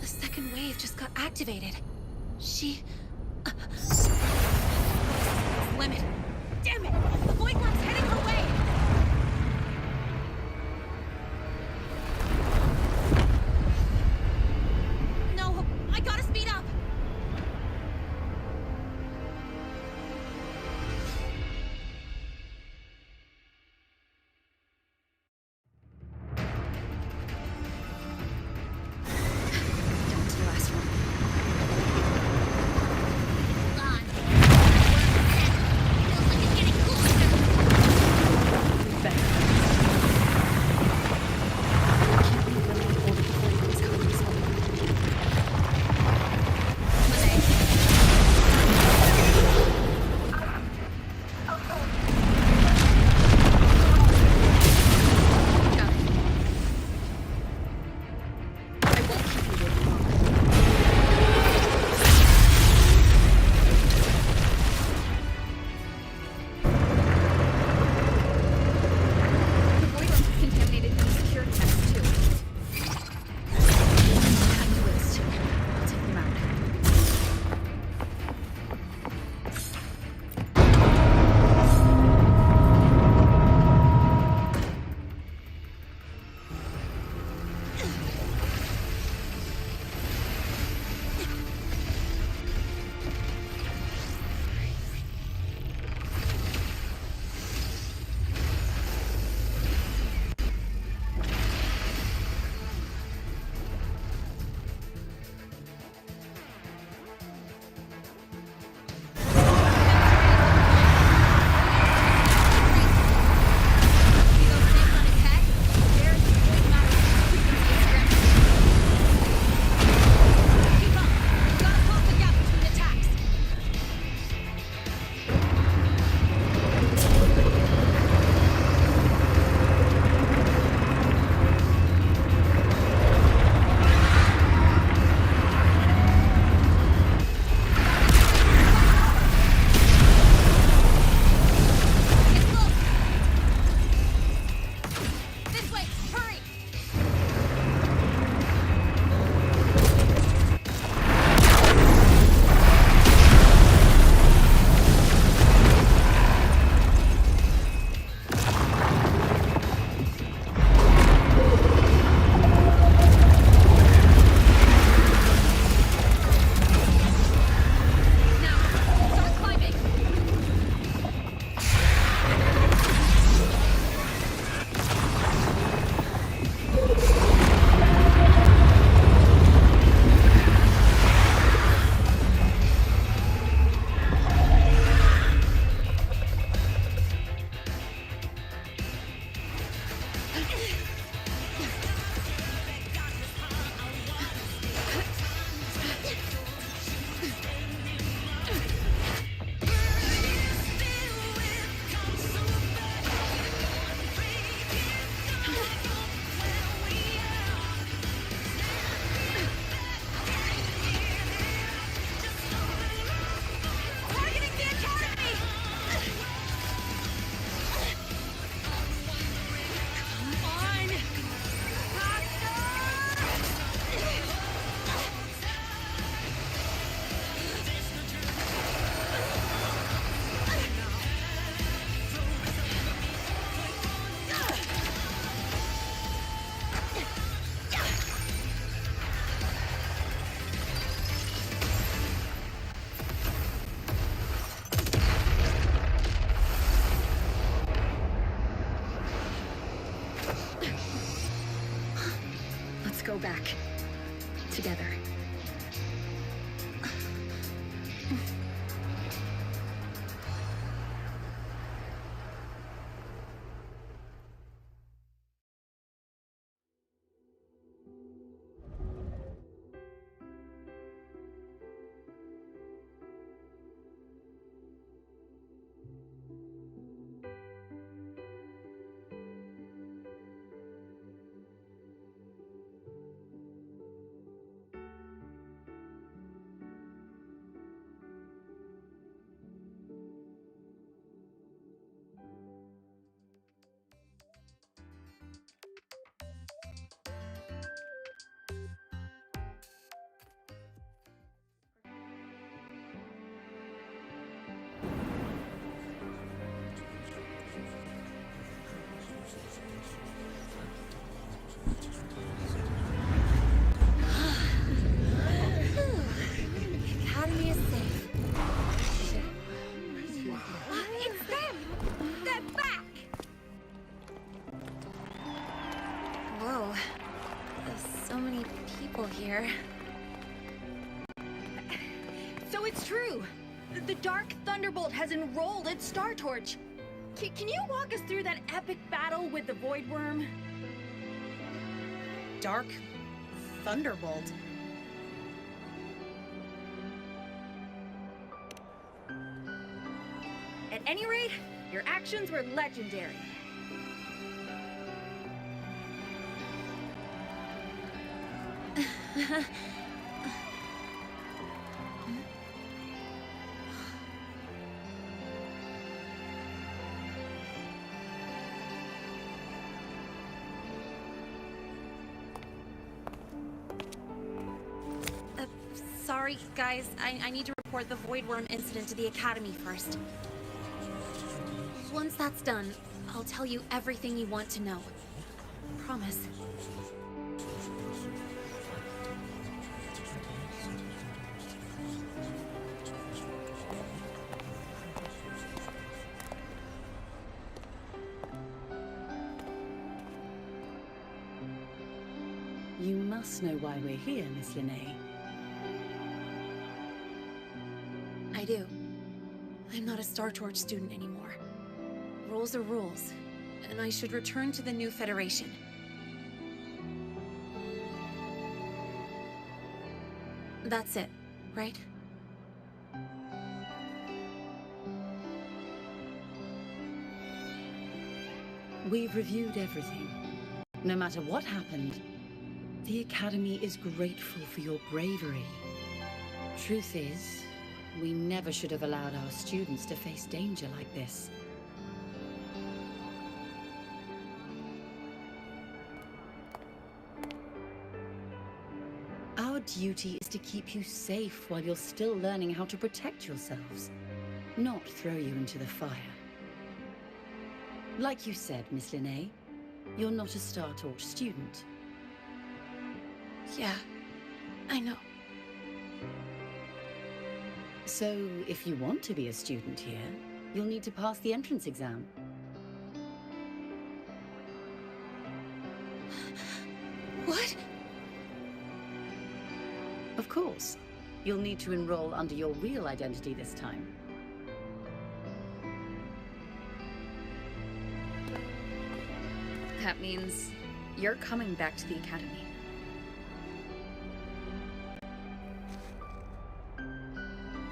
The second wave just got activated. She... Limit. Damn it! The void worm's heading her way! No, I gotta speed up! Down to the last one. Hold on. Feels like it's getting closer. We've been. I can't believe Lily pulled it before it was coming this way. I won't keep you waiting long. The void orb has contaminated the secure text too. Cut the list. I'll take them out. This way! Hurry! Now, start climbing! Targeting the academy! Come on! Let's go back. Together. So, there's so many people here. So it's true! The Dark Thunderbolt has enrolled at Star Torch! Can you walk us through that epic battle with the Void Worm? Dark Thunderbolt? At any rate, your actions were legendary. Sorry, guys. I need to report the Void Worm incident to the Academy first. Once that's done, I'll tell you everything you want to know. Promise. You must know why we're here, Miss Lahai. I do. I'm not a Star Torch student anymore. Rules are rules, and I should return to the new Federation. That's it, right? We've reviewed everything. No matter what happened, the Academy is grateful for your bravery. Truth is, we never should have allowed our students to face danger like this. Our duty is to keep you safe while you're still learning how to protect yourselves, not throw you into the fire. Like you said, Miss Lahai, you're not a Star Torch student. Yeah, I know. So, if you want to be a student here, you'll need to pass the entrance exam. What? Of course. You'll need to enroll under your real identity this time. That means you're coming back to the Academy.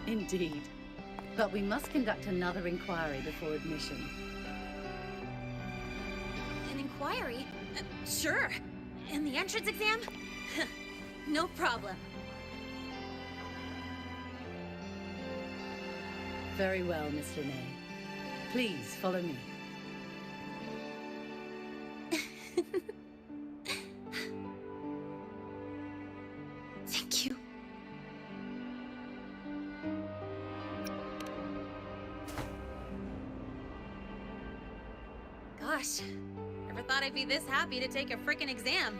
Indeed. But we must conduct another inquiry before admission. An inquiry? Sure. And the entrance exam? No problem. Very well, Miss Lahai. Please, follow me. Thank you. Gosh, never thought I'd be this happy to take a frickin' exam.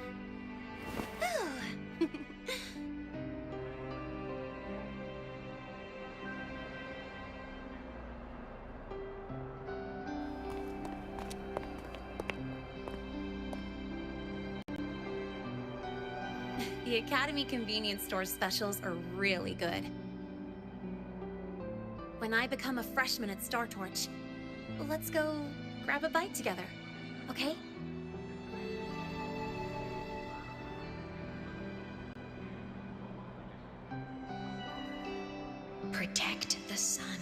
The Academy convenience store specials are really good. When I become a freshman at Star Torch, let's go grab a bite together, okay? Protect the sun.